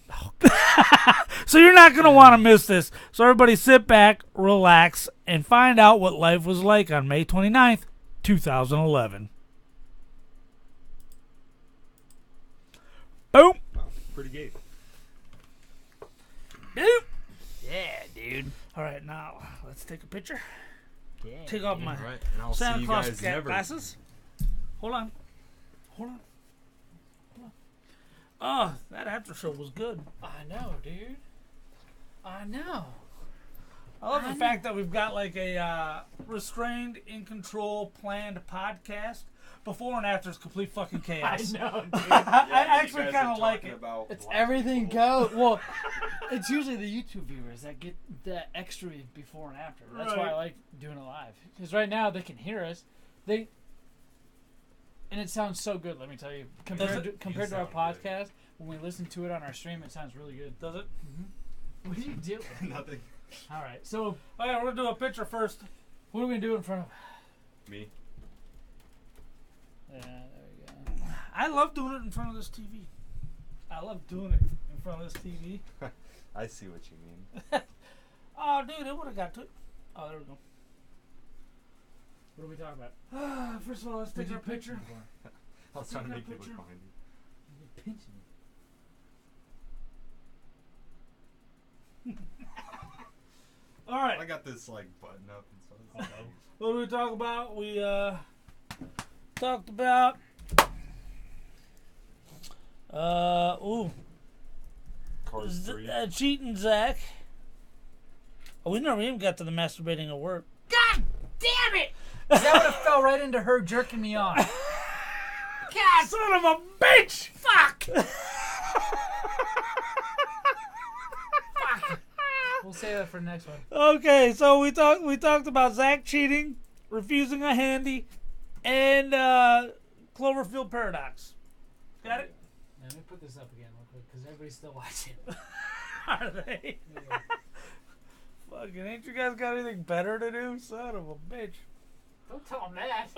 So you're not going to want to miss this. So everybody sit back, relax, and find out what life was like on May 29th, 2011. Boom. Wow, pretty gay. Boom. Yeah, dude. All right, now let's take a picture. Yeah, take off my Right, and I'll Santa see you Claus guys cat never. glasses. Hold on. Hold on. Oh, that after show was good. I know, dude. I know. I love the fact that we've got like a restrained, in control, planned podcast. Before and after is complete fucking chaos. I know, dude. I actually kind of like it. It's everything go. Well, it's usually the YouTube viewers that get that extra before and after. That's why I like doing it live. Because right now they can hear us. And it sounds so good, let me tell you. Compared to our podcast, when we listen to it on our stream, it sounds really good. Does it? Mm-hmm. What are you doing? Nothing. All right, so we're going to do a picture first. What are we going to do in front of? Me. Yeah, there we go. I love doing it in front of this TV. I love doing it in front of this TV. I see what you mean. Oh, dude, it would have got to it. Oh, there we go. What are we talking about? First of all, let's take our picture. I was trying to make you look behind you. You're pinching me. All right. I got this like button up and stuff. What did we talk about? We talked about Cars 3. Cheating Zach. Oh, we never even got to the masturbating at work. God damn it! That would have fell right into her jerking me off. God, son of a bitch! Fuck! Fuck. We'll save that for the next one. Okay, so we talked about Zach cheating, refusing a handy, and Cloverfield Paradox. Got it? Yeah, let me put this up again real quick because everybody's still watching. Are they? Yeah. Fucking, ain't you guys got anything better to do? Son of a bitch. Don't tell them that.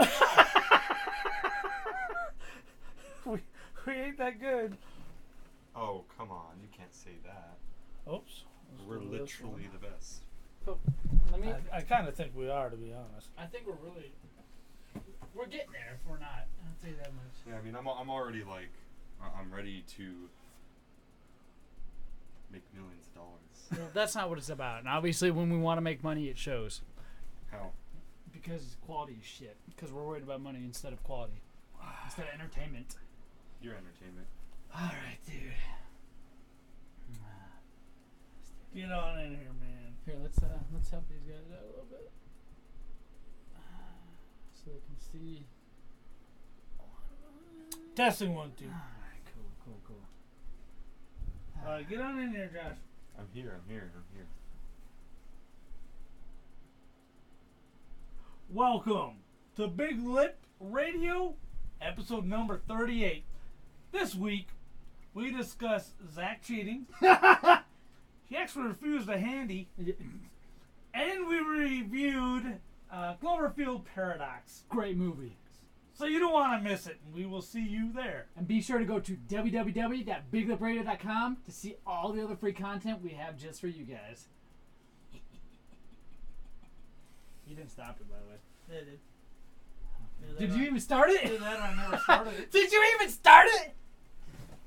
we ain't that good. Oh, come on. You can't say that. Oops. We're literally the best. So, I kind of think we are, to be honest. I think we're getting there if we're not. I'll tell you that much. Yeah, I mean, I'm already like, I'm ready to make millions of dollars. Well, that's not what it's about. And obviously, when we want to make money, it shows. How? Because quality is shit. Because we're worried about money instead of quality. Instead of entertainment. Your entertainment. All right, dude. Get on in here, man. Here, let's help these guys out a little bit, so they can see. Testing 1, 2. All right, cool. All right, get on in here, Josh. I'm here. Welcome to Big Lip Radio, episode number 38. This week, we discussed Zach cheating. He actually refused a handy. And we reviewed Cloverfield Paradox. Great movie. So you don't want to miss it. We will see you there. And be sure to go to www.biglipradio.com to see all the other free content we have just for you guys. You didn't stop it, by the way. Yeah, I did. Did you even start it? Did that, I never started it. Did you even start it?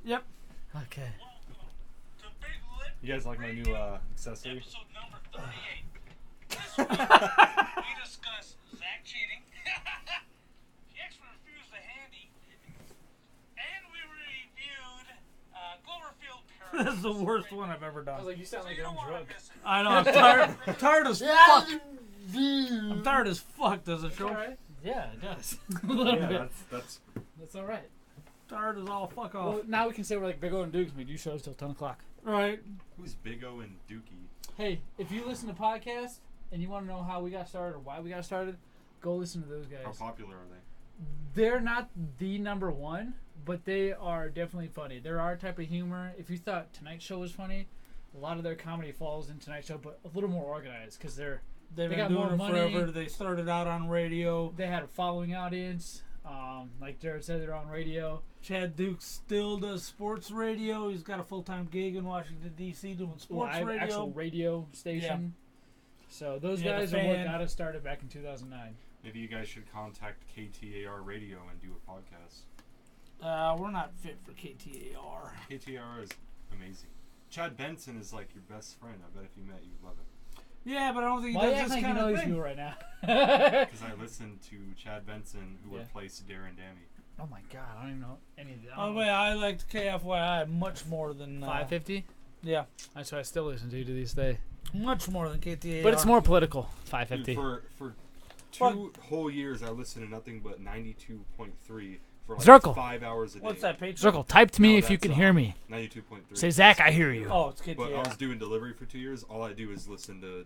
Yep. Okay. You guys like my new accessory? Episode number 38. This week, we discuss Zach cheating. He actually refused the handy. And we reviewed Cloverfield Paradox. This is the worst one I've ever done. I was like, you sound like I'm drunk. I know, I'm tired. I'm tired as fuck. I'm tired as fuck, does it show? Right. Yeah, it does. Yeah, that's all right. Tired as all fuck off. Well, now we can say we're like Big O and Dukes. We do shows till 10 o'clock. Right. Who's Big O and Dookie? Hey, if you listen to podcasts and you want to know how we got started or why we got started, go listen to those guys. How popular are they? They're not the number one, but they are definitely funny. They're our type of humor. If you thought Tonight Show was funny, a lot of their comedy falls in Tonight Show, but a little more organized because They've they been got doing more it money. forever. They started out on radio. They had a following audience. Like Jared said, they're on radio. Chad Duke still does sports radio. He's got a full-time gig in Washington, D.C. doing sports Live, radio. actual radio station. Yeah. So those guys are what got us started back in 2009. Maybe you guys should contact KTAR Radio and do a podcast. We're not fit for KTAR. KTAR is amazing. Chad Benson is like your best friend. I bet if you met, you'd love it. Yeah, but I don't think he Why does this kind of these thing. people right now? Because I listened to Chad Benson, who replaced Darren Dammy. Oh my god, I don't even know any of that. By the way, I liked KFYI much more than 550. Yeah, that's what I still listen to this day. Much more than KTAR. But it's more political. 550. Dude, for 2 whole years, I listened to nothing but 92.3 for like Zirkle. 5 hours a day. What's that page? Zirkle, type to me if you can hear me. 92.3. Say, Zach, I hear you. Oh, it's KTAR. But I was doing delivery for 2 years. All I do is listen to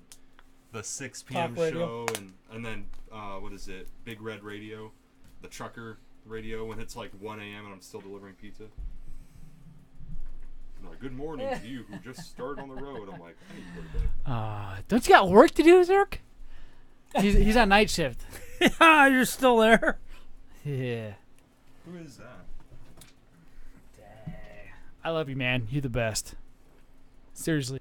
the 6 p.m. Talk radio. show and then what is it? Big Red Radio, the trucker radio when it's like 1 a.m. and I'm still delivering pizza. I'm like, good morning to you who just started on the road. I'm like, I need to go to bed. Don't you got work to do, Zirk? He's on night shift. Yeah, you're still there. Yeah. Who is that? Dang. I love you, man. You're the best. Seriously.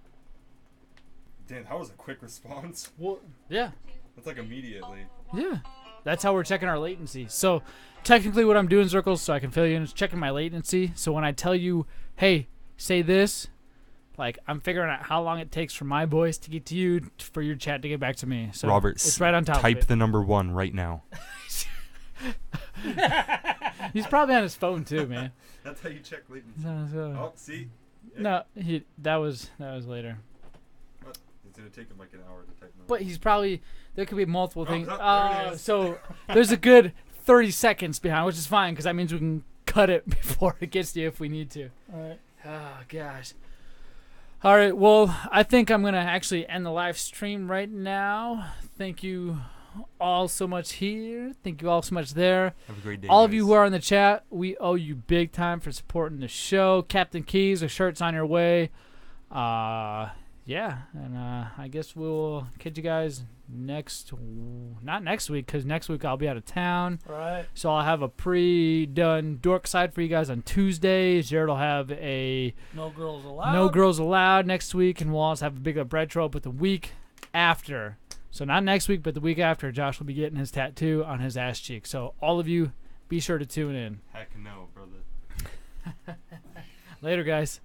Damn, that was a quick response. Well, yeah. That's like immediately. Yeah. That's how we're checking our latency. So, technically what I'm doing, Zirkles, so I can fill you in, is checking my latency. So when I tell you, hey, say this, like, I'm figuring out how long it takes for my voice to get to you for your chat to get back to me. So Robert, it's right on top type of it. the number 1 right now. He's probably on his phone too, man. That's how you check latency. So. Oh, see? No, that was later. What? It's gonna take him like an hour to type number. But he's probably, there could be multiple things. There it is. So there's a good 30 seconds behind, which is fine because that means we can cut it before it gets to you if we need to. All right. Oh, gosh. All right, well, I think I'm going to actually end the live stream right now. Thank you all so much here. Thank you all so much there. Have a great day, all of guys. you who are in the chat, we owe you big time for supporting the show. Captain Keys, a shirt's on your way. Yeah, and I guess we'll catch you guys not next week, because next week I'll be out of town. Right. So I'll have a pre-done dork side for you guys on Tuesday. Jared will have a No Girls Allowed. No Girls Allowed next week, and we'll also have a big retro, but the week after. So not next week, but the week after, Josh will be getting his tattoo on his ass cheek. So all of you, be sure to tune in. Heck no, brother. Later, guys.